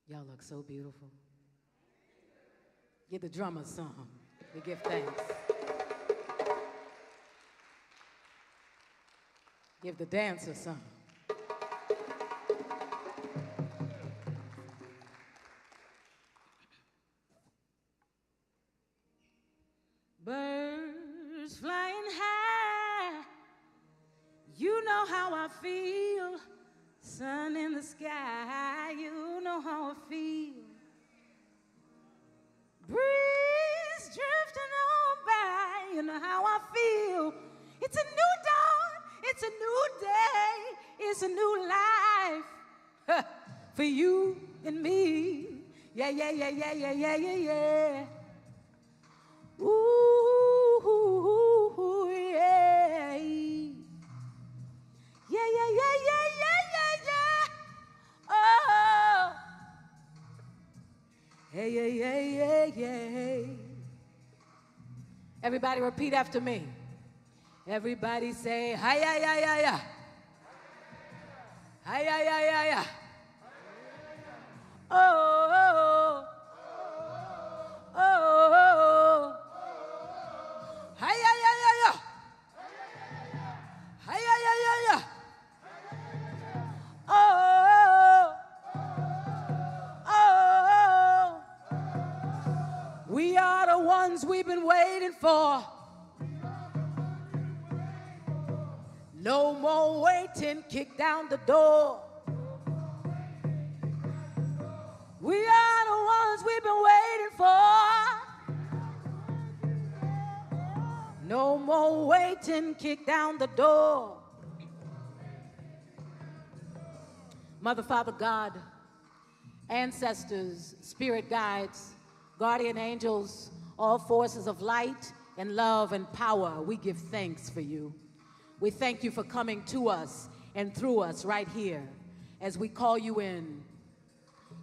Y'all look so beautiful. Give the drummers some. We give thanks. Give the dancers some. Birds flying high, you know how I feel. Sun in the sky, you know how I feel. Breeze drifting on by, you know how I feel. It's a new dawn, it's a new day, it's a new life for you and me. Yeah, yeah, yeah, yeah, yeah, yeah, yeah, yeah. Ooh, yeah. Yeah, yeah, yeah, yeah, yeah, yeah, yeah. Oh. Hey, yeah, yeah, yeah, yeah. Everybody repeat after me. Everybody say, hi, yeah, yeah, yeah, yeah. Hi, yeah, yeah, yeah, yeah. Oh, oh, oh, oh, oh. Hi, yeah, yeah, yeah, yeah. Hi, yeah, yeah, yeah, yeah. Oh, oh, oh. We are the ones we've been waiting for. No more waiting, kick down the door. We are the ones we've been waiting for. No more waiting, kick down the door. Mother, Father, God, ancestors, spirit guides, guardian angels, all forces of light and love and power, we give thanks for you. We thank you for coming to us and through us right here as we call you in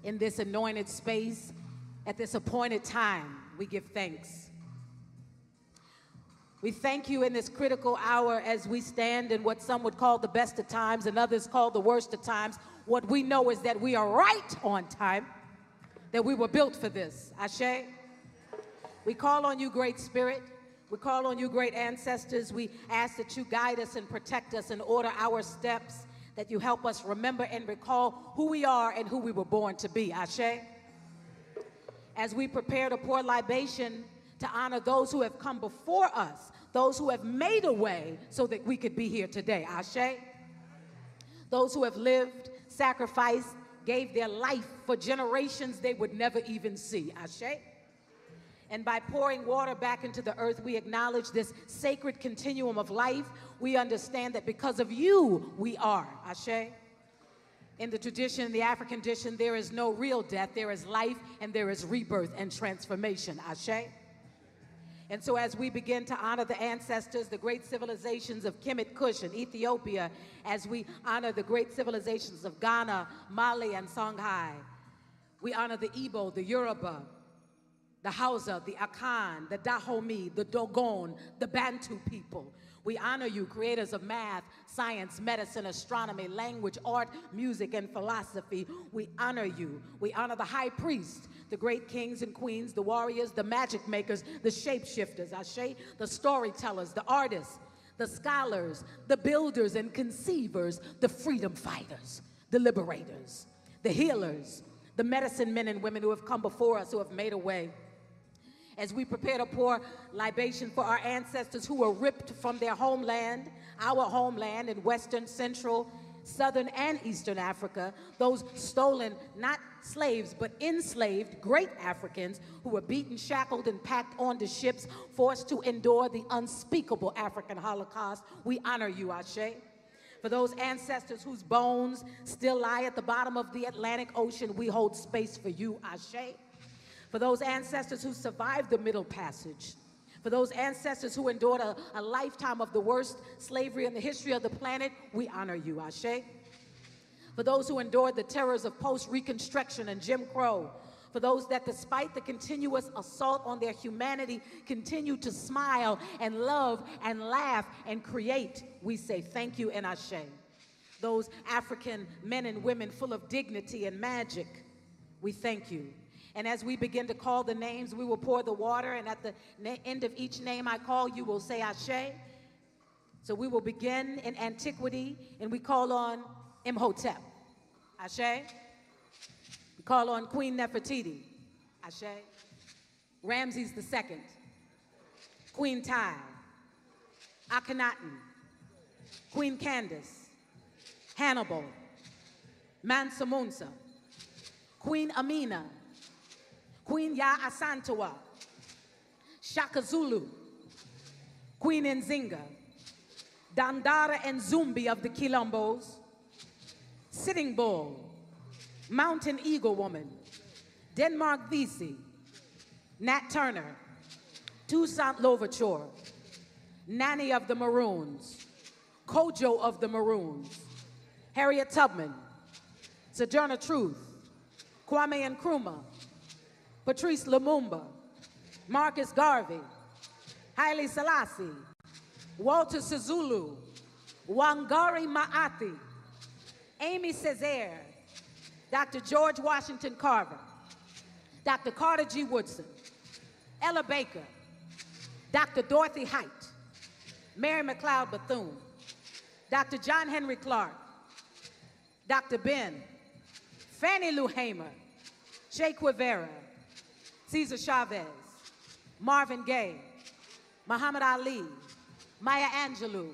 this anointed space at this appointed time. We give thanks. We thank you in this critical hour as we stand in what some would call the best of times and others call the worst of times. What we know is that we are right on time, that we were built for this. Ashe. We call on you, Great Spirit. We call on you, great ancestors. We ask that you guide us and protect us and order our steps, that you help us remember and recall who we are and who we were born to be. Ashe. As we prepare to pour libation to honor those who have come before us, those who have made a way so that we could be here today. Ashe. Those who have lived, sacrificed, gave their life for generations they would never even see. Ashe. And by pouring water back into the earth, we acknowledge this sacred continuum of life. We understand that because of you, we are. Ashe. In the tradition, the African tradition, there is no real death. There is life, and there is rebirth and transformation. Ashe. And so as we begin to honor the ancestors, the great civilizations of Kemet, Kush, and Ethiopia, as we honor the great civilizations of Ghana, Mali, and Songhai, we honor the Igbo, the Yoruba, the Hausa, the Akan, the Dahomey, the Dogon, the Bantu people. We honor you, creators of math, science, medicine, astronomy, language, art, music, and philosophy. We honor you. We honor the high priest, the great kings and queens, the warriors, the magic makers, the shapeshifters, Ashe, the storytellers, the artists, the scholars, the builders and conceivers, the freedom fighters, the liberators, the healers, the medicine men and women who have come before us, who have made a way. As we prepare to pour libation for our ancestors who were ripped from their homeland, our homeland in Western, Central, Southern, and Eastern Africa, those stolen, not slaves, but enslaved great Africans who were beaten, shackled, and packed onto ships, forced to endure the unspeakable African Holocaust, we honor you, Ashe. For those ancestors whose bones still lie at the bottom of the Atlantic Ocean, we hold space for you, Ashe. For those ancestors who survived the Middle Passage, for those ancestors who endured a lifetime of the worst slavery in the history of the planet, we honor you, Ashe. For those who endured the terrors of post-Reconstruction and Jim Crow, for those that despite the continuous assault on their humanity continue to smile and love and laugh and create, we say thank you and Ashe. Those African men and women full of dignity and magic, We thank you. And as we begin to call the names, we will pour the water, and at the end of each name I call, you will say Ashe. So we will begin in antiquity, and we call on Imhotep. Ashe. We call on Queen Nefertiti. Ashe. Ramses II. Queen Tai. Akhenaten. Queen Candace. Hannibal. Mansa Musa. Queen Amina. Queen Ya Asantewa. Shaka Zulu. Queen Nzinga. Dandara and Zumbi of the Quilombos. Sitting Bull. Mountain Eagle Woman. Denmark Vesey. Nat Turner. Toussaint Louverture. Nanny of the Maroons. Kojo of the Maroons. Harriet Tubman. Sojourner Truth. Kwame Nkrumah. Patrice Lumumba. Marcus Garvey. Haile Selassie. Walter Sisulu. Wangari Maathai. Amy Césaire. Dr. George Washington Carver. Dr. Carter G. Woodson. Ella Baker. Dr. Dorothy Height. Mary McLeod Bethune. Dr. John Henry Clark. Dr. Ben. Fannie Lou Hamer. Che Guevara. Cesar Chavez. Marvin Gaye. Muhammad Ali. Maya Angelou.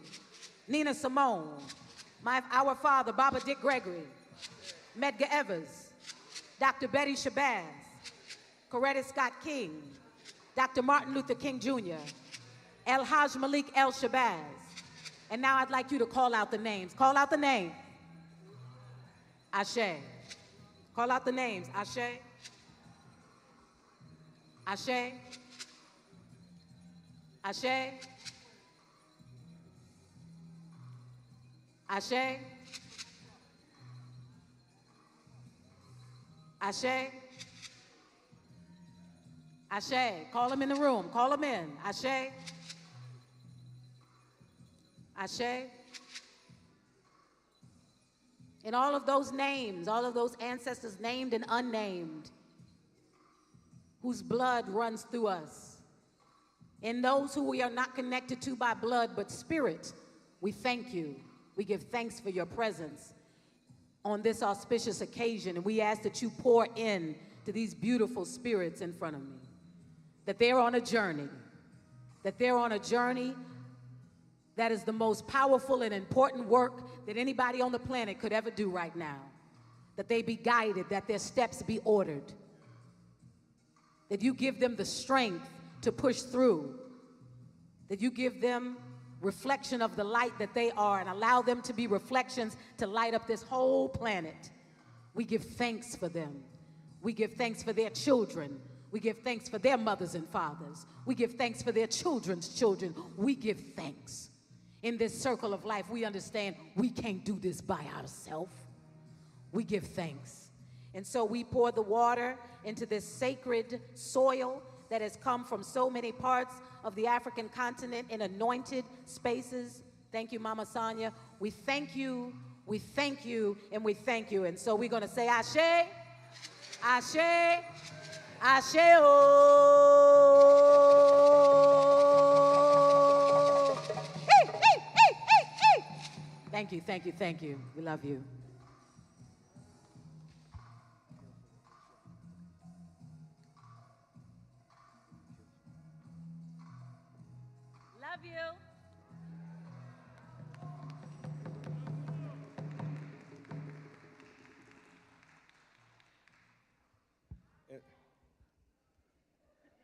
Nina Simone. Our father, Baba Dick Gregory. Medgar Evers. Dr. Betty Shabazz. Coretta Scott King. Dr. Martin Luther King Jr. El Haj Malik El Shabazz. And now I'd like you to call out the names. Call out the name. Ashe. Call out the names. Ashe. Ashe. Ashe. Ashe. Ashe. Ashe. Call them in the room. Call them in. Ashe. Ashe. And all of those names, all of those ancestors named and unnamed, whose blood runs through us, and those who we are not connected to by blood but spirit, we thank you. We give thanks for your presence on this auspicious occasion, and we ask that you pour in to these beautiful spirits in front of me, that they're on a journey, that they're on a journey that is the most powerful and important work that anybody on the planet could ever do right now, that they be guided, that their steps be ordered, that you give them the strength to push through, that you give them reflection of the light that they are and allow them to be reflections to light up this whole planet. We give thanks for them. We give thanks for their children. We give thanks for their mothers and fathers. We give thanks for their children's children. We give thanks. In this circle of life, we understand we can't do this by ourselves. We give thanks. And so we pour the water into this sacred soil that has come from so many parts of the African continent in anointed spaces. Thank you, Mama Sonia. We thank you, we thank you, and we thank you. And so we're going to say Ashe, Ashe, Ashe, oh. Hey, hey, hey, hey, hey. Thank you, thank you, thank you. We love you. Love you.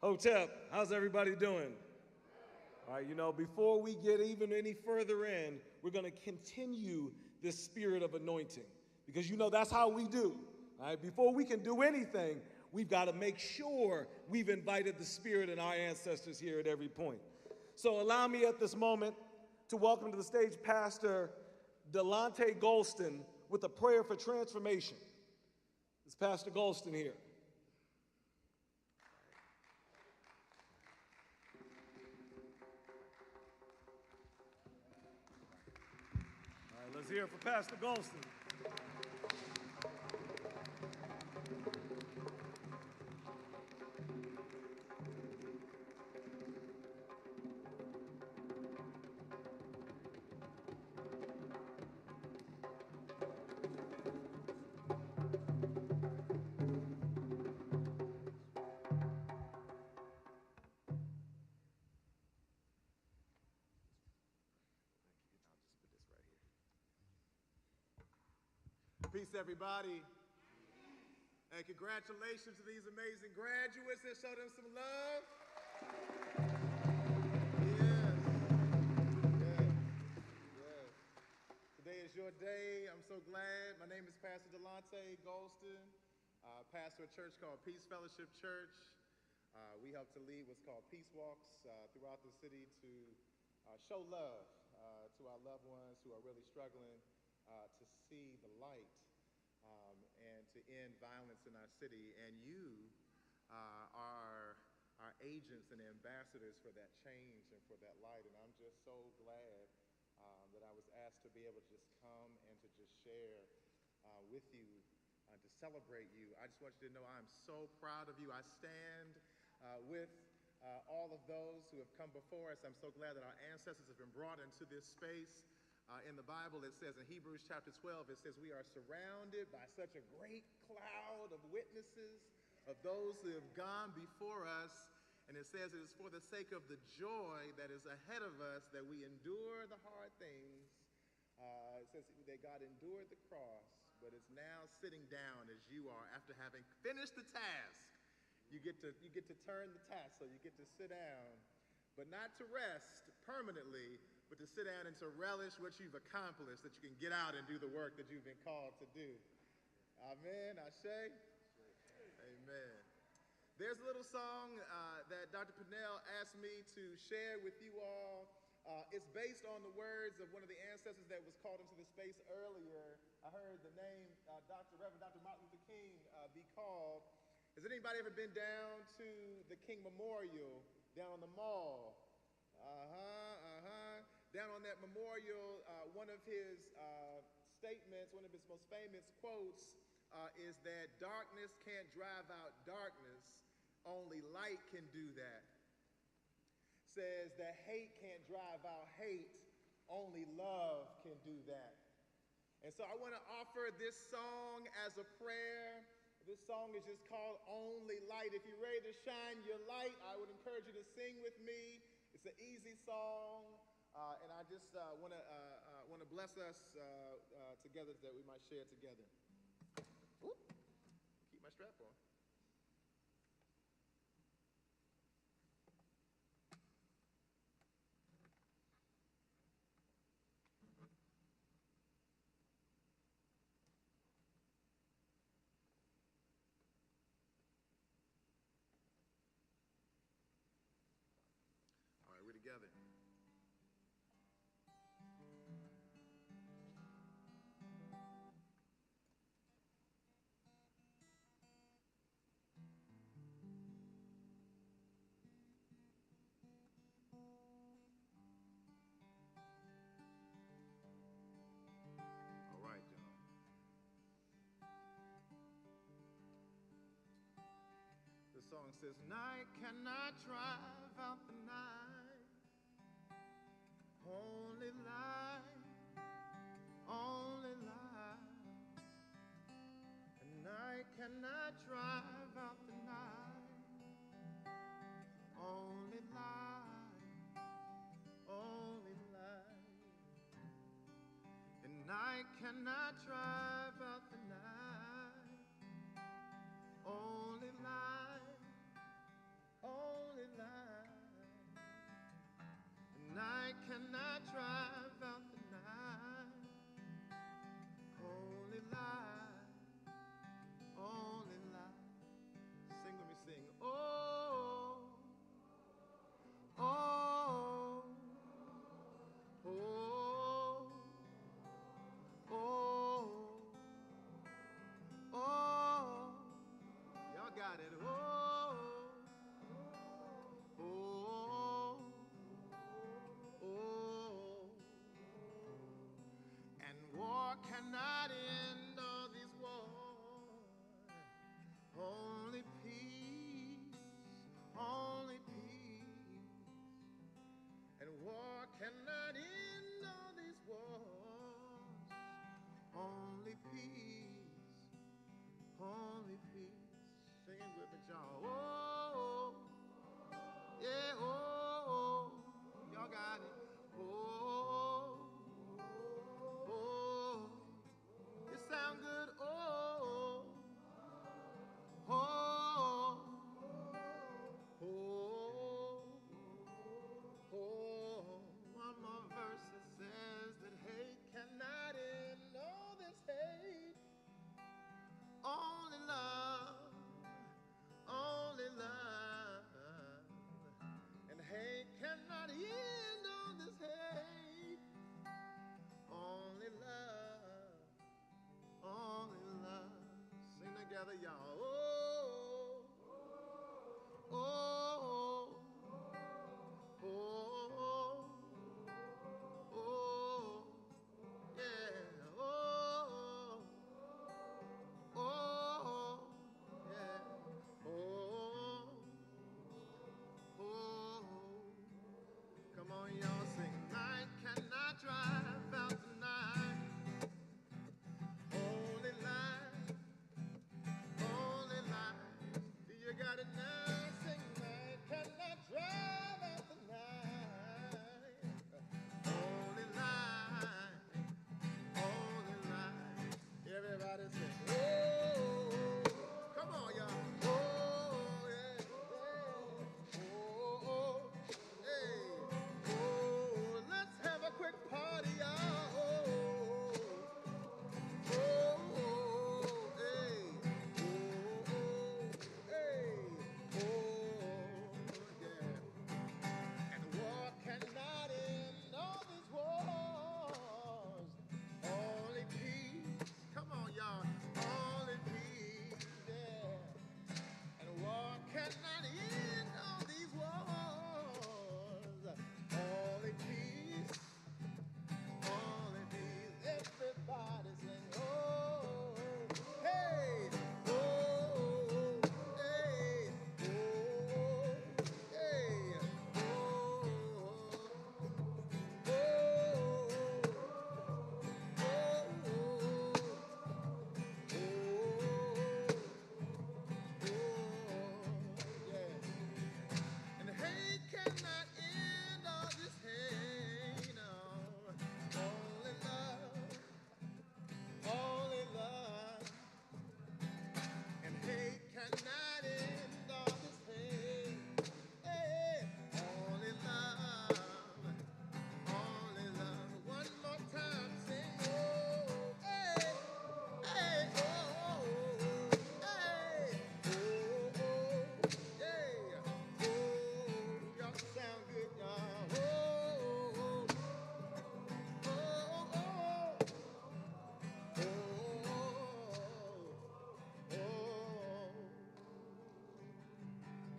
Hotep, how's everybody doing? All right, before we get even any further in, we're going to continue this spirit of anointing because that's how we do. All right, before we can do anything, we've got to make sure we've invited the spirit and our ancestors here at every point. So allow me at this moment to welcome to the stage Pastor Delonte Golston with a prayer for transformation. Is Pastor Golston here? All right, let's hear it for Pastor Golston. Peace, everybody. And congratulations to these amazing graduates. Let's show them some love. Yes. Today is your day. I'm so glad. My name is Pastor Delonte Golston, pastor of a church called Peace Fellowship Church. We help to lead what's called Peace Walks throughout the city to show love to our loved ones who are really struggling to see the light and to end violence in our city. And you are our agents and ambassadors for that change and for that light. And I'm just so glad that I was asked to be able to just come and to just share with you, to celebrate you. I just want you to know I'm so proud of you. I stand with all of those who have come before us. I'm so glad that our ancestors have been brought into this space. In the Bible, it says in Hebrews chapter 12, it says we are surrounded by such a great cloud of witnesses of those who have gone before us. And it says it is for the sake of the joy that is ahead of us that we endure the hard things. It says that God endured the cross, but is now sitting down as you are after having finished the task. You get to turn the tassel, you get to sit down, but not to rest permanently, but to sit down and to relish what you've accomplished, that you can get out and do the work that you've been called to do. Amen, Ashe. Amen. There's a little song that Dr. Pennell asked me to share with you all. It's based on the words of one of the ancestors that was called into the space earlier. I heard the name Reverend Dr. Martin Luther King be called. Has anybody ever been down to the King Memorial down on the mall? Down on that memorial, one of his statements, one of his most famous quotes is that darkness can't drive out darkness, only light can do that. Says that hate can't drive out hate, only love can do that. And so I want to offer this song as a prayer. This song is just called Only Light. If you're ready to shine your light, I would encourage you to sing with me. It's an easy song. And I just want to bless us together that we might share together. Ooh, keep my strap on. All right, we're together. All right, y'all. The song says, night cannot drive out the night, only light, only light. And night cannot drive out the night, only light, only light. And night cannot drive out the night, only light, only light. And night cannot drive out the night, only light, only light. Sing with me, sing. Oh, oh, oh, oh, oh. Y'all got it. Oh, oh, oh. And war cannot end all these wars. Only peace, only peace. And war cannot end all these wars. Only peace, only peace. Sing it with me, y'all. Oh, yeah, oh, y'all got it. Oh, oh, it sound good.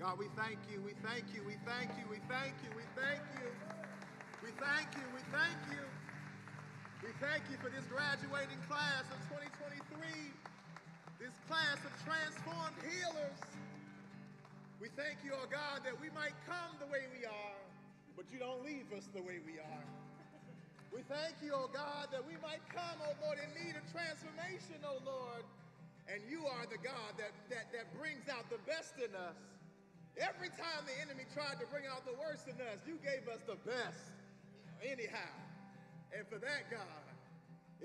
God, we thank you, we thank you, we thank you, we thank you, we thank you. We thank you, we thank you. We thank you for this graduating class of 2023, this class of transformed healers. We thank you, oh God, that we might come the way we are, but you don't leave us the way we are. We thank you, oh God, that we might come, oh Lord, in need of transformation, oh Lord, and you are the God that brings out the best in us. Every time the enemy tried to bring out the worst in us, you gave us the best anyhow. And for that, God,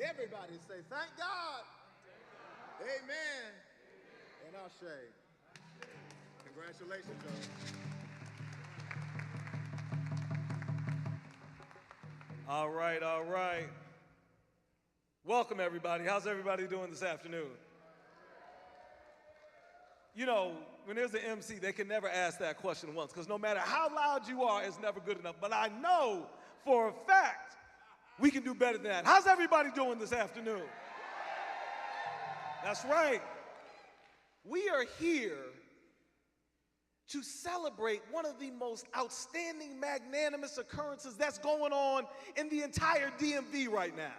everybody say, thank God. Amen. And Ashe. Congratulations, y'all. All right, all right. Welcome, everybody. How's everybody doing this afternoon? You know, when there's an MC, they can never ask that question once, because no matter how loud you are, it's never good enough. But I know for a fact we can do better than that. How's everybody doing this afternoon? That's right. We are here to celebrate one of the most outstanding, magnanimous occurrences that's going on in the entire DMV right now.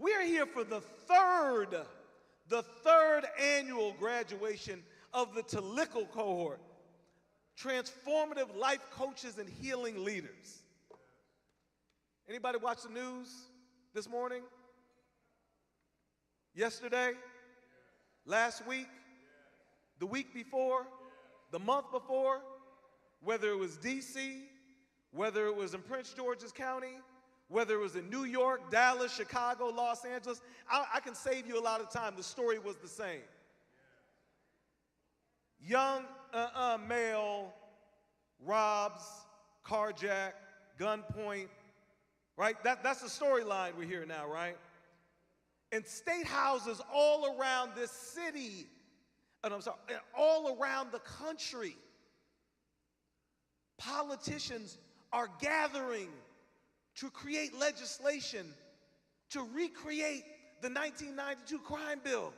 We are here for the third annual graduation of the Taliko cohort, Transformative Life Coaches and Healing Leaders. Anybody watch the news this morning? Yesterday? Last week? The week before? The month before? Whether it was DC, whether it was in Prince George's County, whether it was in New York, Dallas, Chicago, Los Angeles, I can save you a lot of time. The story was the same. Young male robs, carjack, gunpoint, right? That's the storyline we're hearing now, right? And state houses all around this city, and all around the country, politicians are gathering to create legislation to recreate the 1992 crime bill.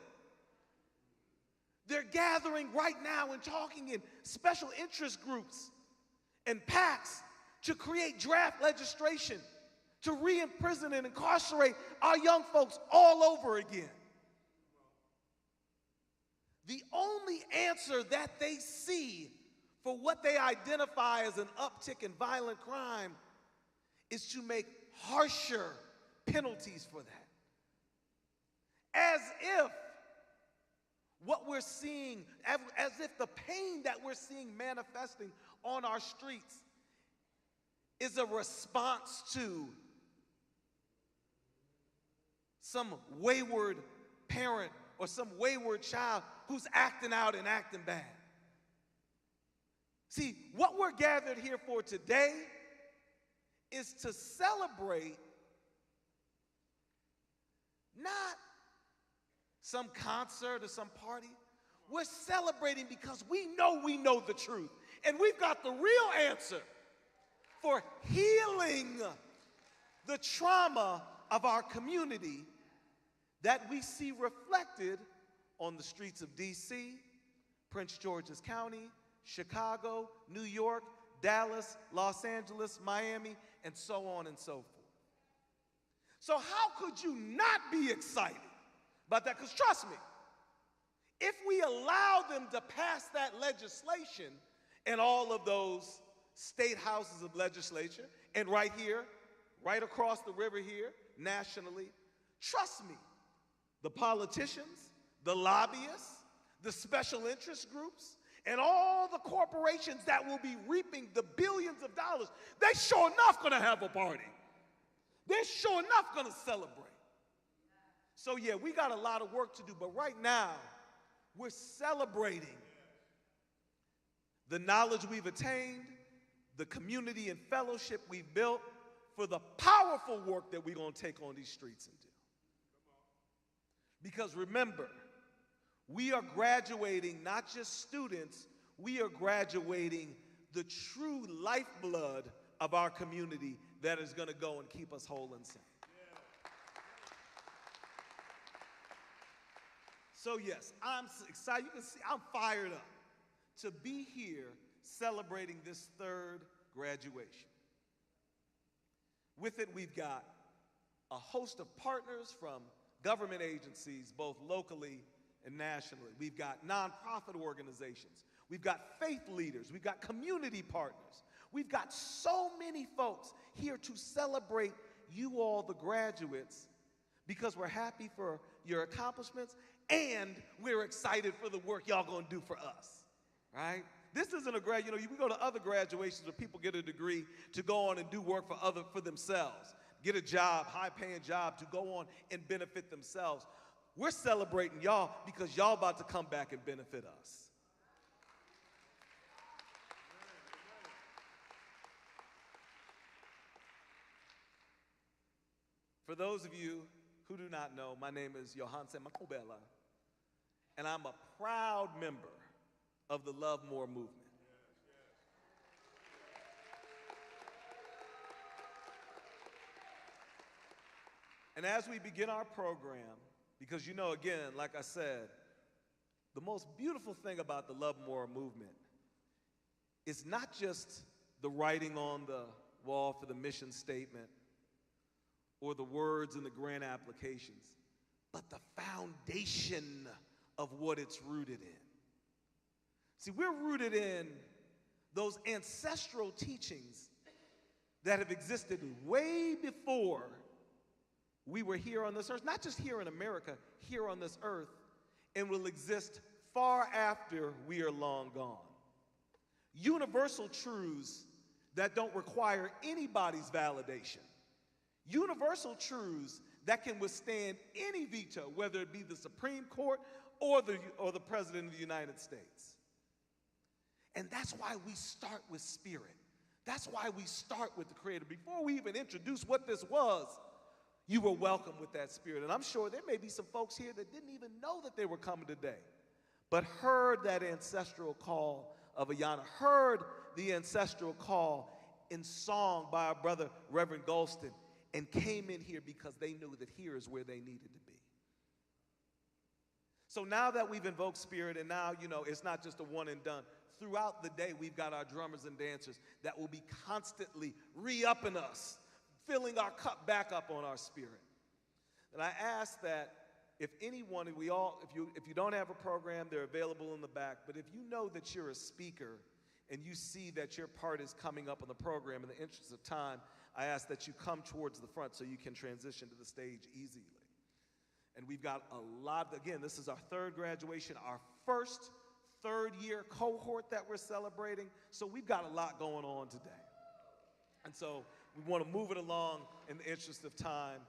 They're gathering right now and talking in special interest groups and PACs to create draft legislation to re-imprison and incarcerate our young folks all over again. The only answer that they see for what they identify as an uptick in violent crime is to make harsher penalties for that. As if what we're seeing, as if the pain that we're seeing manifesting on our streets is a response to some wayward parent or some wayward child who's acting out and acting bad. See, what we're gathered here for today is to celebrate not some concert or some party. We're celebrating because we know the truth. And we've got the real answer for healing the trauma of our community that we see reflected on the streets of DC, Prince George's County, Chicago, New York, Dallas, Los Angeles, Miami, and so on and so forth. So how could you not be excited about that? Because trust me, if we allow them to pass that legislation in all of those state houses of legislature, and right here, right across the river here, nationally, trust me, the politicians, the lobbyists, the special interest groups, and all the corporations that will be reaping the billions of dollars, they sure enough gonna have a party. They're sure enough gonna celebrate. So yeah, we got a lot of work to do, but right now, we're celebrating the knowledge we've attained, the community and fellowship we've built, for the powerful work that we're gonna take on these streets and do. Because remember, we are graduating not just students, we are graduating the true lifeblood of our community that is going to go and keep us whole and sane. So yes, I'm excited. You can see I'm fired up to be here celebrating this third graduation. With it, we've got a host of partners from government agencies, both locally and nationally. We've got nonprofit organizations. We've got faith leaders. We've got community partners. We've got so many folks here to celebrate you all, the graduates, because we're happy for your accomplishments and we're excited for the work y'all gonna do for us, right? This isn't a grad, we go to other graduations where people get a degree to go on and do work for themselves, get a job, high-paying job, to go on and benefit themselves. We're celebrating y'all because y'all about to come back and benefit us. For those of you who do not know, my name is Johansen Makobela, and I'm a proud member of the Love More movement. And as we begin our program, because again, like I said, the most beautiful thing about the Love More movement is not just the writing on the wall for the mission statement or the words in the grant applications, but the foundation of what it's rooted in. See, we're rooted in those ancestral teachings that have existed way before we were here on this earth, not just here in America, here on this earth, and will exist far after we are long gone. Universal truths that don't require anybody's validation. Universal truths that can withstand any veto, whether it be the Supreme Court or the President of the United States. And that's why we start with spirit. That's why we start with the Creator. Before we even introduce what this was, you were welcome with that spirit. And I'm sure there may be some folks here that didn't even know that they were coming today, but heard that ancestral call of Ayana, heard the ancestral call in song by our brother, Reverend Golston, and came in here because they knew that here is where they needed to be. So now that we've invoked spirit, and now, it's not just a one and done. Throughout the day, we've got our drummers and dancers that will be constantly re-upping us, filling our cup back up on our spirit. And I ask that if anyone, if you don't have a program, they're available in the back, but if you know that you're a speaker and you see that your part is coming up on the program, in the interest of time, I ask that you come towards the front so you can transition to the stage easily. And we've got a lot, again, this is our third graduation, our first third-year cohort that we're celebrating, so we've got a lot going on today. And so we want to move it along in the interest of time.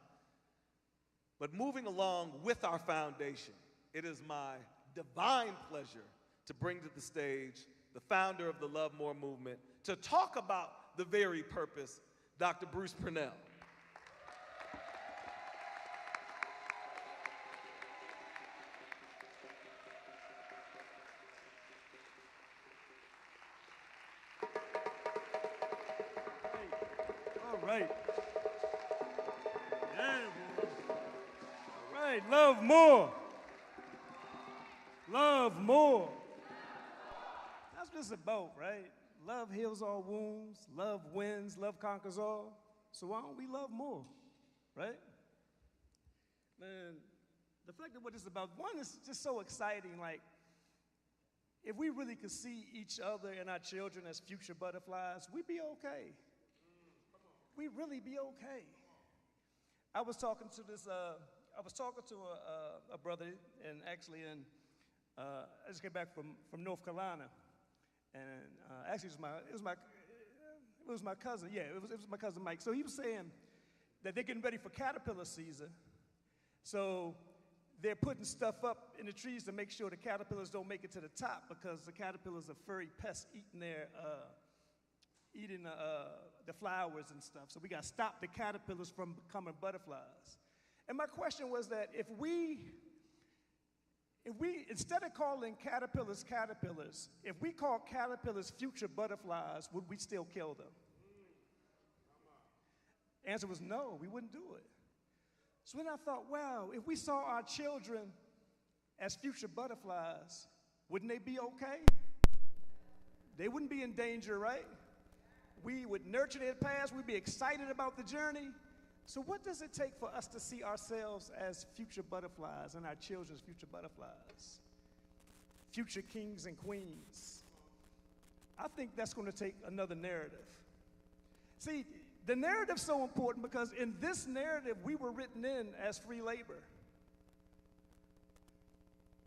But moving along with our foundation, it is my divine pleasure to bring to the stage the founder of the Love More movement to talk about the very purpose, Dr. Bruce Purnell. All right. Yeah, boy. All right, love more. Love more. That's what it's about, right? Love heals all wounds, love wins, love conquers all. So why don't we love more, right? Man, the fact of what it's about, one is just so exciting, like, if we really could see each other and our children as future butterflies, we'd be okay. We'd really be okay. I was talking to a brother, and actually I just came back from North Carolina. And actually, it was my cousin. Yeah, it was my cousin Mike. So he was saying that they're getting ready for caterpillar season. So they're putting stuff up in the trees to make sure the caterpillars don't make it to the top, because the caterpillars are furry pests eating the flowers and stuff. So we got to stop the caterpillars from becoming butterflies. And my question was that if we instead of calling caterpillars caterpillars, if we call caterpillars future butterflies, would we still kill them? Answer was no, we wouldn't do it. So then I thought, wow, if we saw our children as future butterflies, wouldn't they be okay? They wouldn't be in danger, right? We would nurture their past. We'd be excited about the journey. So what does it take for us to see ourselves as future butterflies and our children's future butterflies? Future kings and queens. I think that's going to take another narrative. See, the narrative's so important because in this narrative, we were written in as free labor.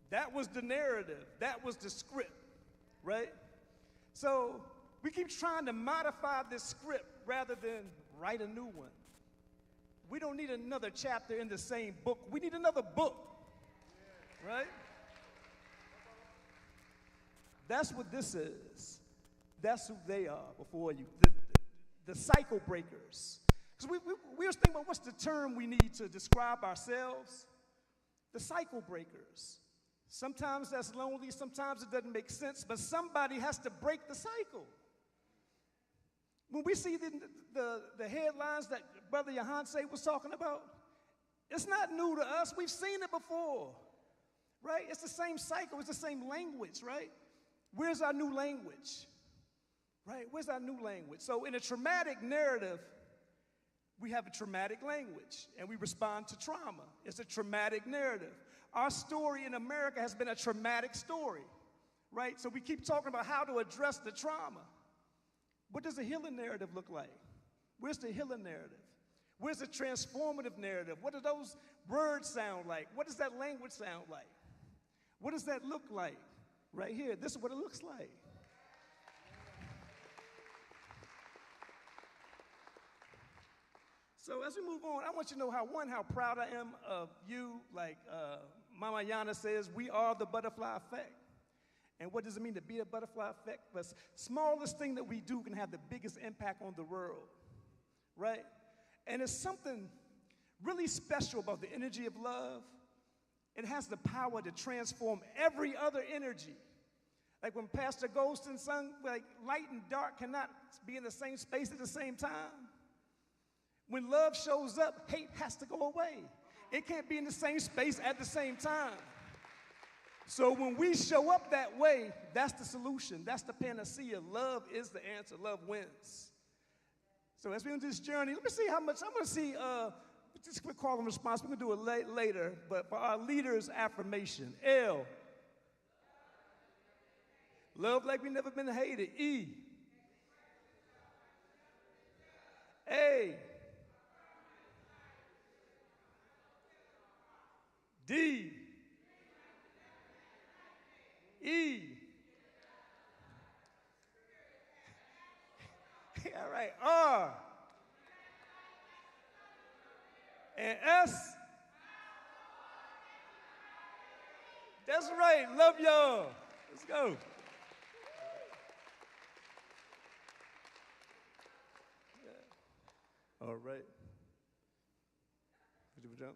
That was the narrative. That was the script, right? So we keep trying to modify this script rather than write a new one. We don't need another chapter in the same book. We need another book, right? That's what this is. That's who they are before you, the cycle breakers. Because we were thinking about what's the term we need to describe ourselves? The cycle breakers. Sometimes that's lonely, sometimes it doesn't make sense, but somebody has to break the cycle. When we see the headlines that Brother Yohansé was talking about, it's not new to us. We've seen it before, right? It's the same cycle. It's the same language, right? Where's our new language, right? Where's our new language? So in a traumatic narrative, we have a traumatic language, and we respond to trauma. It's a traumatic narrative. Our story in America has been a traumatic story, right? So we keep talking about how to address the trauma. What does a healing narrative look like? Where's the healing narrative? Where's the transformative narrative? What do those words sound like? What does that language sound like? What does that look like? Right here, this is what it looks like. So as we move on, I want you to know how proud I am of you. Like Mama Yana says, we are the butterfly effect. And what does it mean to be a butterfly effect? The smallest thing that we do can have the biggest impact on the world, right? And it's something really special about the energy of love. It has the power to transform every other energy. Like when Pastor Goldston sung, like light and dark cannot be in the same space at the same time. When love shows up, hate has to go away. It can't be in the same space at the same time. So when we show up that way, that's the solution. That's the panacea. Love is the answer. Love wins. So as we do this journey, let me see how much, I'm going to see, just quick call and response. We're going to do it later, but for our leaders' affirmation. L. Love like we've never been hated. E. A. D. E. All right. R. And S. That's right. Love y'all. Let's go. All right. Did you jump?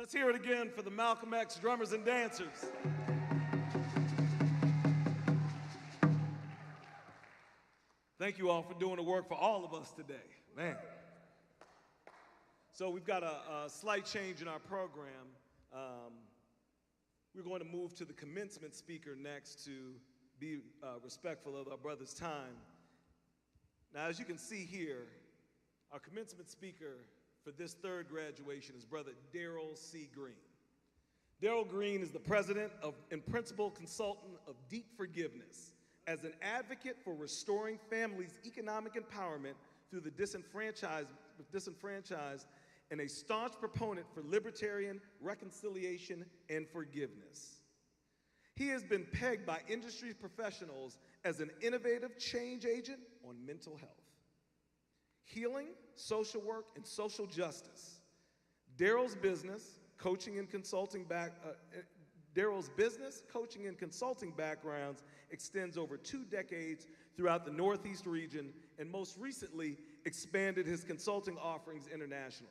Let's hear it again for the Malcolm X drummers and dancers. Thank you all for doing the work for all of us today, man. So we've got a slight change in our program. We're going to move to the commencement speaker next to be respectful of our brother's time. Now, as you can see here, our commencement speaker for this third graduation is Brother Darrell C. Green. Darrell Green is the president and principal consultant of Deep Forgiveness as an advocate for restoring families' economic empowerment through the disenfranchised and a staunch proponent for libertarian reconciliation and forgiveness. He has been pegged by industry professionals as an innovative change agent on mental health, healing, social work, and social justice. Darrell's business, coaching and consulting backgrounds extends over 2 decades throughout the Northeast region, and most recently expanded his consulting offerings internationally.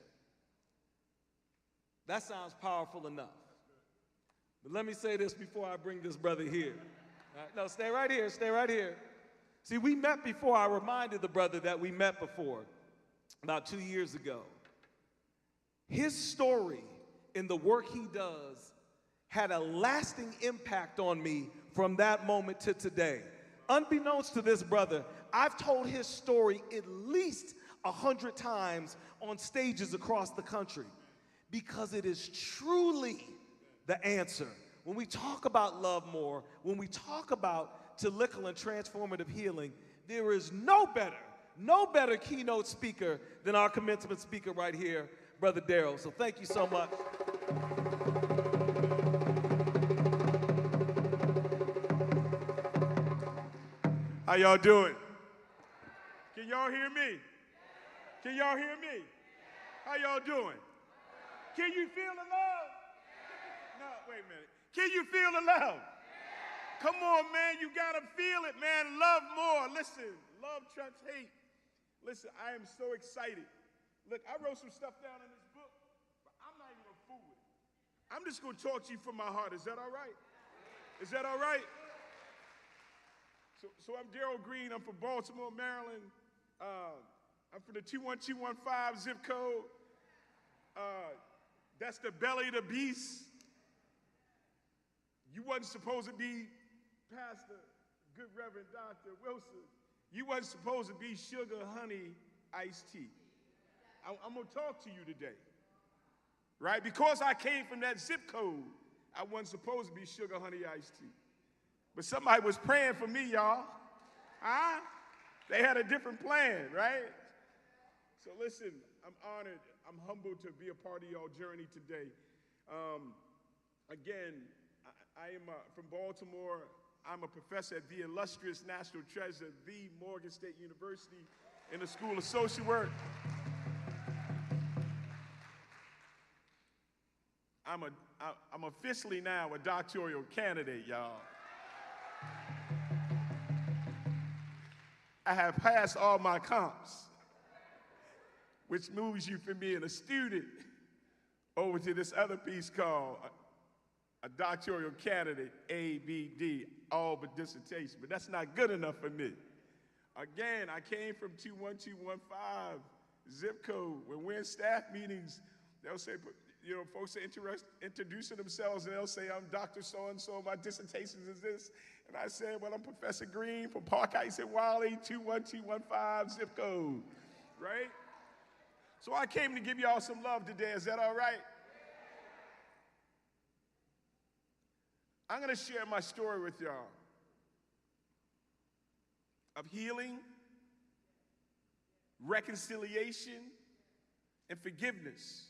That sounds powerful enough. But let me say this before I bring this brother here. All right, no, stay right here, stay right here. See, we met before. I reminded the brother that we met before, about 2 years ago. His story in the work he does had a lasting impact on me from that moment to today. Unbeknownst to this brother, I've told his story at least 100 times on stages across the country because it is truly the answer. When we talk about love more, when we talk about Talical and transformative healing, there is no better keynote speaker than our commencement speaker right here, Brother Darrell. So thank you so much. How y'all doing? Can y'all hear me? Can y'all hear me? How y'all doing? Can you feel the love? No, wait a minute. Can you feel the love? Come on, man. You got to feel it, man. Love more. Listen, love trumps hate. Listen, I am so excited. Look, I wrote some stuff down in this book, but I'm not even going to fool with it. I'm just going to talk to you from my heart. Is that all right? Is that all right? So I'm Darrell Green. I'm from Baltimore, Maryland. I'm from the 21215 zip code. That's the belly of the beast. You wasn't supposed to be Pastor, good Reverend Dr. Wilson. You wasn't supposed to be sugar, honey, iced tea. I'm going to talk to you today, right? Because I came from that zip code, I wasn't supposed to be sugar, honey, iced tea. But somebody was praying for me, y'all. Huh? They had a different plan, right? So listen, I'm honored. I'm humbled to be a part of y'all journey today. Again, I am from Baltimore. I'm a professor at the illustrious national treasure, the Morgan State University, in the School of Social Work. I'm officially now a doctoral candidate, y'all. I have passed all my comps, which moves you from being a student over to this other piece called a doctoral candidate, ABD, all but dissertation. But that's not good enough for me. Again, I came from 21215 zip code. When we're in staff meetings, they'll say, you know, folks are introducing themselves, and they'll say, I'm Dr. So-and-so, my dissertation is this. And I said, well, I'm Professor Green from Park Heights and Wally, 21215 zip code, right? So I came to give y'all some love today. Is that all right? I'm going to share my story with y'all of healing, reconciliation, and forgiveness.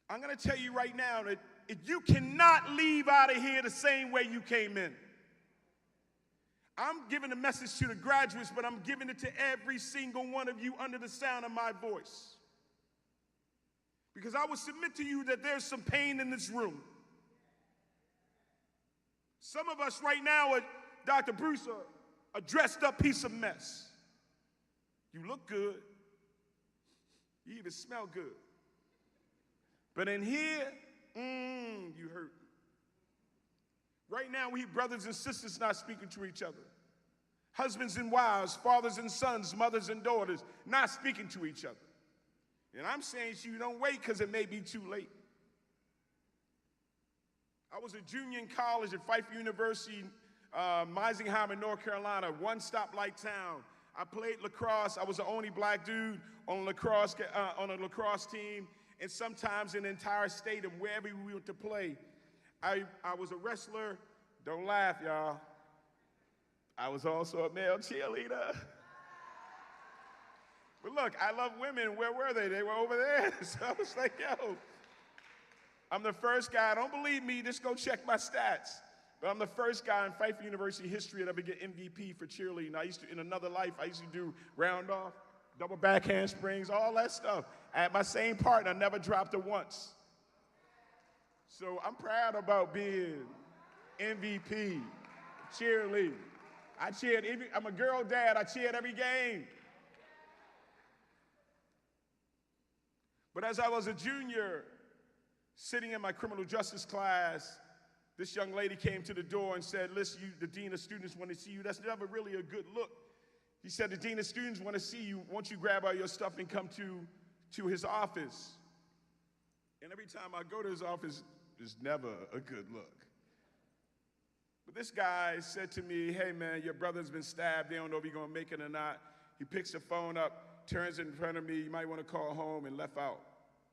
I'm going to tell you right now that you cannot leave out of here the same way you came in. I'm giving a message to the graduates, but I'm giving it to every single one of you under the sound of my voice. Because I will submit to you that there's some pain in this room. Some of us right now, Dr. Bruce, are a dressed up piece of mess. You look good. You even smell good. But in here, you hurt. Right now, we brothers and sisters not speaking to each other. Husbands and wives, fathers and sons, mothers and daughters, not speaking to each other. And I'm saying to you, don't wait because it may be too late. I was a junior in college at Fife University, Meisingheimer, North Carolina, one stoplight town. I played lacrosse. I was the only black dude on a lacrosse team, and sometimes in the entire stadium, wherever we went to play. I was a wrestler. Don't laugh, y'all. I was also a male cheerleader. But look, I love women. Where were they? They were over there. So I was like, yo, I'm the first guy. Don't believe me, just go check my stats. But I'm the first guy in Fife University history to ever get MVP for cheerleading. In another life, I used to do round off, double back handsprings, all that stuff. I had my same partner, never dropped her once. So I'm proud about being MVP, cheerleading. I'm a girl dad, I cheered every game. But as I was a junior, sitting in my criminal justice class, this young lady came to the door and said, listen, the dean of students want to see you. That's never really a good look. He said, the dean of students want to see you. Won't you grab all your stuff and come to his office? And every time I go to his office, it's never a good look. But this guy said to me, hey man, your brother's been stabbed. They don't know if he's going to make it or not. He picks the phone up, turns it in front of me. You might want to call home, and left out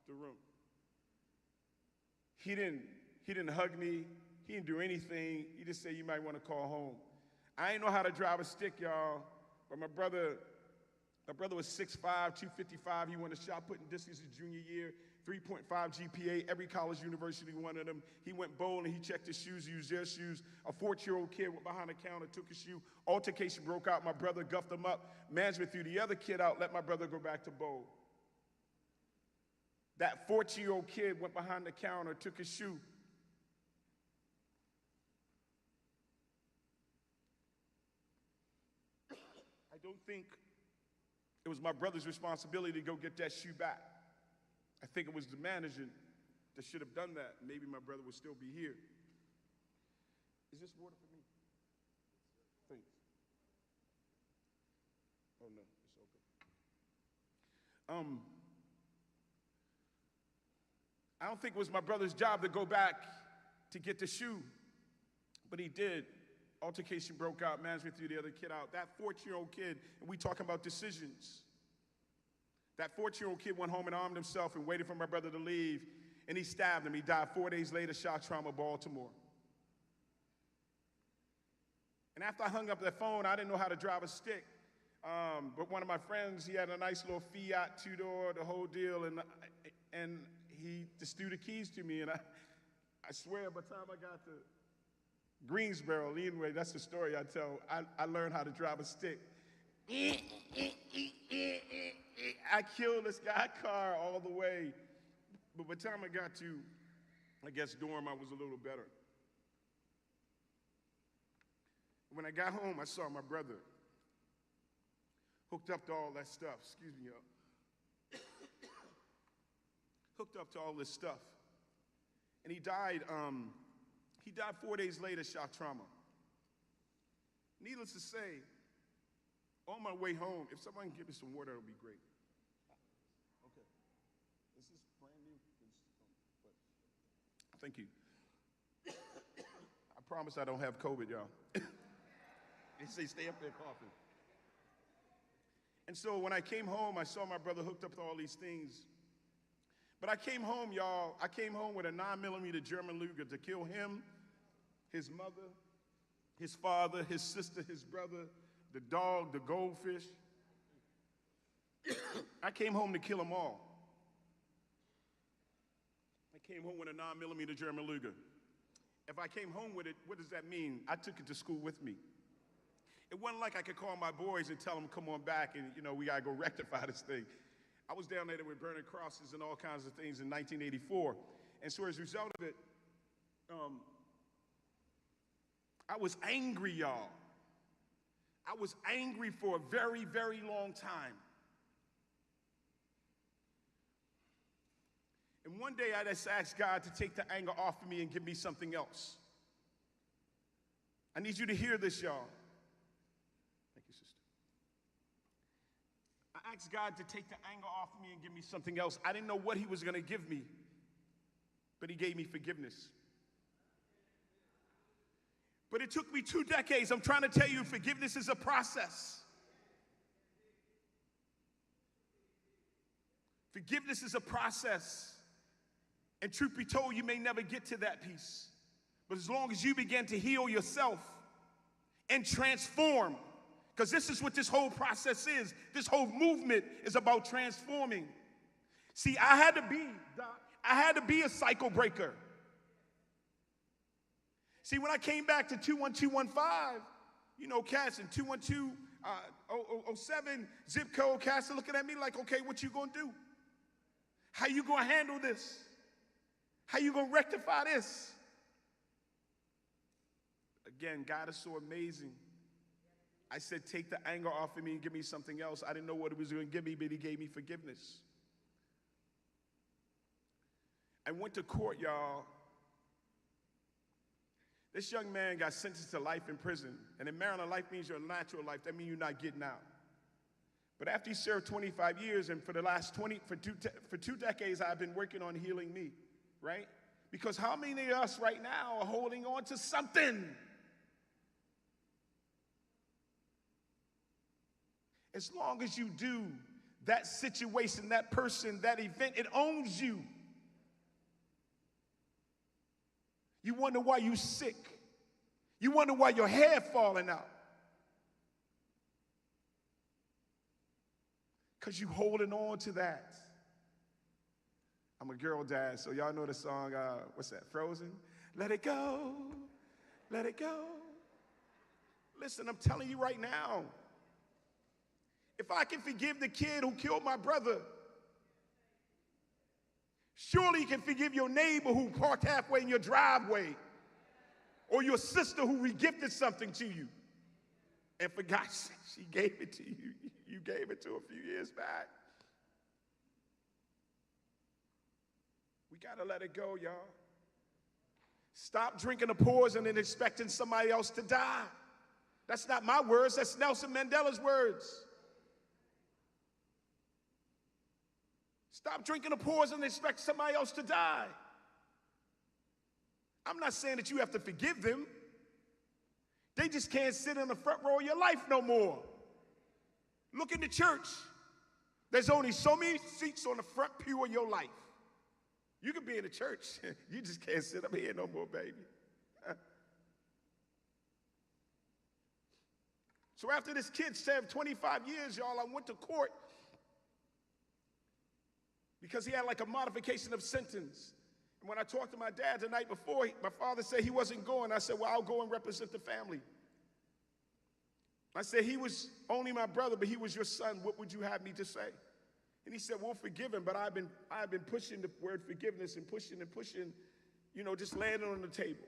the room. He didn't hug me. He didn't do anything. He just said, you might want to call home. I didn't know how to drive a stick, y'all. But my brother was 6'5", 255. He won a shot put in distance his junior year, 3.5 GPA, every college university wanted him. He went bowling, he checked his shoes, used their shoes. A 14-year-old kid went behind the counter, took his shoe. Altercation broke out. My brother guffed him up. Management threw the other kid out, let my brother go back to bowl. That 14-year-old kid went behind the counter, took his shoe. I don't think it was my brother's responsibility to go get that shoe back. I think it was the manager that should have done that. Maybe my brother would still be here. Is this water for me? Thanks. Oh, no, it's okay. I don't think it was my brother's job to go back to get the shoe, but he did. Altercation broke out, management threw the other kid out. That 14-year-old kid, and we talking about decisions. That 14-year-old kid went home and armed himself and waited for my brother to leave, and he stabbed him. He died 4 days later, shock trauma, Baltimore. And after I hung up that phone, I didn't know how to drive a stick. But one of my friends, he had a nice little Fiat two-door, the whole deal, and he just threw the keys to me, and I swear by the time I got to Greensboro, anyway, that's the story I tell, I learned how to drive a stick. I killed this guy's car all the way, but by the time I got to, I guess, dorm, I was a little better. When I got home, I saw my brother hooked up to all that stuff. Excuse me, y'all. Hooked up to all this stuff. And he died 4 days later, shock trauma. Needless to say, on my way home, if someone can give me some water, that would be great. Okay. Is this brand new? Thank you. I promise I don't have COVID, y'all. They say stay up there coughing. And so when I came home, I saw my brother hooked up to all these things. But I came home, y'all. I came home with a 9mm German Luger to kill him, his mother, his father, his sister, his brother, the dog, the goldfish. I came home to kill them all. I came home with a 9mm German Luger. If I came home with it, what does that mean? I took it to school with me. It wasn't like I could call my boys and tell them, come on back and, we got to go rectify this thing. I was down there with burning crosses and all kinds of things in 1984. And so as a result of it, I was angry, y'all. I was angry for a very, very long time. And one day I just asked God to take the anger off of me and give me something else. I need you to hear this, y'all. Thank you, sister. I asked God to take the anger off of me and give me something else. I didn't know what he was going to give me, but he gave me forgiveness. But it took me 2 decades. I'm trying to tell you, forgiveness is a process. Forgiveness is a process. And truth be told, you may never get to that piece. But as long as you begin to heal yourself and transform, because this is what this whole process is. This whole movement is about transforming. See, I had to be a cycle breaker. See, when I came back to 21215, you know, cats in 21207 zip code, cats are looking at me like, okay, what you gonna do? How you gonna handle this? How you gonna rectify this? Again, God is so amazing. I said, take the anger off of me and give me something else. I didn't know what it was gonna give me, but he gave me forgiveness. I went to court, y'all. This young man got sentenced to life in prison. And in Maryland, life means your natural life. That means you're not getting out. But after he served 25 years, and for the last 2 decades, I've been working on healing me, right? Because how many of us right now are holding on to something? As long as you do, that situation, that person, that event, it owns you. You wonder why you're sick. You wonder why your hair falling out. Because you holding on to that. I'm a girl dad, so y'all know the song, what's that, Frozen? Let it go, let it go. Listen, I'm telling you right now, if I can forgive the kid who killed my brother, surely you can forgive your neighbor who parked halfway in your driveway, or your sister who regifted something to you. And for God's sake, she gave it to you. You gave it to her a few years back. We got to let it go, y'all. Stop drinking the poison and expecting somebody else to die. That's not my words. That's Nelson Mandela's words. Stop drinking the poison and expect somebody else to die. I'm not saying that you have to forgive them. They just can't sit in the front row of your life no more. Look in the church. There's only so many seats on the front pew of your life. You can be in the church. You just can't sit up here no more, baby. So after this kid served 25 years, y'all, I went to court because he had like a modification of sentence. And when I talked to my dad the night before, my father said he wasn't going. I said, well, I'll go and represent the family. I said, he was only my brother, but he was your son. What would you have me to say? And he said, we'll forgive him, but I've been pushing the word forgiveness and pushing, you know, just laying it on the table.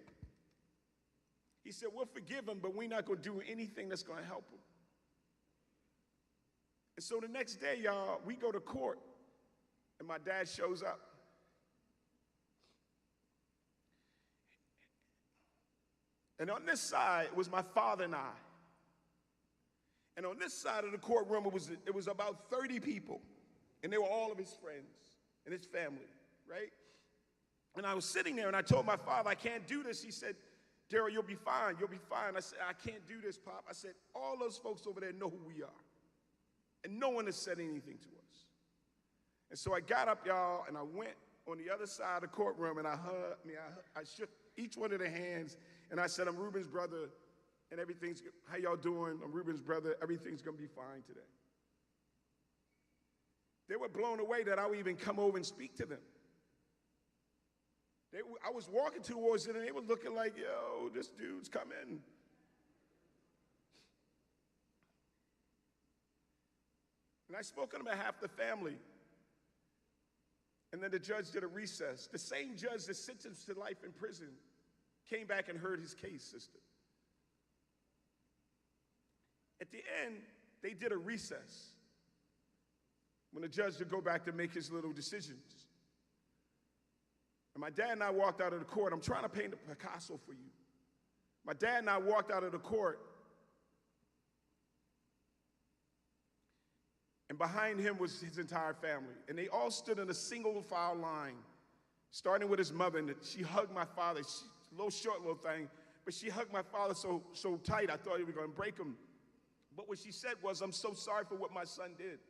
He said, we'll forgive him, but we're not going to do anything that's going to help him. And so the next day, y'all, we go to court, and my dad shows up. And on this side, it was my father and I. And on this side of the courtroom, it was about 30 people. And they were all of his friends and his family, right? And I was sitting there, and I told my father, I can't do this. He said, Daryl, you'll be fine. You'll be fine. I said, I can't do this, Pop. I said, all those folks over there know who we are. And no one has said anything to us. And so I got up, y'all, and I went on the other side of the courtroom, and I shook each one of their hands, and I said, I'm Ruben's brother, and how y'all doing? I'm Ruben's brother. Everything's going to be fine today. They were blown away that I would even come over and speak to them. I was walking towards it, and they were looking like, yo, this dude's coming. And I spoke on behalf of the family. And then the judge did a recess. The same judge that sentenced to life in prison came back and heard his case, sister. At the end, they did a recess when the judge would go back to make his little decisions. And my dad and I walked out of the court. I'm trying to paint a Picasso for you. My dad and I walked out of the court, and behind him was his entire family. And they all stood in a single file line, starting with his mother. And she hugged my father. She's a little short little thing, but she hugged my father so tight, I thought he was going to break him. But what she said was, "I'm so sorry for what my son did."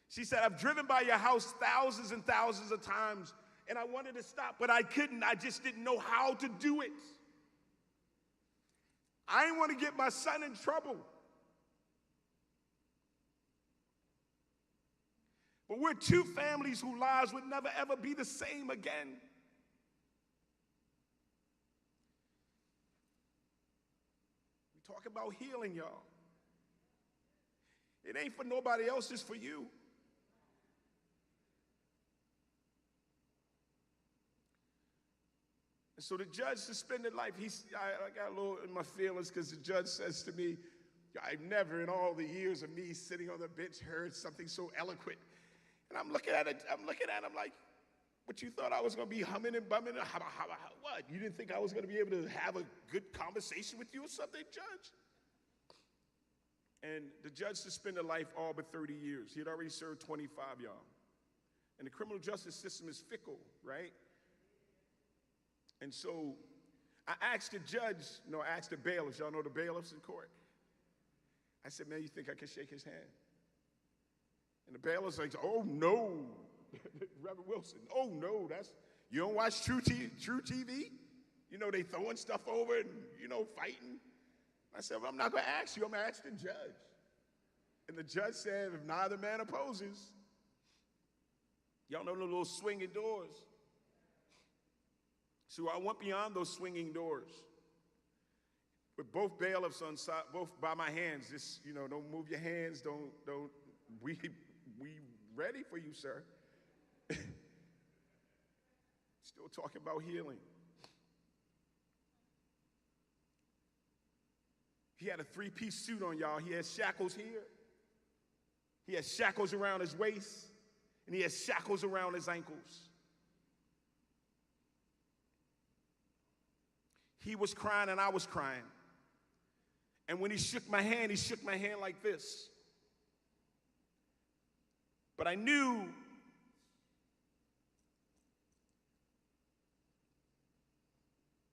She said, "I've driven by your house thousands and thousands of times, and I wanted to stop, but I couldn't. I just didn't know how to do it. I didn't want to get my son in trouble. But we're two families whose lives would never, ever be the same again." We talk about healing, y'all. It ain't for nobody else, it's for you. And so the judge suspended life. I got a little in my feelings because the judge says to me, "I've never in all the years of me sitting on the bench heard something so eloquent." And I'm looking at him like, "What, you thought I was going to be humming and bumming? What? You didn't think I was going to be able to have a good conversation with you or something, Judge?" And the judge suspended life all but 30 years. He had already served 25, y'all. And the criminal justice system is fickle, right? And so I asked the judge, I asked the bailiffs. Y'all know the bailiffs in court? I said, "Man, you think I can shake his hand?" And the bailiff's like, "Oh, no." Reverend Wilson, "Oh, no, you don't watch True TV? You know, they throwing stuff over and, fighting." I said, "Well, I'm not going to ask you. I'm going to ask the judge." And the judge said, "If neither man opposes." Y'all know the little swinging doors. So I went beyond those swinging doors with both bailiffs on side, both by my hands. Just, don't move your hands. Don't. We ready for you, sir. Still talking about healing. He had a three-piece suit on, y'all. He had shackles here. He had shackles around his waist. And he had shackles around his ankles. He was crying and I was crying. And when he shook my hand like this. But I knew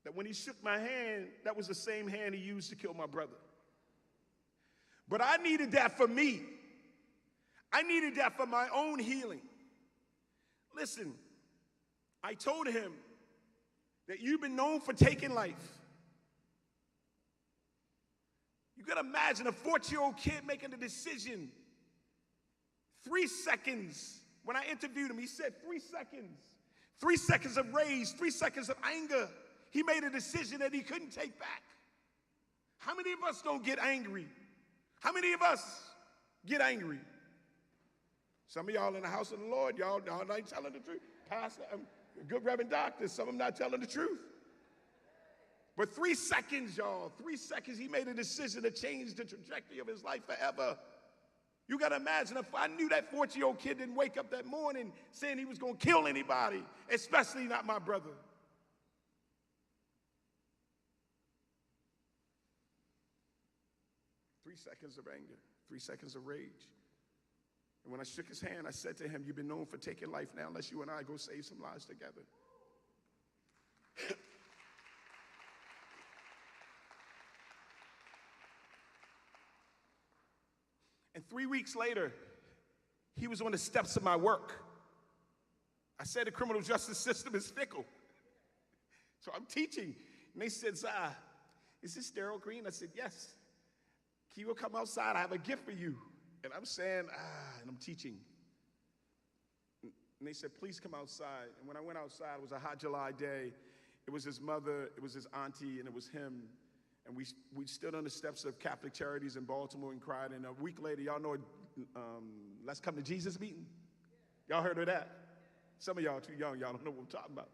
that when he shook my hand, that was the same hand he used to kill my brother. But I needed that for me. I needed that for my own healing. Listen, I told him that you've been known for taking life. You gotta imagine a 14-year-old kid making a decision. 3 seconds. When I interviewed him, he said 3 seconds. 3 seconds of rage, 3 seconds of anger. He made a decision that he couldn't take back. How many of us don't get angry? How many of us get angry? Some of y'all in the house of the Lord, y'all not telling the truth. Pastor, good Reverend Doctor, some of them not telling the truth. But 3 seconds, y'all, 3 seconds, he made a decision to change the trajectory of his life forever. You got to imagine if I knew that 14-year-old kid didn't wake up that morning saying he was going to kill anybody, especially not my brother. Three seconds of anger, 3 seconds of rage. And when I shook his hand, I said to him, "You've been known for taking life now. Let's you and I go save some lives together." And 3 weeks later, he was on the steps of my work. I said the criminal justice system is fickle. So I'm teaching. And they said, "Is this Daryl Green?" I said, "Yes. He will come outside. I have a gift for you." And I'm saying, and I'm teaching. And they said, "Please come outside." And when I went outside, it was a hot July day. It was his mother, it was his auntie, and it was him. And we stood on the steps of Catholic Charities in Baltimore and cried. And a week later, y'all know Let's Come to Jesus meeting? Y'all heard of that? Some of y'all are too young. Y'all don't know what I'm talking about.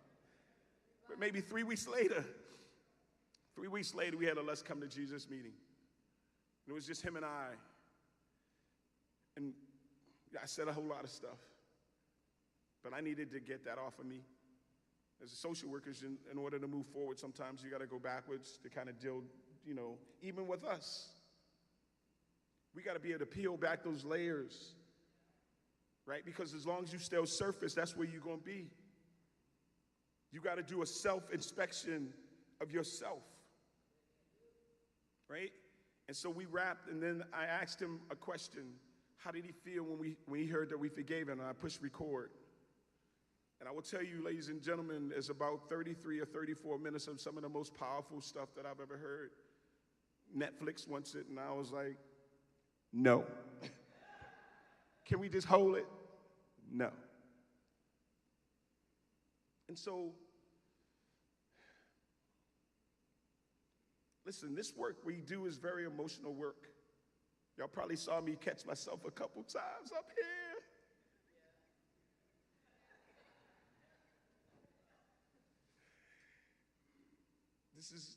But maybe 3 weeks later, we had a Let's Come to Jesus meeting. And it was just him and I. And I said a whole lot of stuff. But I needed to get that off of me. As a social workers, in order to move forward, sometimes you got to go backwards to kind of deal, even with us. We got to be able to peel back those layers, right? Because as long as you stay on surface, that's where you're going to be. You got to do a self-inspection of yourself, right? And so we wrapped, and then I asked him a question. How did he feel when he heard that we forgave him? And I pushed record. And I will tell you, ladies and gentlemen, it's about 33 or 34 minutes of some of the most powerful stuff that I've ever heard. Netflix wants it, and I was like, no. Can we just hold it? No. And so, listen, this work we do is very emotional work. Y'all probably saw me catch myself a couple times up here.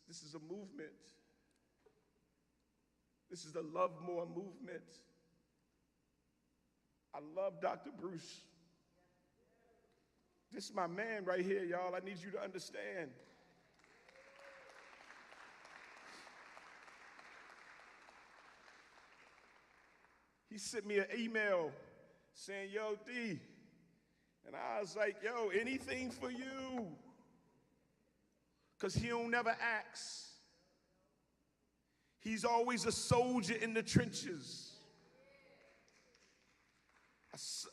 This is a movement. This is the Love More movement. I love Dr. Bruce. This is my man right here, y'all. I need you to understand. He sent me an email saying, yo, D. And I was like, yo, anything for you. Because he don't never ask. He's always a soldier in the trenches.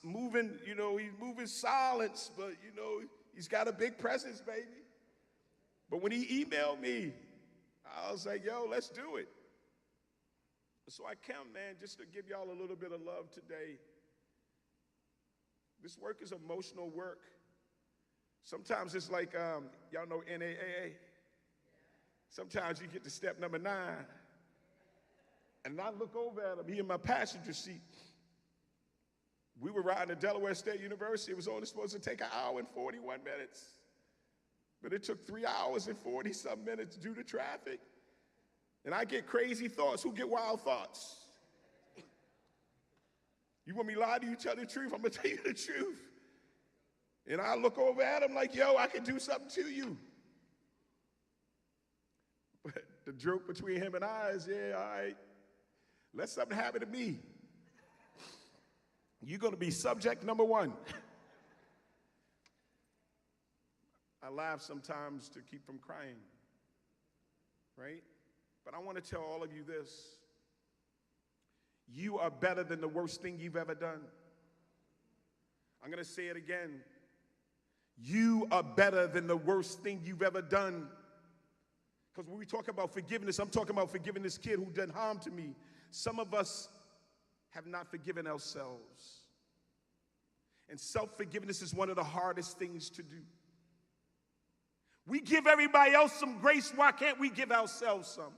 Moving, he's moving silence, but, he's got a big presence, baby. But when he emailed me, I was like, yo, let's do it. So I come, man, just to give y'all a little bit of love today. This work is emotional work. Sometimes it's like, y'all know NAAA? Sometimes you get to step number 9. And I look over at him, he in my passenger seat. We were riding to Delaware State University. It was only supposed to take 1 hour and 41 minutes. But it took 3 hours and 40-some minutes due to traffic. And I get crazy thoughts. Who get wild thoughts? You want me to lie to you, tell the truth? I'm going to tell you the truth. And I look over at him like, yo, I can do something to you. But the joke between him and I is, yeah, all right, let something happen to me. You're going to be subject number 1. I laugh sometimes to keep from crying, right? But I want to tell all of you this. You are better than the worst thing you've ever done. I'm going to say it again. You are better than the worst thing you've ever done. Because when we talk about forgiveness, I'm talking about forgiving this kid who done harm to me. Some of us have not forgiven ourselves. And self-forgiveness is one of the hardest things to do. We give everybody else some grace. Why can't we give ourselves some?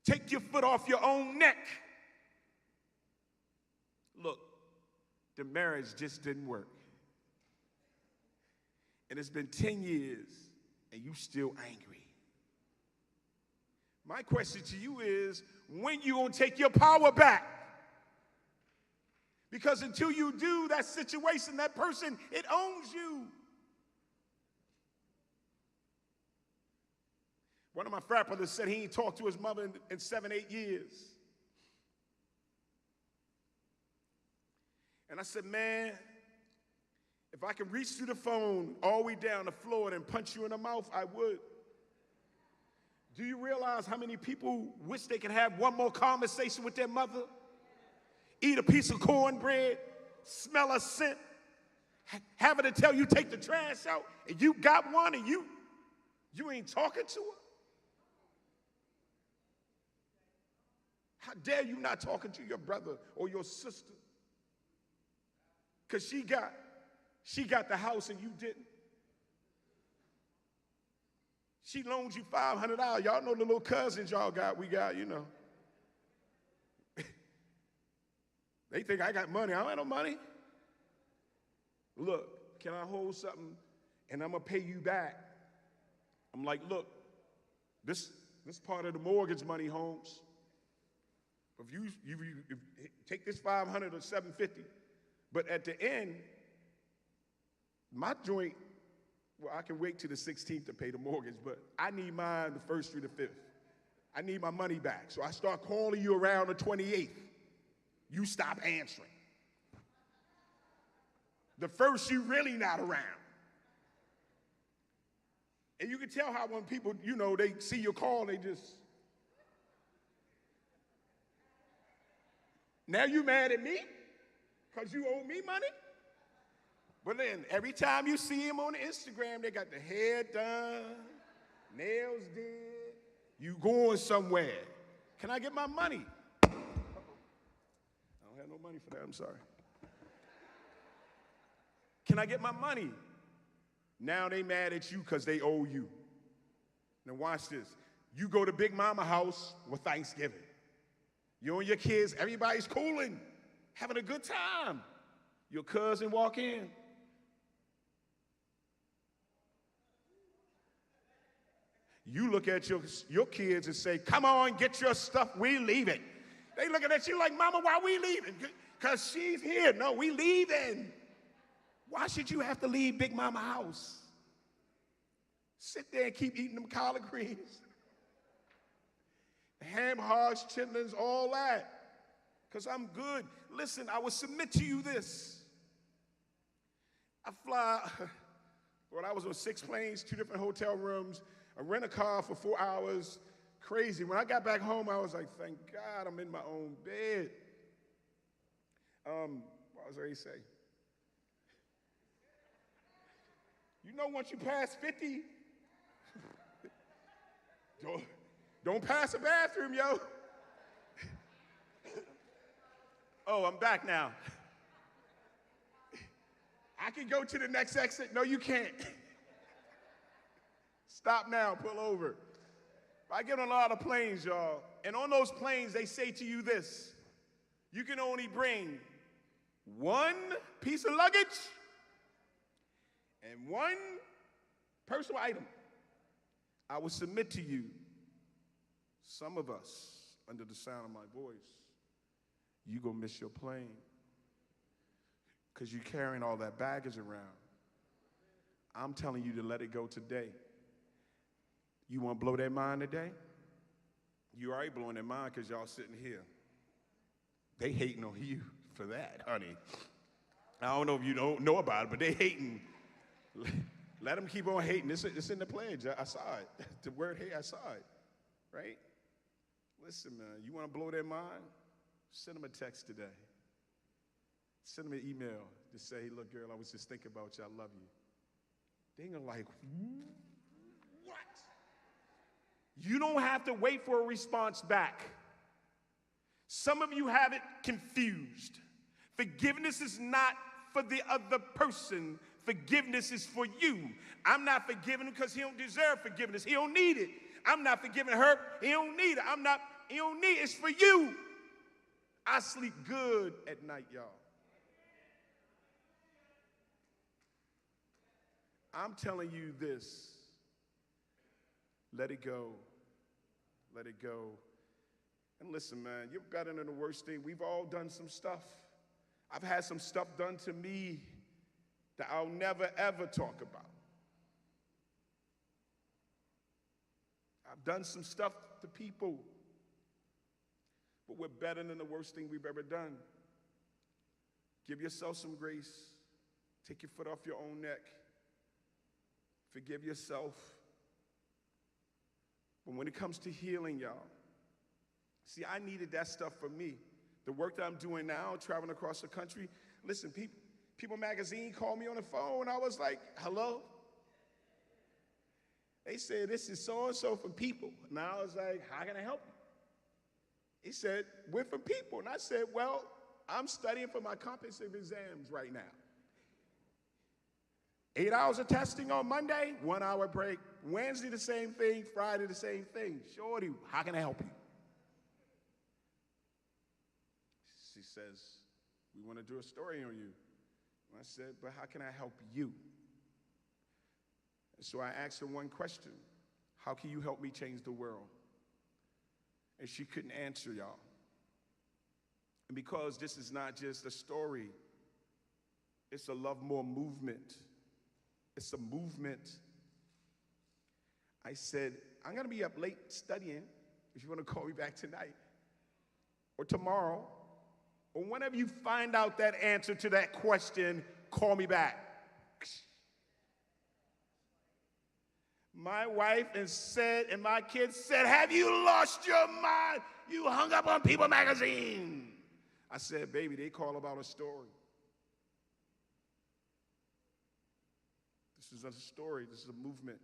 Take your foot off your own neck. Look, the marriage just didn't work. And it's been 10 years, and you still angry. My question to you is, when you gonna take your power back? Because until you do, that situation, that person, it owns you. One of my frat brothers said he ain't talked to his mother in 7, 8 years. And I said, man, if I can reach through the phone all the way down the floor and punch you in the mouth, I would. Do you realize how many people wish they could have one more conversation with their mother? Eat a piece of cornbread, smell a scent, have her to tell you take the trash out, and you got one and you ain't talking to her? How dare you not talking to your brother or your sister? Because she got the house and you didn't. She loaned you $500. Y'all know the little cousins we got. They think I got money. I don't have no money. Look, can I hold something and I'm going to pay you back? I'm like, look, this part of the mortgage money, Holmes. If you take this $500 or $750, but at the end, My joint, well, I can wait till the 16th to pay the mortgage, but I need mine the 1st through the 5th. I need my money back. So I start calling you around the 28th. You stop answering. The 1st, you really not around. And you can tell how when people, you know, they see your call, they just. Now you mad at me because you owe me money? But then every time you see him on Instagram, they got the hair done, nails did, you going somewhere. Can I get my money? Uh-oh. I don't have no money for that, I'm sorry. Can I get my money? Now they mad at you because they owe you. Now watch this. You go to Big Mama house for Thanksgiving. You and your kids, everybody's cooling, having a good time. Your cousin walk in. You look at your kids and say, come on, get your stuff, we leaving. They looking at you like, Mama, why we leaving? Because she's here. No, we leaving. Why should you have to leave Big Mama house? Sit there and keep eating them collard greens. Ham hocks, chitlins, all that. Because I'm good. Listen, I will submit to you this. I was on 6 planes, 2 different hotel rooms. I rent a car for 4 hours. Crazy. When I got back home, I was like, thank God I'm in my own bed. What was I going to say? You know, once you pass 50, don't pass a bathroom, yo. Oh, I'm back now. I can go to the next exit. No, you can't. Stop now, pull over. I get on a lot of planes, y'all, and on those planes, they say to you this: you can only bring 1 piece of luggage and 1 personal item. I will submit to you, some of us, under the sound of my voice, you gonna miss your plane because you're carrying all that baggage around. I'm telling you to let it go today. You want to blow their mind today? You already blowing their mind because y'all sitting here. They hating on you for that, honey. I don't know if you don't know about it, but they hating. Let them keep on hating. It's in the pledge. I saw it. The word hate, I saw it. Right? Listen, man, you want to blow their mind? Send them a text today. Send them an email to say, hey, look, girl, I was just thinking about you. I love you. They ain't gonna like, what? You don't have to wait for a response back. Some of you have it confused. Forgiveness is not for the other person. Forgiveness is for you. I'm not forgiving him because he don't deserve forgiveness. He don't need it. I'm not forgiving her. He don't need it. He don't need it. It's for you. I sleep good at night, y'all. I'm telling you this. Let it go. Let it go. And listen, man, you're better than the worst thing. We've all done some stuff. I've had some stuff done to me that I'll never, ever talk about. I've done some stuff to people, but we're better than the worst thing we've ever done. Give yourself some grace. Take your foot off your own neck. Forgive yourself. But when it comes to healing, y'all, see, I needed that stuff for me. The work that I'm doing now, traveling across the country, listen, People Magazine called me on the phone. I was like, hello? They said, this is so-and-so from People. And I was like, how can I help you? He said, we're from People. And I said, well, I'm studying for my comprehensive exams right now. 8 hours of testing on Monday, 1 hour break. Wednesday, the same thing. Friday, the same thing. Shorty, how can I help you? She says, we want to do a story on you. And I said, but how can I help you? And so I asked her one question. How can you help me change the world? And she couldn't answer, y'all. And because this is not just a story, it's a Love More movement. It's a movement. I said, I'm going to be up late studying if you want to call me back tonight or tomorrow or whenever you find out that answer to that question, call me back. My wife and my kids said, have you lost your mind? You hung up on People magazine. I said, baby, they call about a story. This is a story. This is a movement.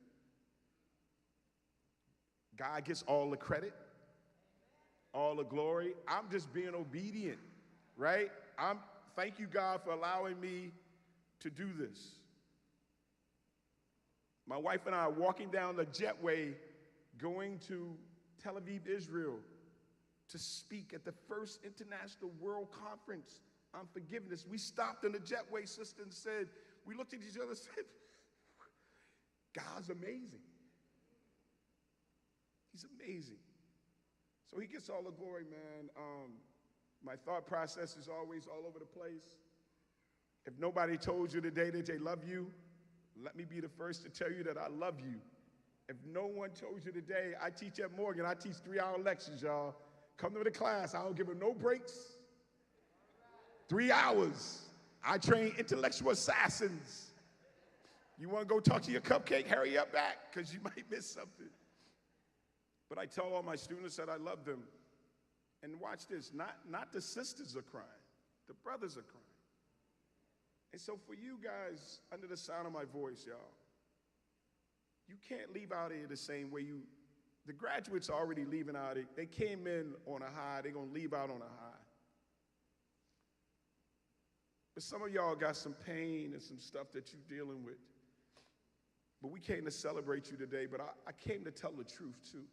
God gets all the credit, all the glory. I'm just being obedient, right? Thank you, God, for allowing me to do this. My wife and I are walking down the jetway going to Tel Aviv, Israel, to speak at the first International World Conference on Forgiveness. We stopped in the jetway, sister, and said, we looked at each other and said, God's amazing. He's amazing. So he gets all the glory, man. My thought process is always all over the place. If nobody told you today that they love you, let me be the first to tell you that I love you. If no one told you today, I teach at Morgan, I teach 3-hour lectures, y'all. Come to the class, I don't give them no breaks. 3 hours. I train intellectual assassins. You want to go talk to your cupcake? Hurry up back, because you might miss something. But I tell all my students that I love them. And watch this, not the sisters are crying, the brothers are crying. And so for you guys, under the sound of my voice, y'all, you can't leave out of here the same way the graduates are already leaving out of here. They came in on a high, they're gonna leave out on a high. But some of y'all got some pain and some stuff that you're dealing with. But we came to celebrate you today, but I came to tell the truth too.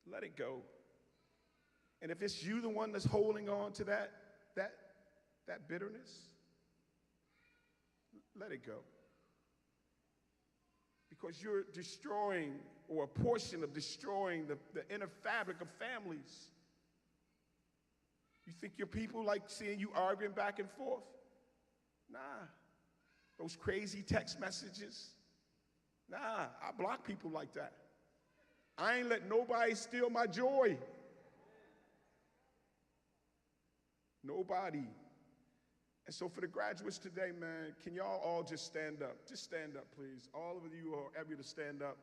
Let it go. And if it's you the one that's holding on to that bitterness, let it go. Because you're destroying, or a portion of destroying, the inner fabric of families. You think your people like seeing you arguing back and forth? Nah. Those crazy text messages? Nah, I block people like that. I ain't let nobody steal my joy. Nobody. And so for the graduates today, man, can y'all all just stand up? Just stand up, please. All of you are able to stand up.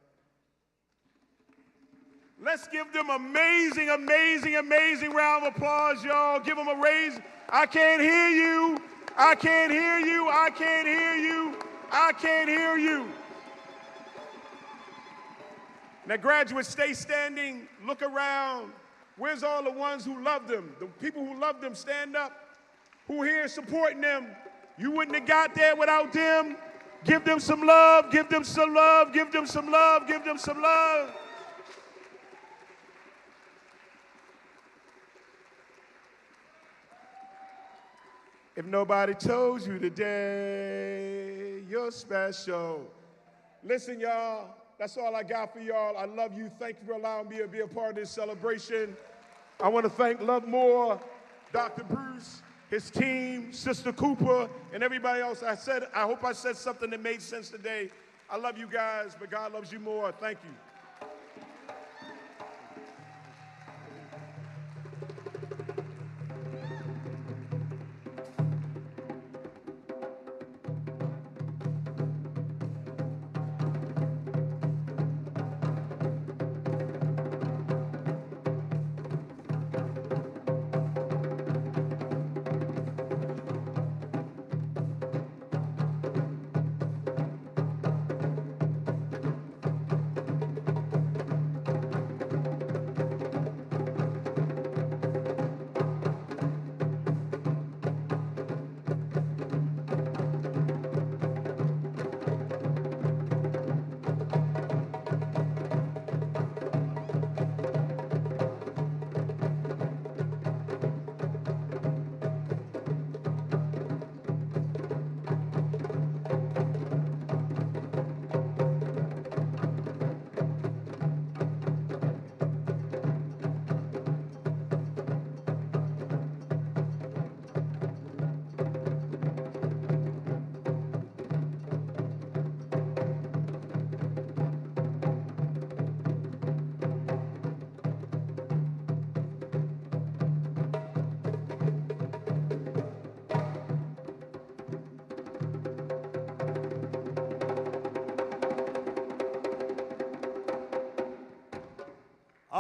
Let's give them amazing, amazing, amazing round of applause, y'all. Give them a raise. I can't hear you. I can't hear you. I can't hear you. I can't hear you. Now, graduates, stay standing. Look around. Where's all the ones who love them? The people who love them, stand up. Who here supporting them? You wouldn't have got there without them. Give them some love. Give them some love. Give them some love. Give them some love. If nobody told you today, you're special. Listen, y'all. That's all I got for y'all. I love you. Thank you for allowing me to be a part of this celebration. I want to thank Love More, Dr. Bruce, his team, Sister Cooper, and everybody else. I hope I said something that made sense today. I love you guys, but God loves you more. Thank you.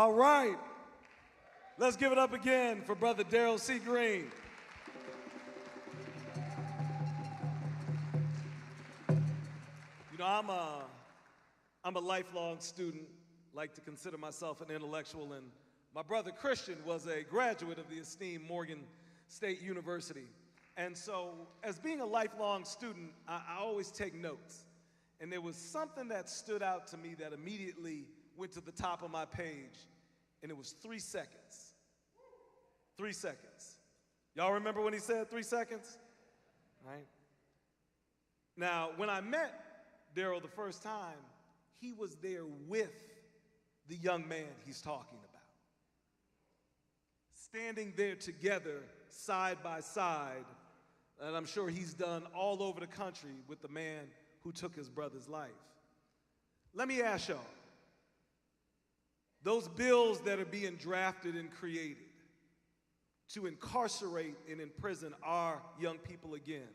All right. Let's give it up again for Brother Daryl C. Green. You know, I'm a lifelong student, like to consider myself an intellectual, and my brother Christian was a graduate of the esteemed Morgan State University. And so, as being a lifelong student, I always take notes. And there was something that stood out to me that immediately went to the top of my page, and it was 3 seconds. 3 seconds. Y'all remember when he said 3 seconds? Right? Now, when I met Daryl the first time, he was there with the young man he's talking about. Standing there together, side by side, and I'm sure he's done all over the country with the man who took his brother's life. Let me ask y'all, those bills that are being drafted and created to incarcerate and imprison our young people again,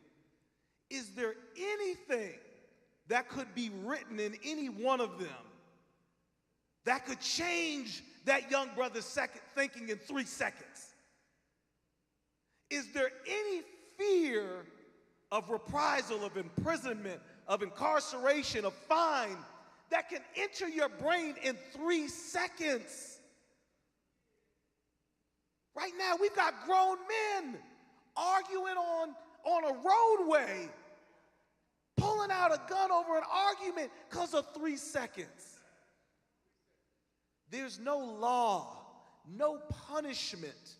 is there anything that could be written in any one of them that could change that young brother's thinking in 3 seconds? Is there any fear of reprisal, of imprisonment, of incarceration, of fine that can enter your brain in 3 seconds? Right now, we've got grown men arguing on a roadway, pulling out a gun over an argument because of 3 seconds. There's no law, no punishment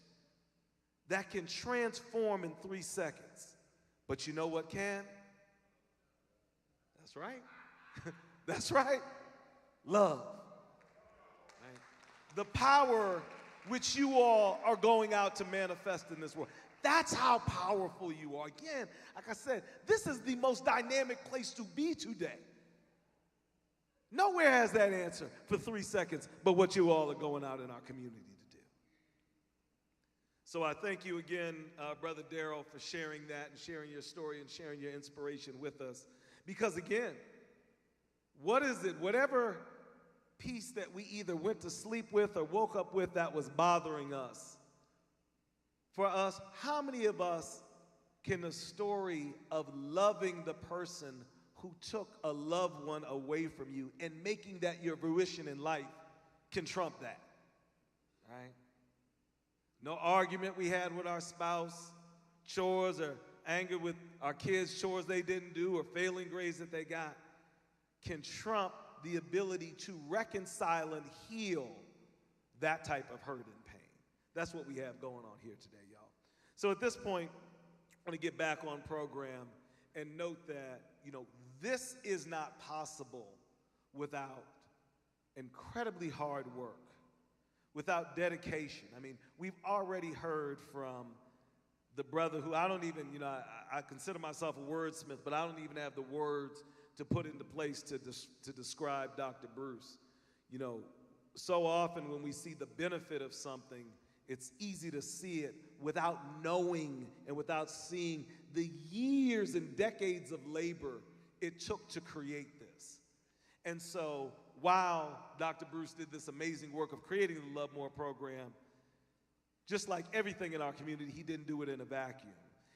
that can transform in 3 seconds. But you know what can? That's right. That's right. Love. Right? The power which you all are going out to manifest in this world. That's how powerful you are. Again, like I said, this is the most dynamic place to be today. Nowhere has that answer for 3 seconds but what you all are going out in our community to do. So I thank you again, Brother Daryl, for sharing that and sharing your story and sharing your inspiration with us. Because again, what is it, whatever piece that we either went to sleep with or woke up with that was bothering us, for us, how many of us can the story of loving the person who took a loved one away from you and making that your fruition in life can trump that, right? No argument we had with our spouse, chores or anger with our kids, chores they didn't do or failing grades that they got, can trump the ability to reconcile and heal that type of hurt and pain. That's what we have going on here today, y'all. So at this point, I want to get back on program and note that, you know, this is not possible without incredibly hard work, without dedication. I mean, we've already heard from the brother who I don't even, you know, I consider myself a wordsmith, but I don't even have the words to put into place to describe Dr. Bruce. You know, so often when we see the benefit of something, it's easy to see it without knowing and without seeing the years and decades of labor it took to create this. And so while Dr. Bruce did this amazing work of creating the Love More program, just like everything in our community, he didn't do it in a vacuum.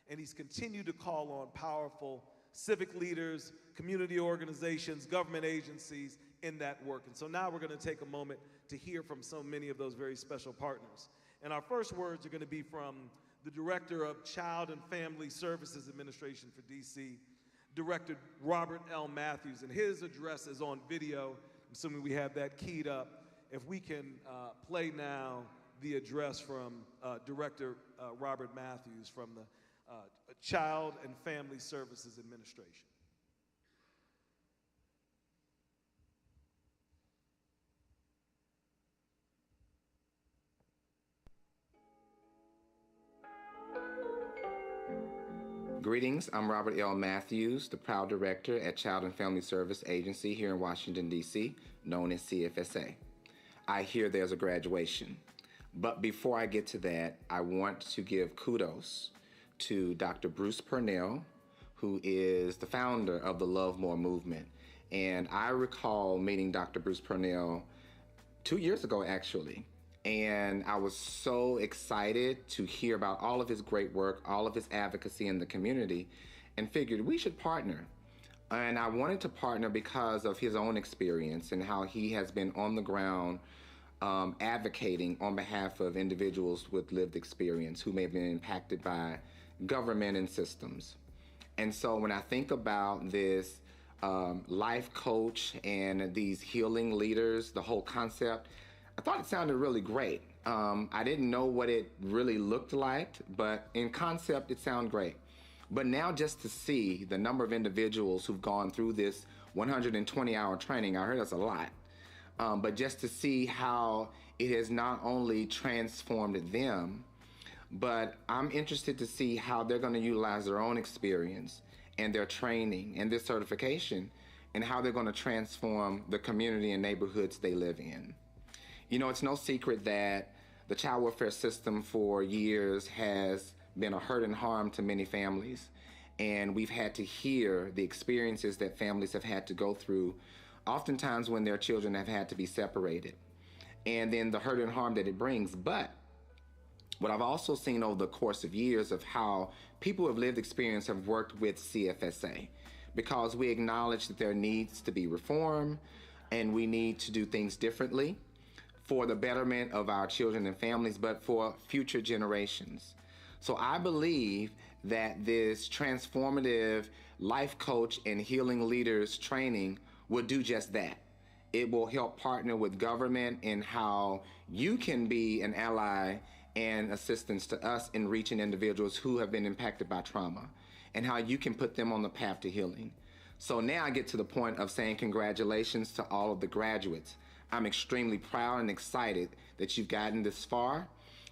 And he's continued to call on powerful civic leaders, community organizations, government agencies in that work. And so now we're going to take a moment to hear from so many of those very special partners. And our first words are going to be from the Director of Child and Family Services Administration for DC, Director Robert L. Matthews. And his address is on video. I'm assuming we have that keyed up. If we can play now the address from Director Robert Matthews from the Child and Family Services Administration. Greetings, I'm Robert L. Matthews, the proud director at Child and Family Service Agency here in Washington, D.C., known as CFSA. I hear there's a graduation. But before I get to that, I want to give kudos to Dr. Bruce Purnell, who is the founder of the Love More movement. And I recall meeting Dr. Bruce Purnell 2 years ago, actually. And I was so excited to hear about all of his great work, all of his advocacy in the community, and figured we should partner. And I wanted to partner because of his own experience and how he has been on the ground advocating on behalf of individuals with lived experience who may have been impacted by government and systems. And so when I think about this life coach and these healing leaders, the whole concept, I thought it sounded really great. I didn't know what it really looked like, but in concept, it sounded great. But now just to see the number of individuals who've gone through this 120-hour training, I heard that's a lot, but just to see how it has not only transformed them, but I'm interested to see how they're going to utilize their own experience and their training and their certification and how they're going to transform the community and neighborhoods they live in. You know, it's no secret that the child welfare system for years has been a hurt and harm to many families. And we've had to hear the experiences that families have had to go through, oftentimes when their children have had to be separated, and then the hurt and harm that it brings. But what I've also seen over the course of years of how people who have lived experience have worked with CFSA, because we acknowledge that there needs to be reform and we need to do things differently for the betterment of our children and families, but for future generations. So I believe that this transformative life coach and healing leaders training will do just that. It will help partner with government in how you can be an ally and assistance to us in reaching individuals who have been impacted by trauma, and how you can put them on the path to healing. So now I get to the point of saying congratulations to all of the graduates. I'm extremely proud and excited that you've gotten this far,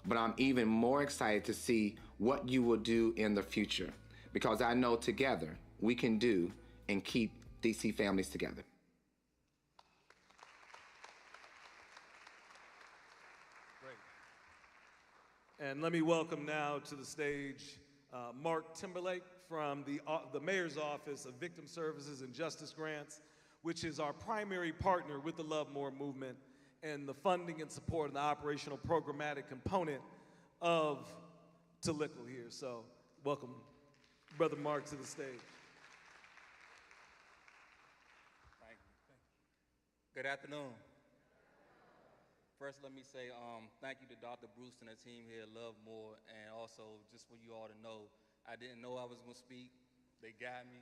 but I'm even more excited to see what you will do in the future, because I know together we can do and keep DC families together. And let me welcome now to the stage Mark Timberlake from the Mayor's Office of Victim Services and Justice Grants, which is our primary partner with the Love More movement and the funding and support and the operational programmatic component of Taliqua here. So welcome, Brother Mark, to the stage. Thank you. Good afternoon. First, let me say thank you to Dr. Bruce and the team here at Love More, and also just for you all to know, I didn't know I was going to speak. They got me.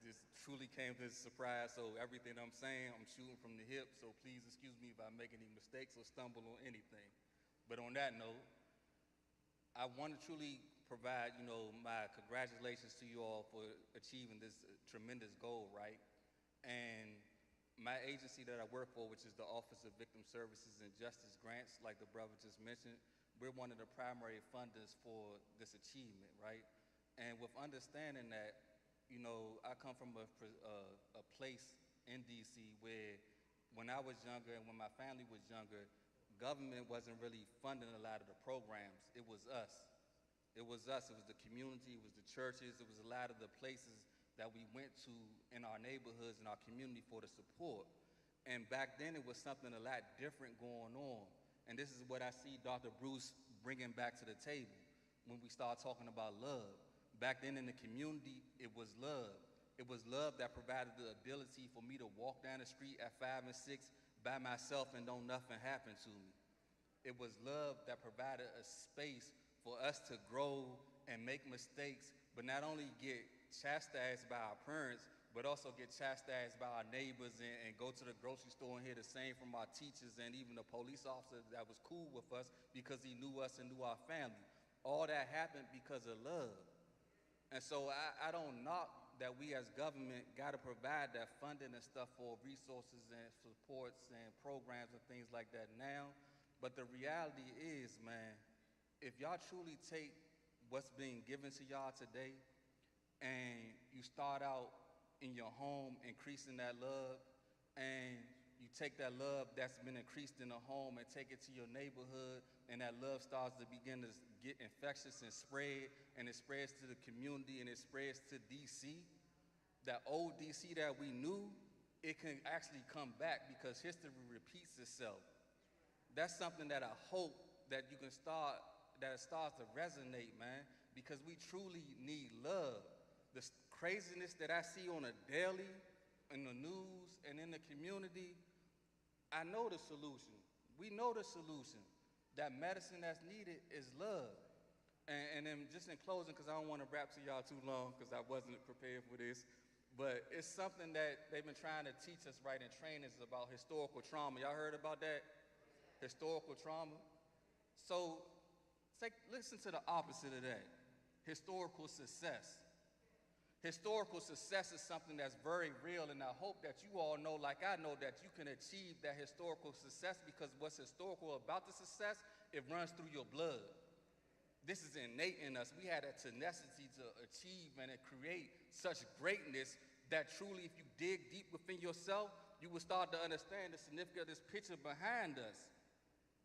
This truly came as a surprise, so everything I'm saying, I'm shooting from the hip, so please excuse me if I make any mistakes or stumble on anything. But on that note, I want to truly provide, my congratulations to you all for achieving this tremendous goal, right? And my agency that I work for, which is the Office of Victim Services and Justice Grants, like the brother just mentioned, we're one of the primary funders for this achievement, right? And with understanding that, I come from a place in DC where when I was younger and when my family was younger, government wasn't really funding a lot of the programs. It was us. It was us. It was the community. It was the churches. It was a lot of the places that we went to in our neighborhoods and our community for the support. And back then, it was something a lot different going on. And this is what I see Dr. Bruce bringing back to the table when we start talking about love. Back then in the community, it was love. It was love that provided the ability for me to walk down the street at 5 and 6 by myself and don't nothing happen to me. It was love that provided a space for us to grow and make mistakes, but not only get chastised by our parents, but also get chastised by our neighbors and go to the grocery store and hear the same from our teachers and even the police officer that was cool with us because he knew us and knew our family. All that happened because of love. And so I don't knock that we as government got to provide that funding and stuff for resources and supports and programs and things like that now. But the reality is, man, if y'all truly take what's being given to y'all today and you start out in your home increasing that love, and you take that love that's been increased in the home and take it to your neighborhood, and that love starts to begin to get infectious and spread, and it spreads to the community and it spreads to DC, that old DC that we knew, it can actually come back because history repeats itself. That's something that I hope that you can start, that it starts to resonate, man, because we truly need love. The craziness that I see on a daily, in the news, and in the community, I know the solution. We know the solution. That medicine that's needed is love. And then just in closing, because I don't want to rap to y'all too long, because I wasn't prepared for this, but it's something that they've been trying to teach us, right, in trainings about historical trauma. Y'all heard about that? Historical trauma. So listen to the opposite of that, historical success. Historical success is something that's very real, and I hope that you all know, like I know, that you can achieve that historical success, because what's historical about the success, it runs through your blood. This is innate in us. We had a tenacity to achieve and to create such greatness that truly, if you dig deep within yourself, you will start to understand the significance of this picture behind us.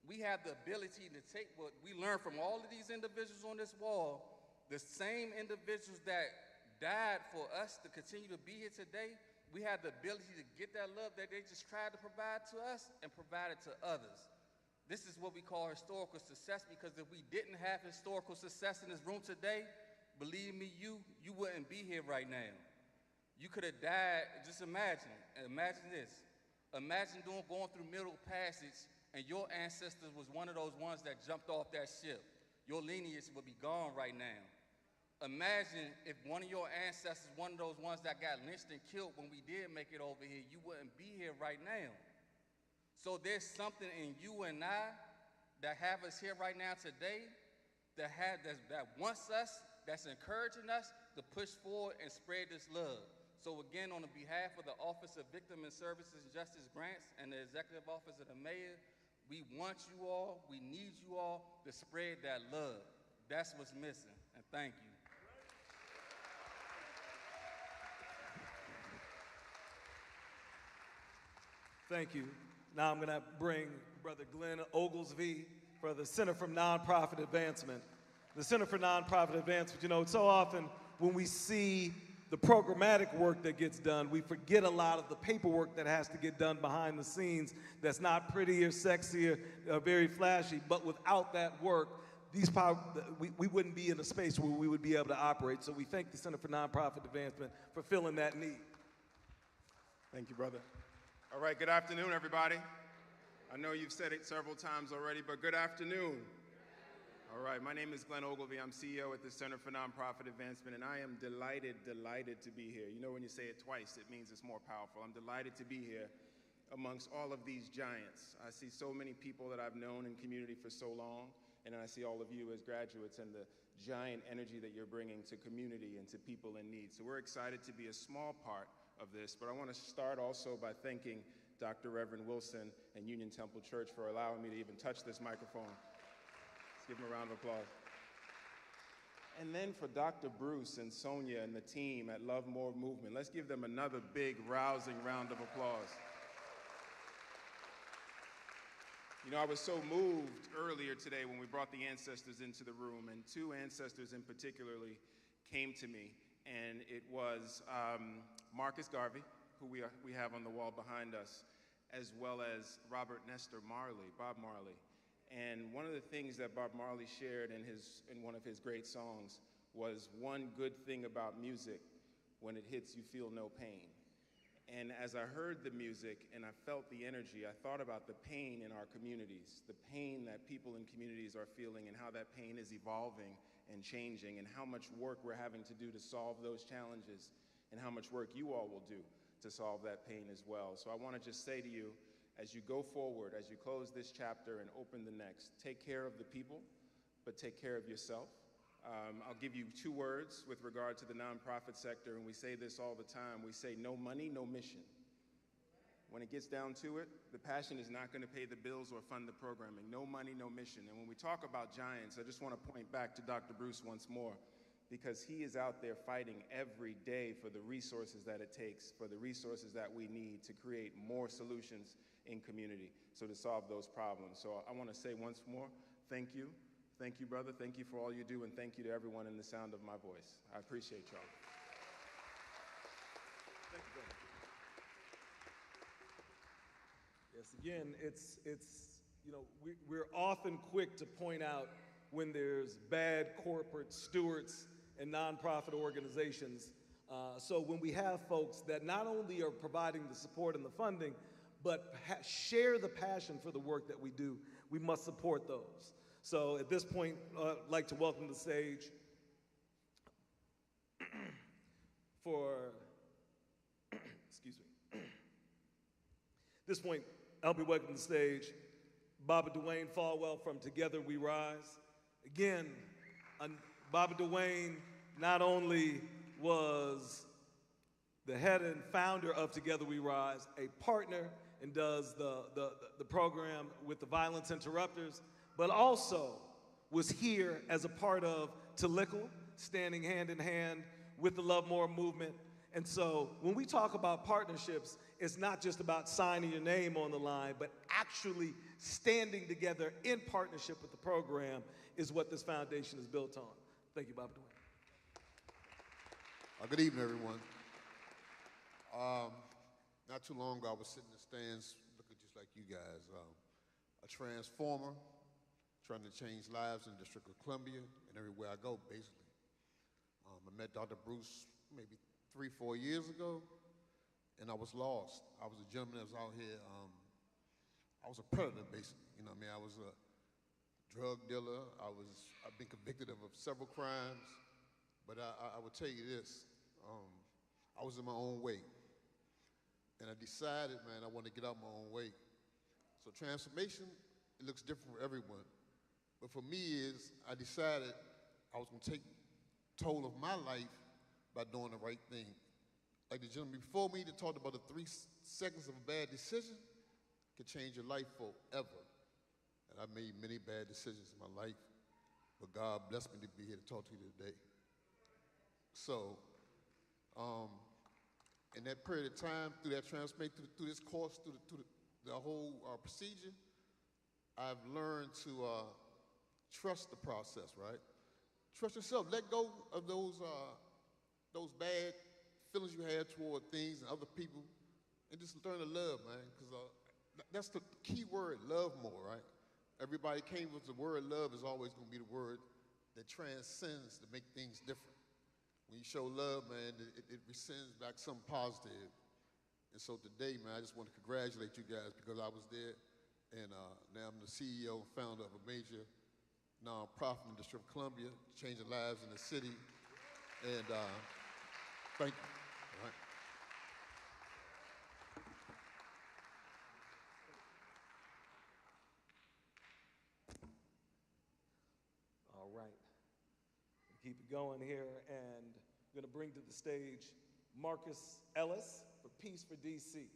We have the ability to take what we learned from all of these individuals on this wall, the same individuals that died for us to continue to be here today. We have the ability to get that love that they just tried to provide to us and provide it to others. This is what we call historical success, because if we didn't have historical success in this room today, believe me, you wouldn't be here right now. You could have died. Just imagine this. Imagine going through Middle Passage and your ancestors was one of those ones that jumped off that ship. Your lineage would be gone right now. Imagine if one of your ancestors, one of those ones that got lynched and killed when we did make it over here, you wouldn't be here right now. So there's something in you and I that have us here right now today, that wants us, that's encouraging us to push forward and spread this love. So again, on behalf of the Office of Victim and Services and Justice Grants and the Executive Office of the Mayor, we want you all, we need you all to spread that love. That's what's missing, and thank you. Thank you. Now I'm going to bring Brother Glenn Oglesby for the Center for Nonprofit Advancement. The Center for Nonprofit Advancement, you know, so often when we see the programmatic work that gets done, we forget a lot of the paperwork that has to get done behind the scenes that's not pretty or sexy or very flashy. But without that work, we wouldn't be in a space where we would be able to operate. So we thank the Center for Nonprofit Advancement for filling that need. Thank you, brother. All right, good afternoon, everybody. I know you've said it several times already, but good afternoon. All right, my name is Glenn Oglesby. I'm CEO at the Center for Nonprofit Advancement, and I am delighted to be here. You know, when you say it twice, it means it's more powerful. I'm delighted to be here amongst all of these giants. I see so many people that I've known in community for so long, and I see all of you as graduates and the giant energy that you're bringing to community and to people in need. So we're excited to be a small part of this, but I want to start also by thanking Dr. Reverend Wilson and Union Temple Church for allowing me to even touch this microphone. Let's give them a round of applause. And then for Dr. Bruce and Sonia and the team at Love More Movement, let's give them another big, rousing round of applause. You know, I was so moved earlier today when we brought the ancestors into the room, and two ancestors in particularly came to me, and it was Marcus Garvey, who we have on the wall behind us, as well as Robert Nestor Marley, Bob Marley. And one of the things that Bob Marley shared in one of his great songs was, one good thing about music, when it hits, you feel no pain. And as I heard the music and I felt the energy, I thought about the pain in our communities, the pain that people in communities are feeling, and how that pain is evolving and changing, and how much work we're having to do to solve those challenges, and how much work you all will do to solve that pain as well. So I want to just say to you, as you go forward, as you close this chapter and open the next, take care of the people, but take care of yourself. I'll give you two words with regard to the nonprofit sector, and we say this all the time. We say no money, no mission. When it gets down to it, the passion is not going to pay the bills or fund the programming. No money, no mission. And when we talk about giants, I just want to point back to Dr. Bruce once more, because he is out there fighting every day for the resources that it takes, for the resources that we need to create more solutions in community, so to solve those problems. So I want to say once more, thank you. Thank you, brother. Thank you for all you do, and thank you to everyone in the sound of my voice. I appreciate y'all. Thank you, brother. Yes, again, it's we're often quick to point out when there's bad corporate stewards and nonprofit organizations. So when we have folks that not only are providing the support and the funding, but share the passion for the work that we do, we must support those. So at this point, I'd like to welcome to the stage excuse me. At this point, I'll be welcoming to the stage Baba Dwayne Falwell from Together We Rise. Again, Baba Dwayne not only was the head and founder of Together We Rise, a partner and does the program with the Violence Interrupters, but also was here as a part of Talickle, standing hand in hand with the Love More movement. And so when we talk about partnerships, it's not just about signing your name on the line, but actually standing together in partnership with the program is what this foundation is built on. Thank you, Baba Dwayne. Good evening, everyone. Not too long ago, I was sitting in the stands looking just like you guys. A transformer, trying to change lives in the District of Columbia and everywhere I go, basically. I met Dr. Bruce maybe 3-4 years ago, and I was lost. I was a gentleman that was out here. I was a predator, basically. You know what I mean? I was a drug dealer. I've been convicted of several crimes, but I will tell you this. I was in my own way, and I decided, man, I want to get out my own way. So transformation, it looks different for everyone, but for me I decided I was going to take toll of my life by doing the right thing. Like the gentleman before me that talked about the 3 seconds of a bad decision could change your life forever. And I made many bad decisions in my life, but God blessed me to be here to talk to you today. So, in that period of time, through that transformation, through this course, through the whole procedure, I've learned to trust the process, right? Trust yourself. Let go of those bad feelings you had toward things and other people, and just learn to love, man, because that's the key word, love more, right? Everybody came with the word love is always going to be the word that transcends to make things different. When you show love, man, it rescinds back something positive. And so today, man, I just want to congratulate you guys because I was there, and now I'm the CEO and founder of a major nonprofit in the District of Columbia, changing lives in the city. And thank you. All right. All right. Keep it going here, and I'm going to bring to the stage Marcus Ellis for Peace for DC.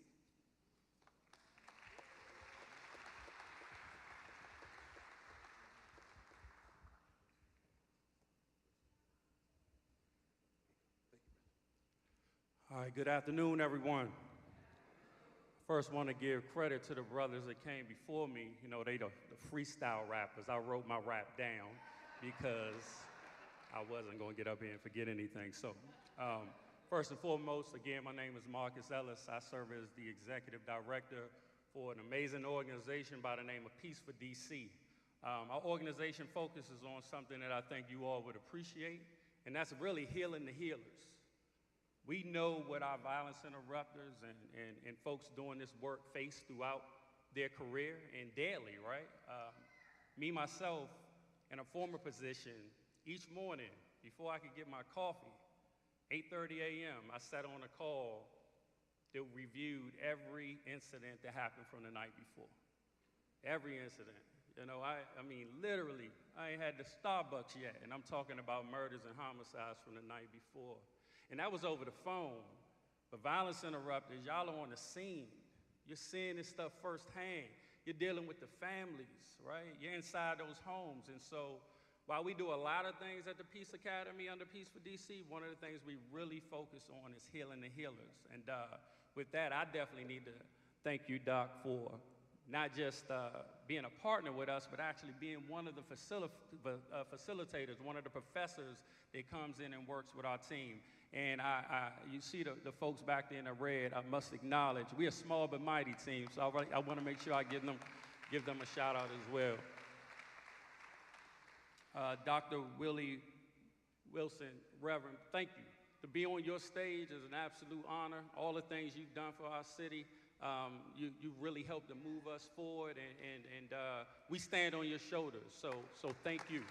All right, good afternoon, everyone. First, want to give credit to the brothers that came before me. You know, they the freestyle rappers. I wrote my rap down because I wasn't going to get up here and forget anything. So, first and foremost, again, my name is Marcus Ellis. I serve as the executive director for an amazing organization by the name of Peace for DC. Our organization focuses on something that I think you all would appreciate, and that's really healing the healers. We know what our violence interrupters and folks doing this work face throughout their career and daily, right? Me, myself, in a former position, each morning before I could get my coffee, 8:30 a.m., I sat on a call that reviewed every incident that happened from the night before. Every incident. You know, I mean, literally, I ain't had the Starbucks yet, and I'm talking about murders and homicides from the night before. And that was over the phone. But violence interrupters, y'all are on the scene. You're seeing this stuff firsthand. You're dealing with the families, right? You're inside those homes. And so while we do a lot of things at the Peace Academy under Peace for DC, one of the things we really focus on is healing the healers. And with that, I definitely need to thank you, Doc, for not just being a partner with us, but actually being one of the facilitators, one of the professors that comes in and works with our team. And you see the folks back there in the red, I must acknowledge, we're a small but mighty team, so I want to make sure I give them Give them a shout out as well. Dr. Willie Wilson, Reverend, thank you. To be on your stage is an absolute honor. All the things you've done for our city, you really helped to move us forward, and we stand on your shoulders, so thank you.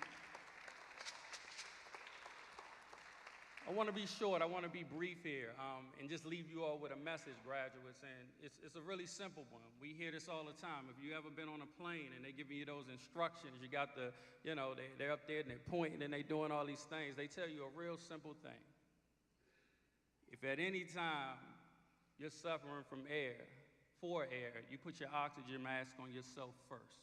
I want to be short, I want to be brief here, and just leave you all with a message, graduates, and it's a really simple one. We hear this all the time. If you ever been on a plane and they're giving you those instructions, you got the, they're up there and they're pointing and they're doing all these things. They tell you a real simple thing. If at any time you're suffering from for air, you put your oxygen mask on yourself first.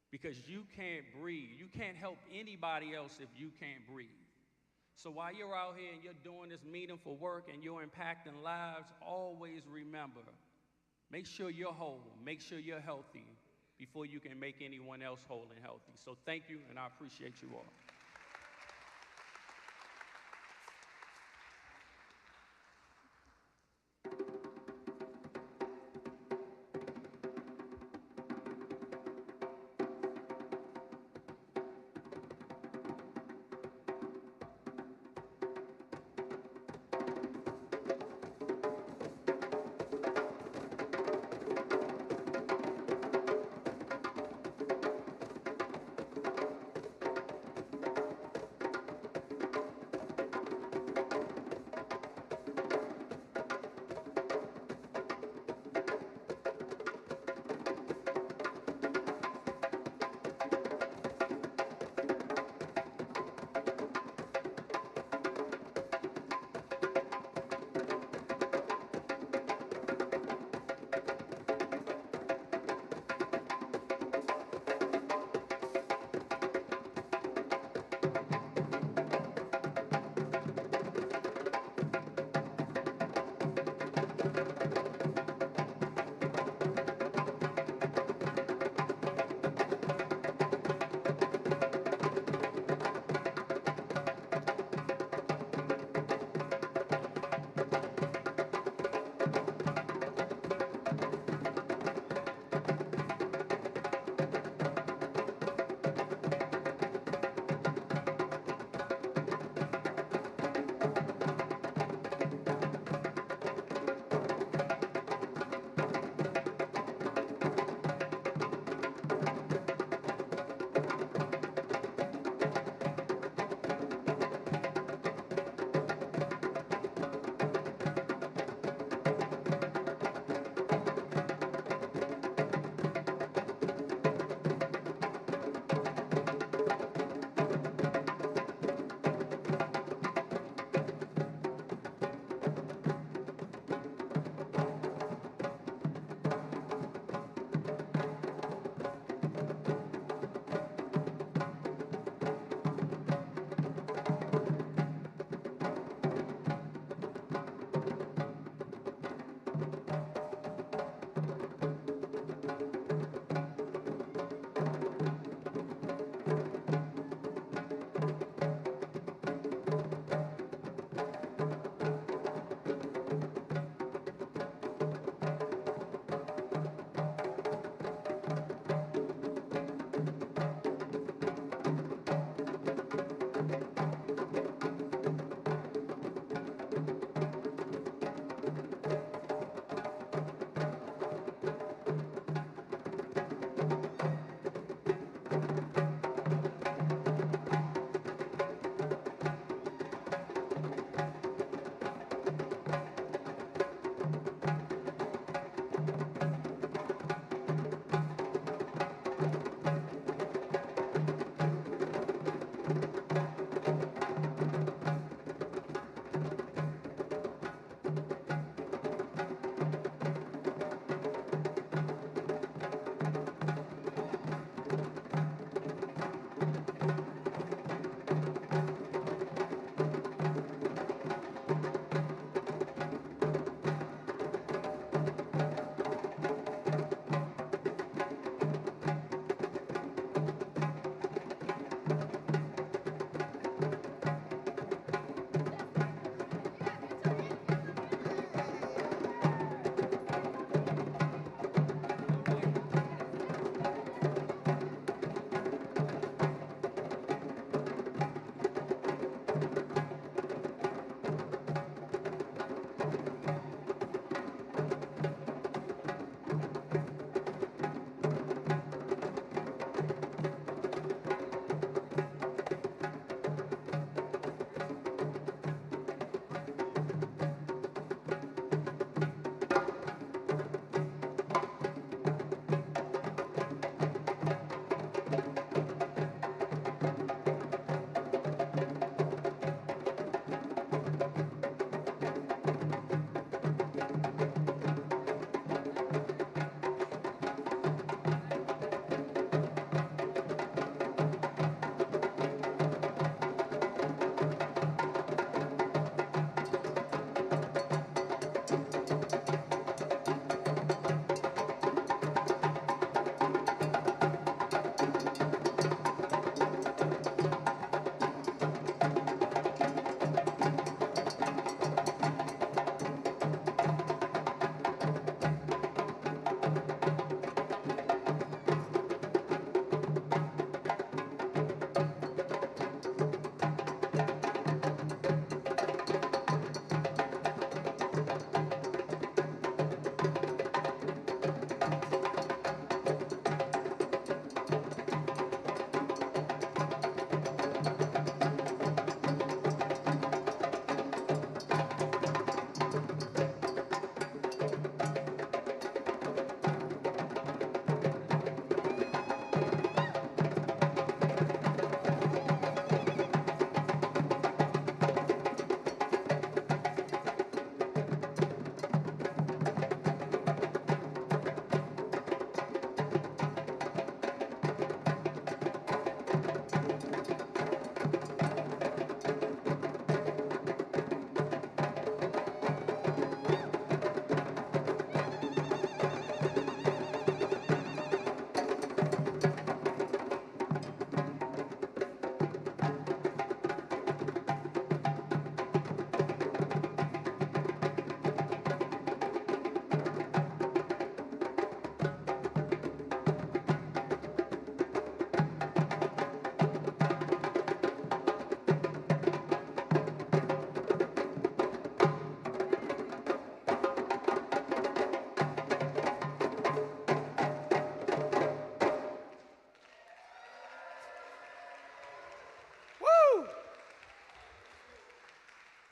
Because you can't breathe. You can't help anybody else if you can't breathe. So while you're out here and you're doing this meaningful work and you're impacting lives, always remember, make sure you're whole, make sure you're healthy before you can make anyone else whole and healthy. So thank you, and I appreciate you all.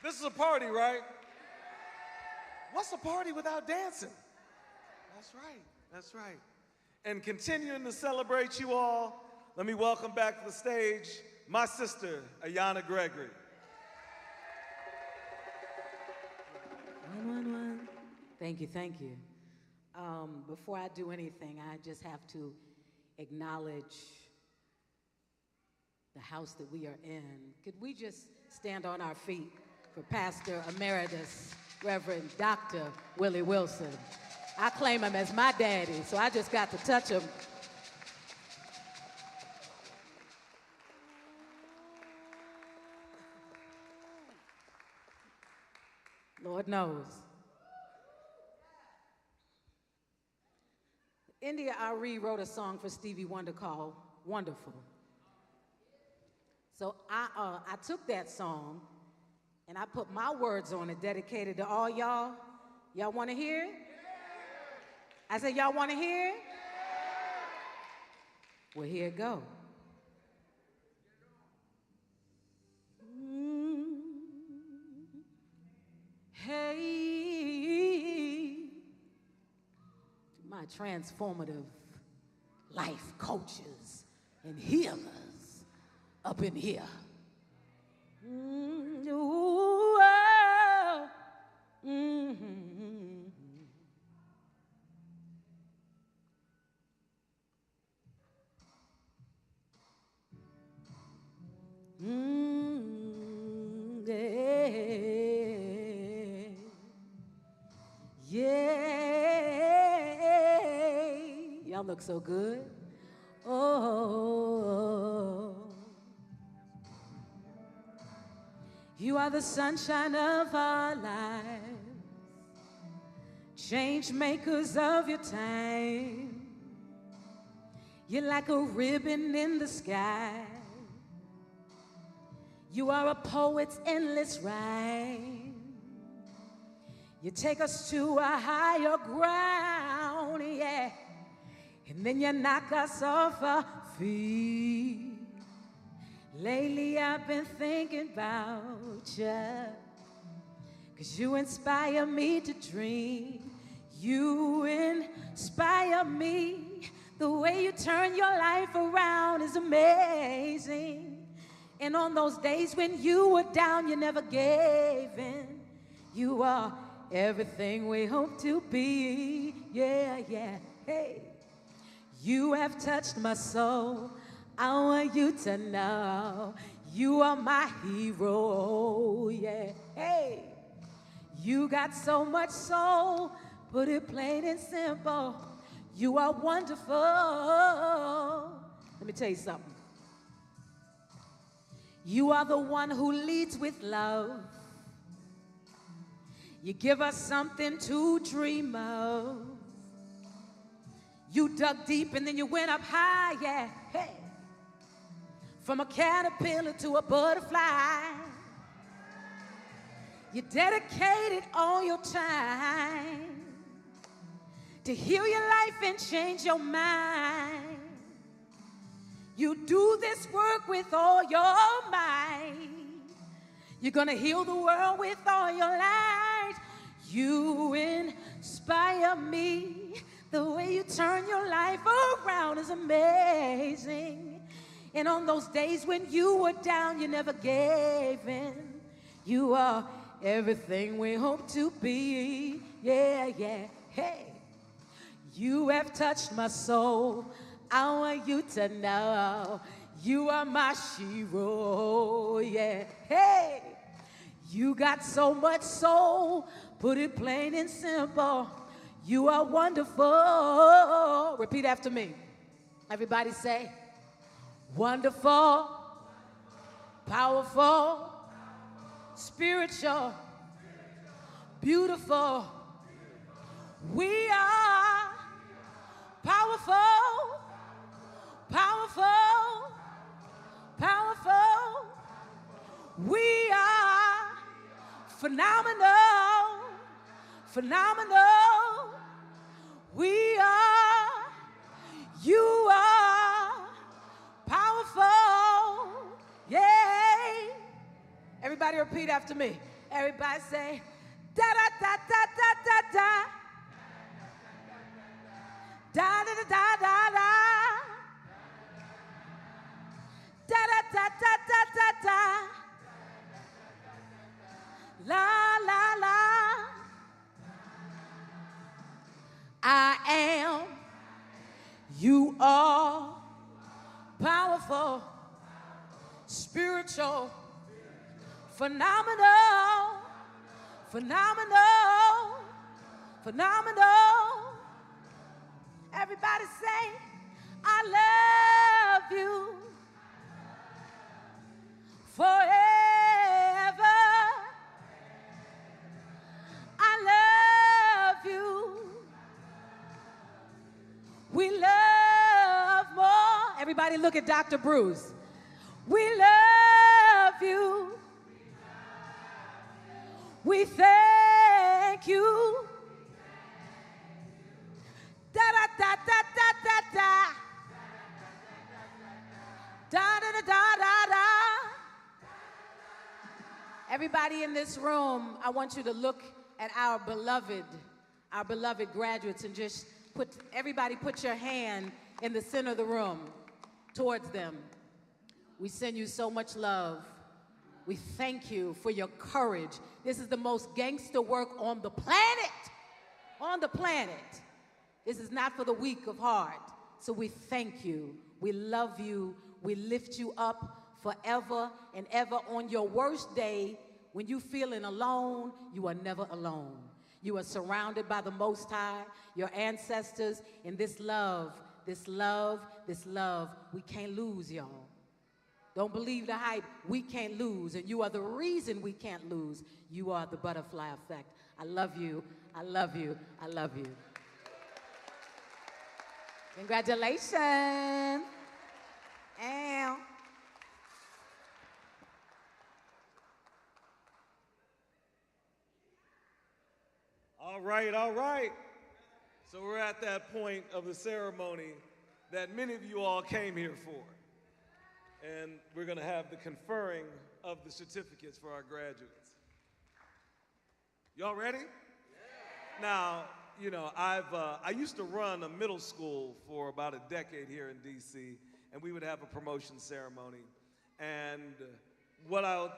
This is a party, right? What's a party without dancing? That's right, that's right. And continuing to celebrate you all, let me welcome back to the stage my sister, Ayana Gregory. Thank you, thank you. Before I do anything, I just have to acknowledge the house that we are in. Could we just stand on our feet for Pastor Emeritus, Reverend Dr. Willie Wilson? I claim him as my daddy, so I just got to touch him. Lord knows. India Ari wrote a song for Stevie Wonder called Wonderful. So I took that song and I put my words on it, dedicated to all y'all. Y'all want to hear it? I said, y'all want to hear it? Well, here it go. Hey, to my transformative life coaches and healers up in here. Ooh, oh, yeah. Y'all look so good. Oh, you are the sunshine of our lives, change makers of your time. You're like a ribbon in the sky. You are a poet's endless rhyme. You take us to a higher ground, yeah, and then you knock us off our feet. Lately I've been thinking about you, 'cause you inspire me to dream. You inspire me. The way you turn your life around is amazing. And on those days when you were down, you never gave in. You are everything we hope to be. Yeah, yeah, hey. You have touched my soul. I want you to know you are my hero. Yeah, hey. You got so much soul. Put it plain and simple. You are wonderful. Let me tell you something. You are the one who leads with love. You give us something to dream of. You dug deep and then you went up high, yeah, hey. From a caterpillar to a butterfly. You dedicated all your time to heal your life and change your mind. You do this work with all your might. You're gonna heal the world with all your light. You inspire me. The way you turn your life around is amazing. And on those days when you were down, you never gave in. You are everything we hope to be. Yeah, yeah, hey. You have touched my soul. I want you to know you are my hero, yeah, hey. You got so much soul, put it plain and simple. You are wonderful. Repeat after me. Everybody say, wonderful, powerful, spiritual, beautiful. We are powerful, powerful, powerful. We are phenomenal, phenomenal. We are, you are powerful. Yay. Everybody repeat after me. Everybody say, da da da da da da da. Da da da da da da. Da da da da da da da. La la la. I am, you are powerful, spiritual, phenomenal, phenomenal, phenomenal. Everybody say, I love you forever. I love you. We love more. Everybody look at Dr. Bruce. We love you. We thank you. Da da da da da da da. Da da da da da da. Everybody in this room, I want you to look at our beloved graduates and just everybody put your hand in the center of the room towards them. We send you so much love. We thank you for your courage. This is the most gangster work on the planet. On the planet. This is not for the weak of heart. So we thank you. We love you. We lift you up forever and ever. On your worst day, when you're feeling alone, you are never alone. You are surrounded by the Most High, your ancestors, and this love, this love, this love. We can't lose, y'all. Don't believe the hype. We can't lose, and you are the reason we can't lose. You are the butterfly effect. I love you. I love you. I love you. Congratulations. Ow. All right, all right. So we're at that point of the ceremony that many of you all came here for. And we're going to have the conferring of the certificates for our graduates. Y'all ready? Yeah. Now, you know, I used to run a middle school for about a decade here in D.C., and we would have a promotion ceremony. And what I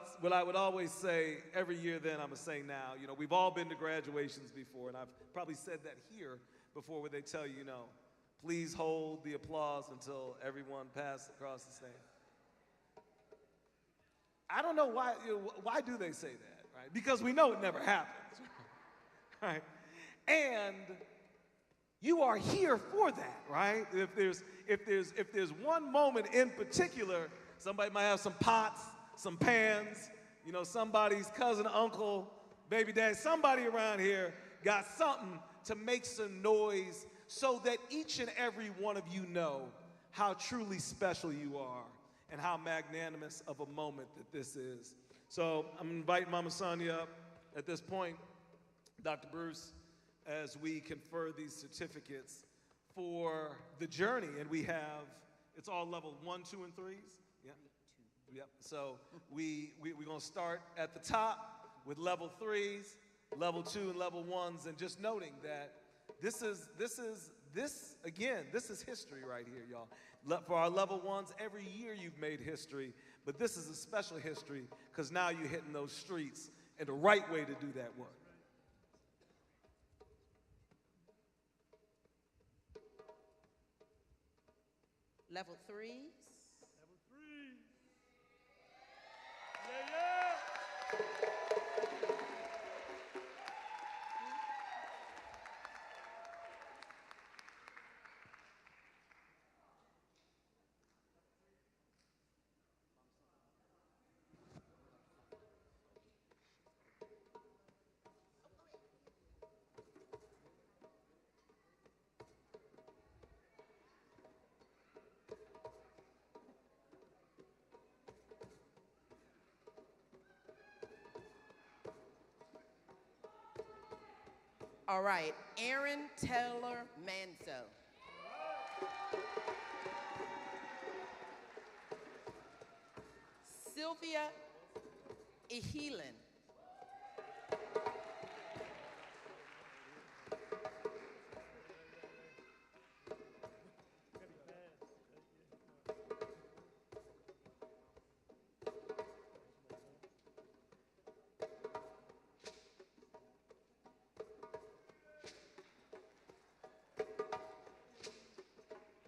would always say every year then, I'm going to say now, you know, we've all been to graduations before, and I've probably said that here before where they tell you, you know, please hold the applause until everyone passes across the stage. I don't know why, why do they say that, right? Because we know it never happens, right? And you are here for that, right? If there's one moment in particular, somebody might have some pots, some pans, you know, somebody's cousin, uncle, baby dad, somebody around here got something to make some noise so that each and every one of you know how truly special you are and how magnanimous of a moment that this is. So I'm inviting Mama Sonia up at this point, Dr. Bruce, as we confer these certificates for the journey. And we have, it's all level 1, 2, and 3s? Yeah. Yep. So we're going to start at the top with level 3s, level 2, and level 1s, and just noting that this is history right here, y'all. For our level 1s, every year you've made history, but this is a special history because now you're hitting those streets and the right way to do that work. Level 3s. Level 3. Yeah, yeah. All right, Aaron Taylor Manzo. Sylvia Ehelen.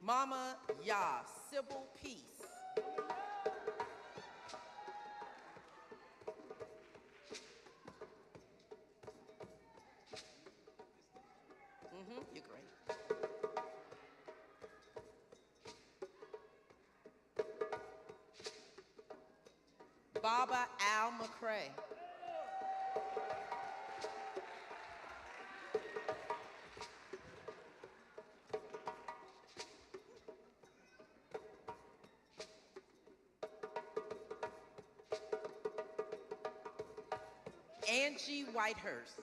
Mama Ya, Civil Peace. You're great. Baba Al McCray. Angie Whitehurst.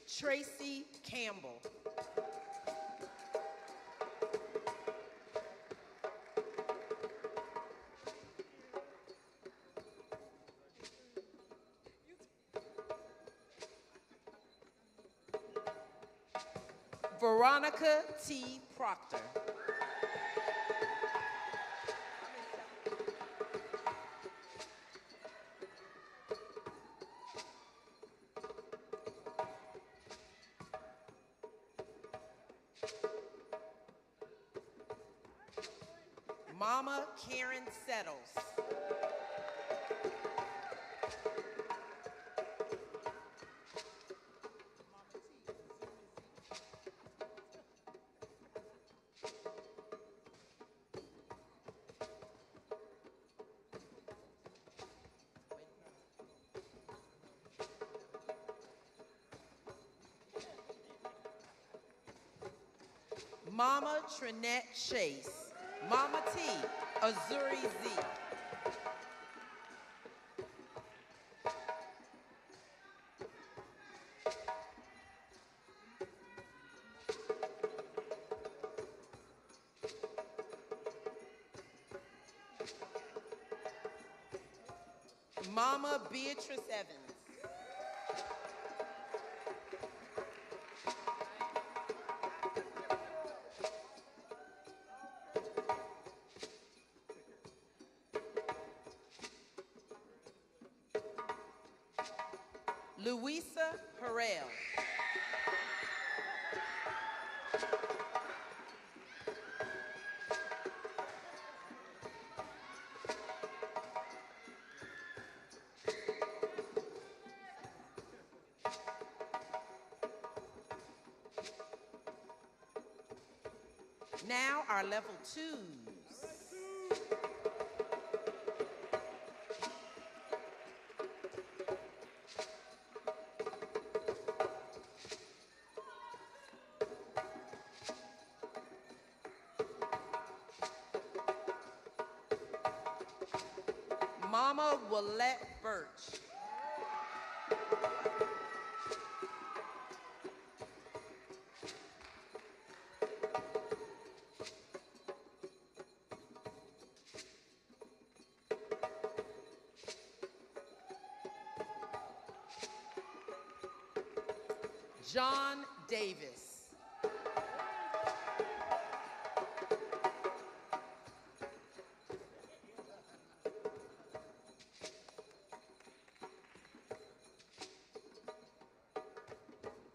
Tracy Campbell. Veronica T. Proctor. Mama Karen Settles. Mama Trinette Chase. Mama T, Azuri Z. Mama Beatrice Evans. Louisa Harrell. Now our level twos. Mama Willette Birch. John Davis.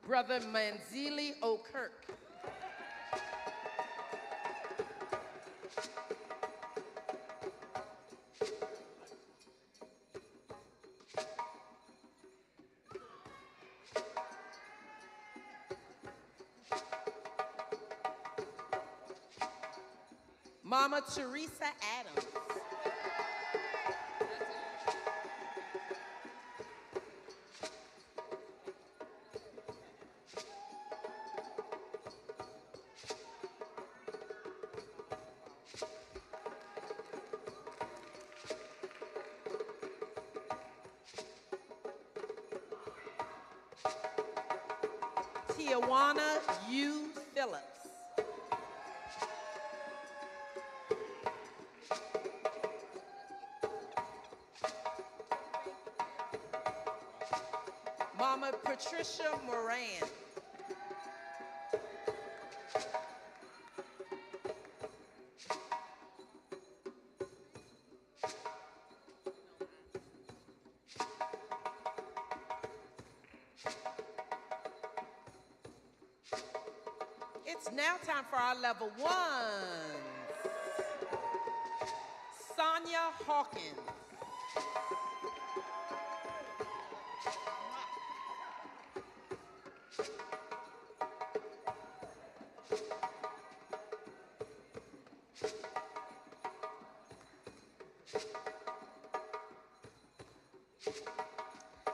Brother Manzili O'Kirk. Mama Teresa Adams. Tijuana U. Phillips. Mama Patricia Moran. It's now time for our level ones. Sonia Hawkins.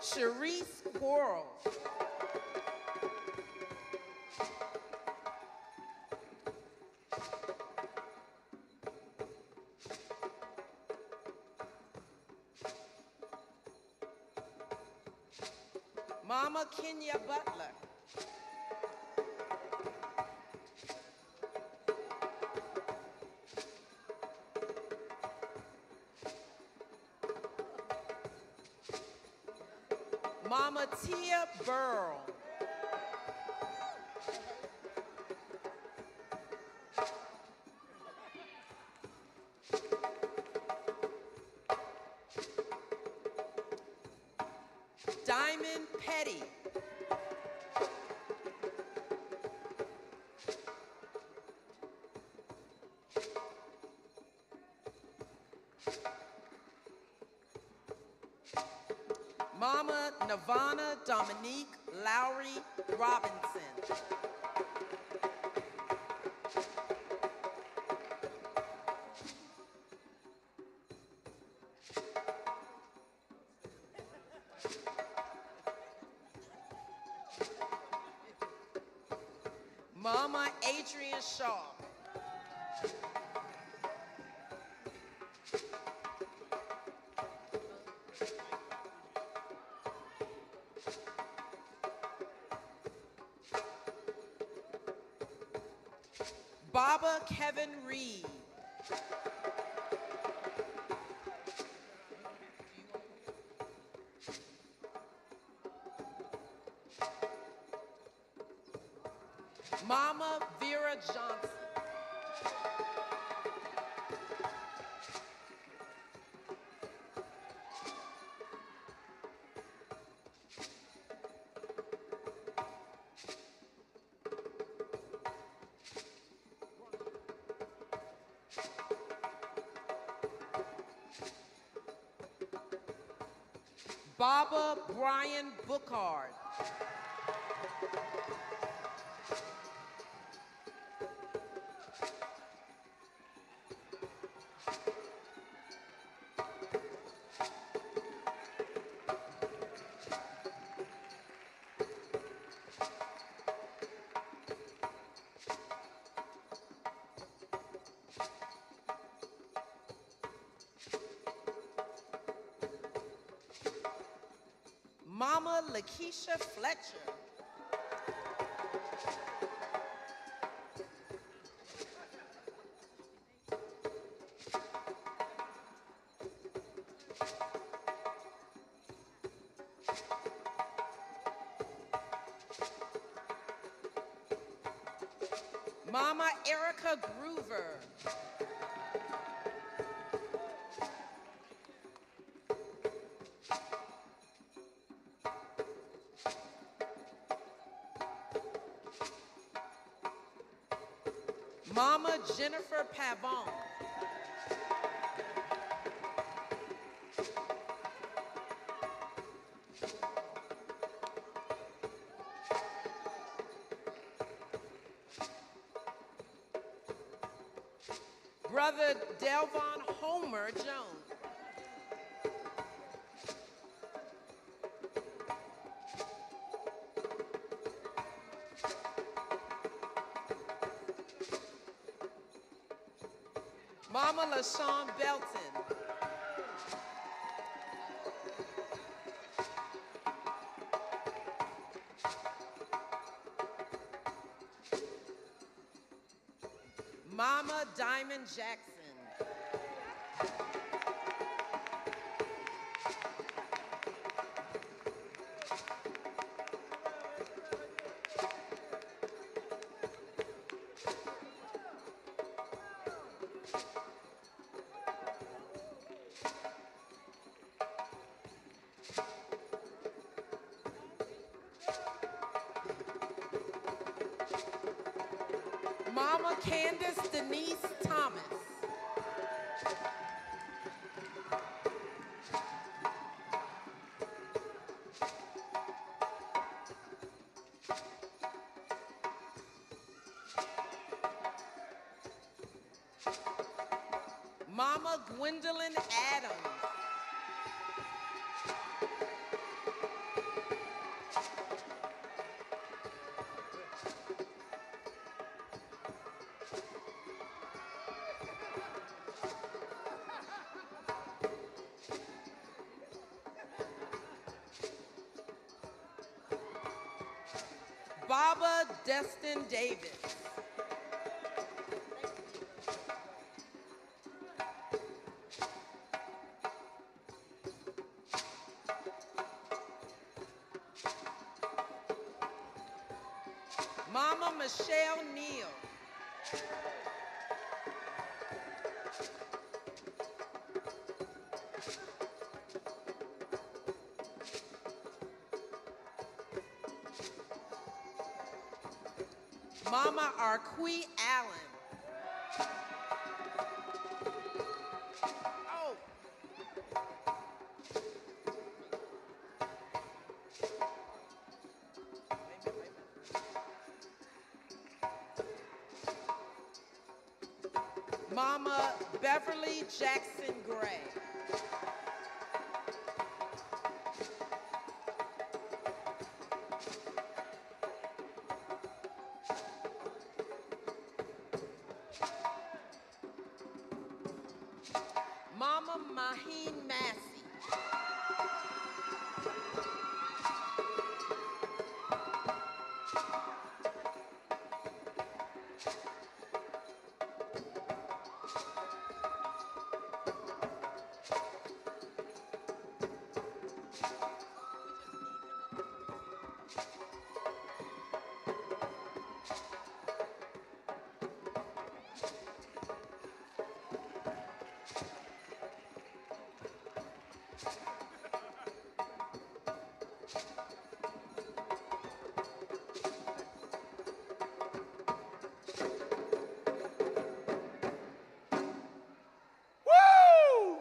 Sharice Quarles. Mama Kenya Butler. Mama Tia Burl. Diamond Petty. Mama Nirvana Dominique Lowry Robinson. Mama Adrian Shaw. Baba Kevin Reed. Mama Vera Johnson. Baba Brian Bookard. Mama Lakeisha Fletcher. Mama Erica Groover. Mama Jennifer Pavon. Brother Delvon Homer Jones. Mama LaShawn Belton. Mama Diamond Jackson. Mama Candace Denise Thomas. Mama Gwendolyn Adams. Baba Destin Davis. Mama Michelle Neal. Mama Arqui Allen. Oh. Mama Beverly Jackson Gray. Mama Maheen Massey. Woo!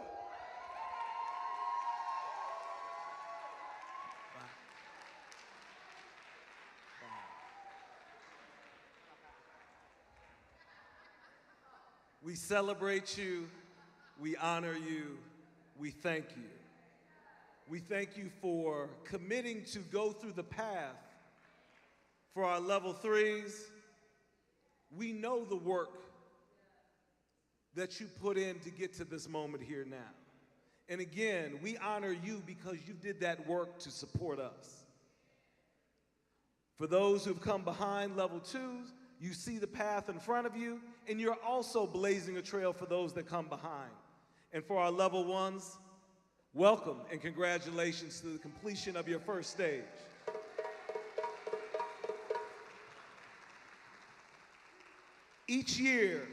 We celebrate you, we honor you, we thank you. We thank you for committing to go through the path for our level threes. We know the work that you put in to get to this moment here now. And again, we honor you because you did that work to support us. For those who've come behind level twos, you see the path in front of you, and you're also blazing a trail for those that come behind. And for our level ones, welcome and congratulations to the completion of your first stage. Each year,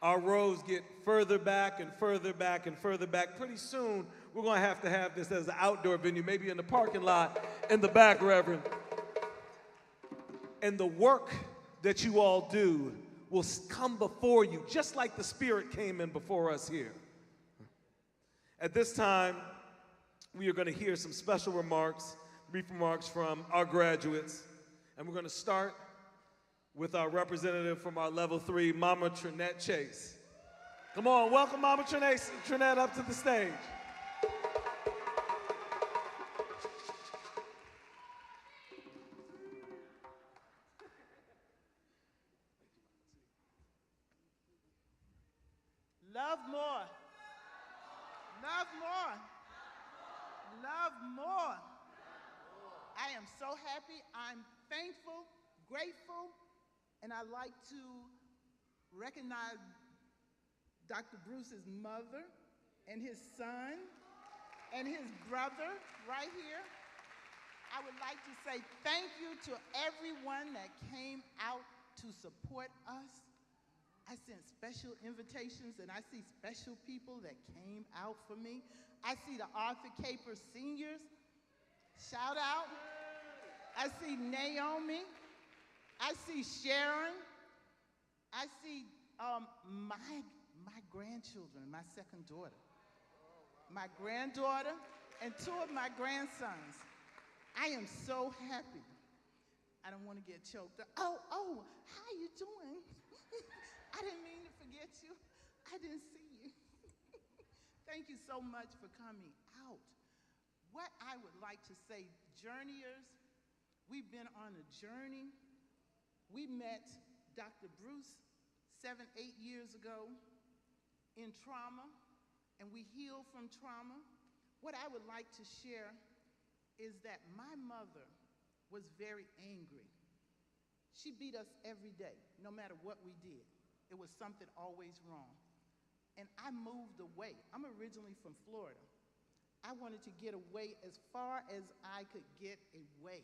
our rows get further back and further back and further back. Pretty soon, we're going to have this as an outdoor venue, maybe in the parking lot in the back, Reverend. And the work that you all do will come before you, just like the Spirit came in before us here. At this time, we are going to hear some special remarks, brief remarks from our graduates. And we're going to start with our representative from our level three, Mama Trinette Chase. Come on, welcome Mama Trinette up to the stage. Love more. Love more. Love more. I am so happy. I'm thankful, grateful, and I'd like to recognize Dr. Bruce's mother and his son and his brother right here. I would like to say thank you to everyone that came out to support us. I sent special invitations, and I see special people that came out for me. I see the Arthur Caper seniors. Shout out. I see Naomi. I see Sharon. I see my grandchildren, my second daughter. My granddaughter and two of my grandsons. I am so happy. I don't want to get choked up. Oh, how you doing? I didn't mean to forget you. I didn't see you. Thank you so much for coming out. What I would like to say, journeyers, we've been on a journey. We met Dr. Bruce 7, 8 years ago in trauma, and we healed from trauma. What I would like to share is that my mother was very angry. She beat us every day, no matter what we did. It was something always wrong. And I moved away. I'm originally from Florida. I wanted to get away as far as I could get away.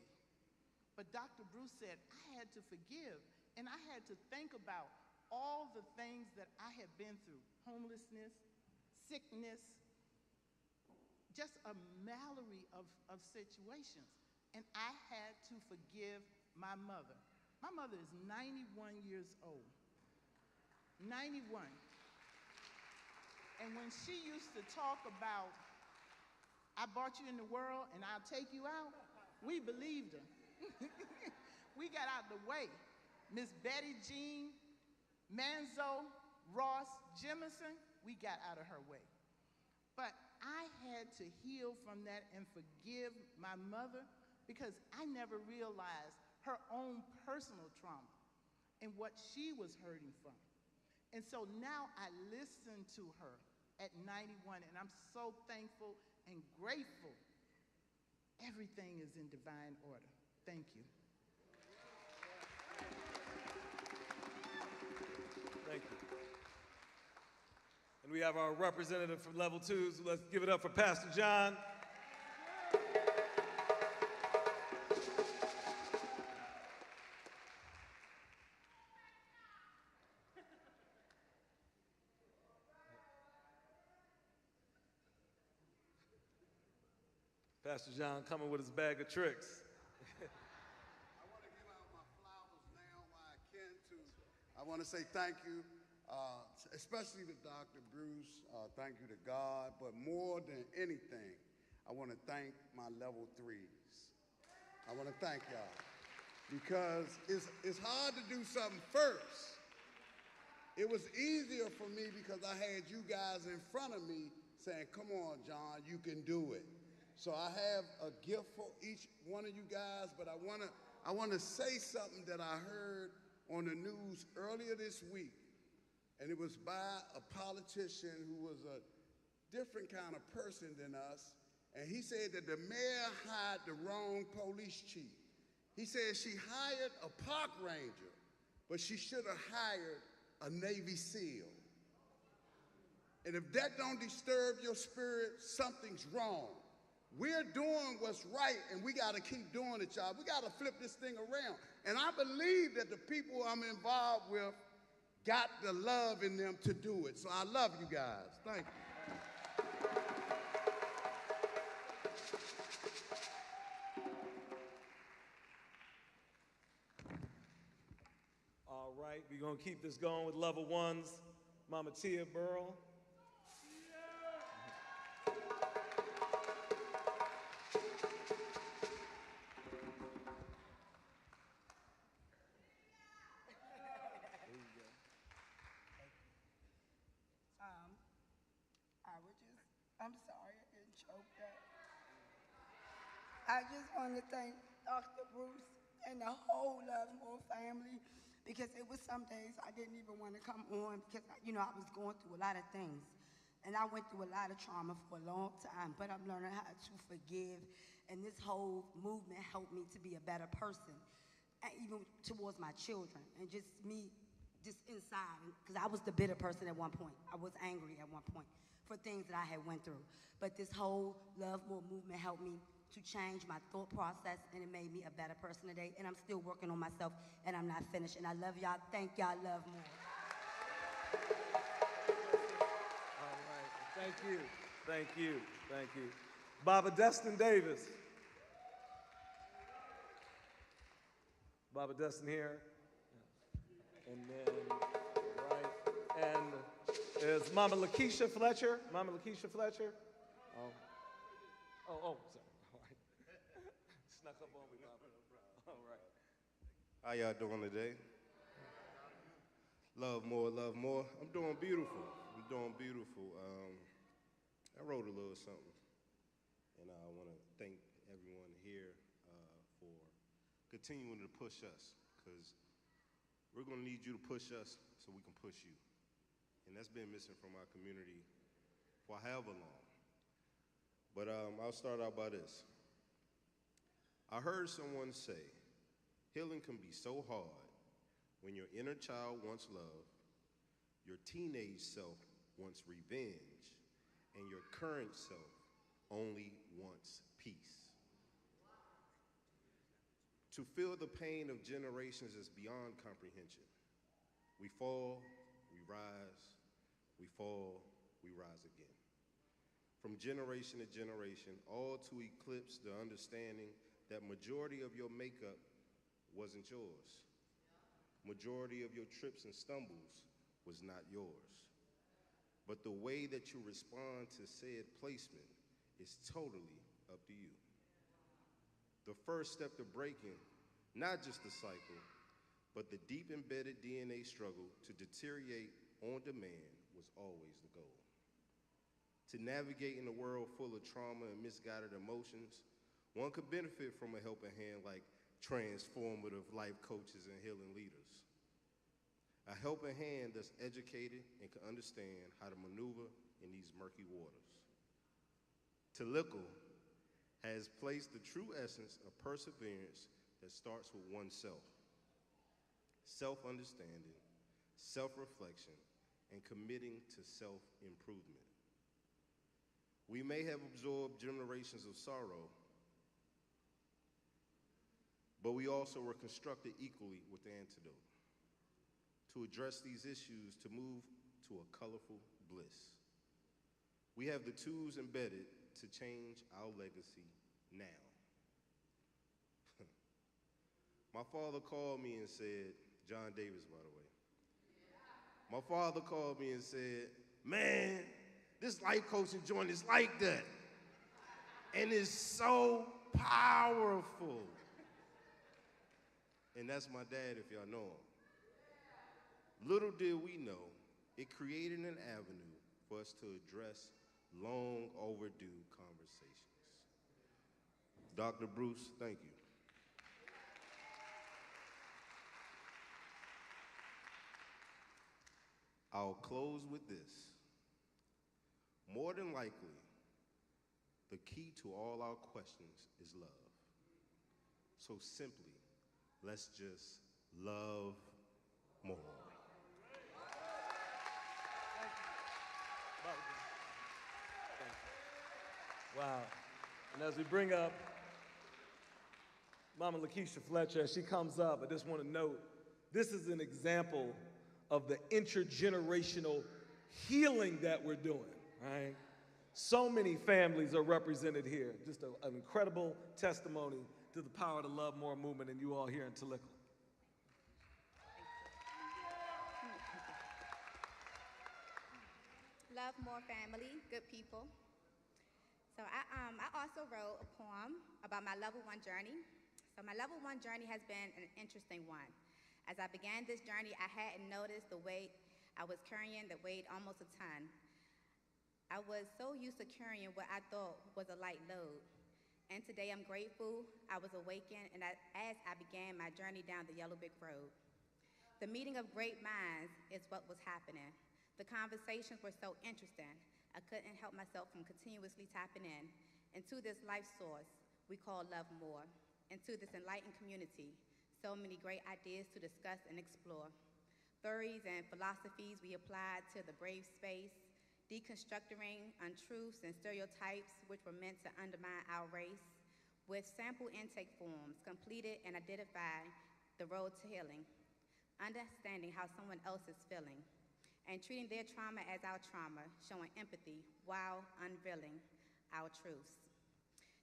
But Dr. Bruce said I had to forgive, and I had to think about all the things that I had been through: homelessness, sickness, just a mallery of situations. And I had to forgive my mother. My mother is 91 years old. 91. And when she used to talk about, I brought you in the world and I'll take you out, we believed her. We got out the way. Miss Betty Jean, Manzo, Ross, Jemison, we got out of her way. But I had to heal from that and forgive my mother, because I never realized her own personal trauma and what she was hurting from. And so now I listen to her at 91, and I'm so thankful and grateful. Everything is in divine order. Thank you. Thank you. And we have our representative from Level 2, so let's give it up for Pastor John. Pastor John coming with his bag of tricks. I want to give out my flowers now while I can to. I want to say thank you, especially to Dr. Bruce. Thank you to God. But more than anything, I want to thank my level 3s. I want to thank y'all, because it's hard to do something first. It was easier for me because I had you guys in front of me saying, come on, John, you can do it. So I have a gift for each one of you guys, but I want to say something that I heard on the news earlier this week, and it was by a politician who was a different kind of person than us, and he said that the mayor hired the wrong police chief. He said she hired a park ranger, but she should have hired a Navy SEAL. And if that don't disturb your spirit, something's wrong. We're doing what's right, and we got to keep doing it, y'all. We got to flip this thing around. And I believe that the people I'm involved with got the love in them to do it. So I love you guys. Thank you. All right, we're going to keep this going with level 1s. Mama Tia Burrell. I'm sorry, I didn't choke that. I just want to thank Dr. Bruce and the whole Lovemore family, because it was some days I didn't even want to come on because, I was going through a lot of things. And I went through a lot of trauma for a long time, but I'm learning how to forgive. And this whole movement helped me to be a better person, and even towards my children. And just me just inside, because I was the bitter person at one point. I was angry at one point for things that I had went through. But this whole Love More movement helped me to change my thought process, and it made me a better person today. And I'm still working on myself, and I'm not finished. And I love y'all. Thank y'all. Love more. All right. Thank you. Thank you. Thank you. Baba Destin Davis. Baba Destin here. And then, right. And is Mama Lakeisha Fletcher. Mama Lakeisha Fletcher. Oh, sorry. All right. Snuck up on me, Baba. All right. How y'all doing today? Love more, love more. I'm doing beautiful. I'm doing beautiful. I wrote a little something, and I want to thank everyone here for continuing to push us, because we're going to need you to push us so we can push you. And that's been missing from our community for however long. But I'll start out by this. I heard someone say, healing can be so hard when your inner child wants love, your teenage self wants revenge, and your current self only wants peace. To feel the pain of generations is beyond comprehension. We fall, we rise, we fall, we rise again. From generation to generation, all to eclipse the understanding that majority of your makeup wasn't yours. Majority of your trips and stumbles was not yours. But the way that you respond to said placement is totally up to you. The first step to breaking, not just the cycle, but the deep embedded DNA struggle to deteriorate on demand was always the goal. To navigate in a world full of trauma and misguided emotions, one could benefit from a helping hand like transformative life coaches and healing leaders. A helping hand that's educated and can understand how to maneuver in these murky waters. Taliqal has placed the true essence of perseverance that starts with oneself. Self-understanding, self-reflection, and committing to self-improvement. We may have absorbed generations of sorrow, but we also were constructed equally with the antidote to address these issues, to move to a colorful bliss. We have the tools embedded to change our legacy now. My father called me and said, John Davis, by the way. My father called me and said, man, this life coaching joint is like that. And it's so powerful. And that's my dad, if y'all know him. Little did we know, it created an avenue for us to address long overdue conversations. Dr. Bruce, thank you. I'll close with this. More than likely, the key to all our questions is love. So simply, let's just love more. Wow. And as we bring up Mama Lakeisha Fletcher, as she comes up, I just want to note, this is an example of the intergenerational healing that we're doing, right? So many families are represented here. Just an incredible testimony to the power of the Love More movement, and you all here in Taliqal. Love More family, good people. So I also wrote a poem about my level 1 journey. So my level 1 journey has been an interesting one. As I began this journey, I hadn't noticed the weight I was carrying that weighed almost a ton. I was so used to carrying what I thought was a light load. And today I'm grateful I was awakened and as I began my journey down the yellow brick road. The meeting of great minds is what was happening. The conversations were so interesting, I couldn't help myself from continuously tapping in into this life source we call Love More, into this enlightened community. So many great ideas to discuss and explore. theories and philosophies we applied to the brave space, deconstructing untruths and stereotypes which were meant to undermine our race, with sample intake forms completed and identified the road to healing, understanding how someone else is feeling, and treating their trauma as our trauma, showing empathy while unveiling our truths.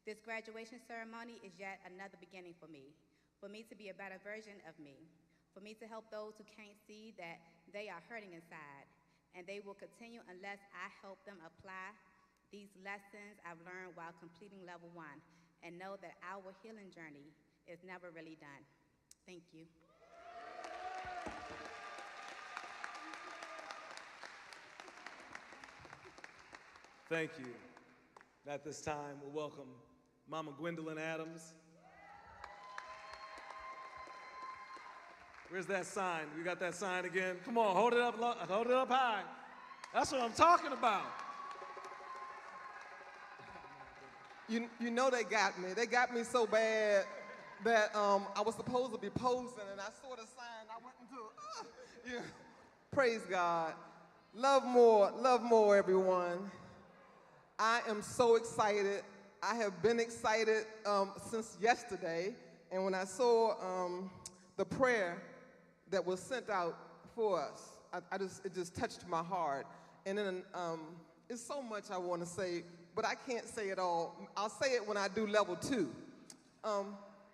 This graduation ceremony is yet another beginning for me to be a better version of me, for me to help those who can't see that they are hurting inside, and they will continue unless I help them apply these lessons I've learned while completing level 1, and know that our healing journey is never really done. Thank you. Thank you. At this time, we'll welcome Mama Gwendolyn Adams. Where's that sign? We got that sign again? Come on, hold it up high. That's what I'm talking about. You know they got me. They got me so bad that I was supposed to be posing, and I saw the sign. I went into yeah. Praise God. Love more, everyone. I am so excited. I have been excited since yesterday, and when I saw the prayer that was sent out for us, it just touched my heart. And then it's so much I want to say, but I can't say it all. I'll say it when I do level 2.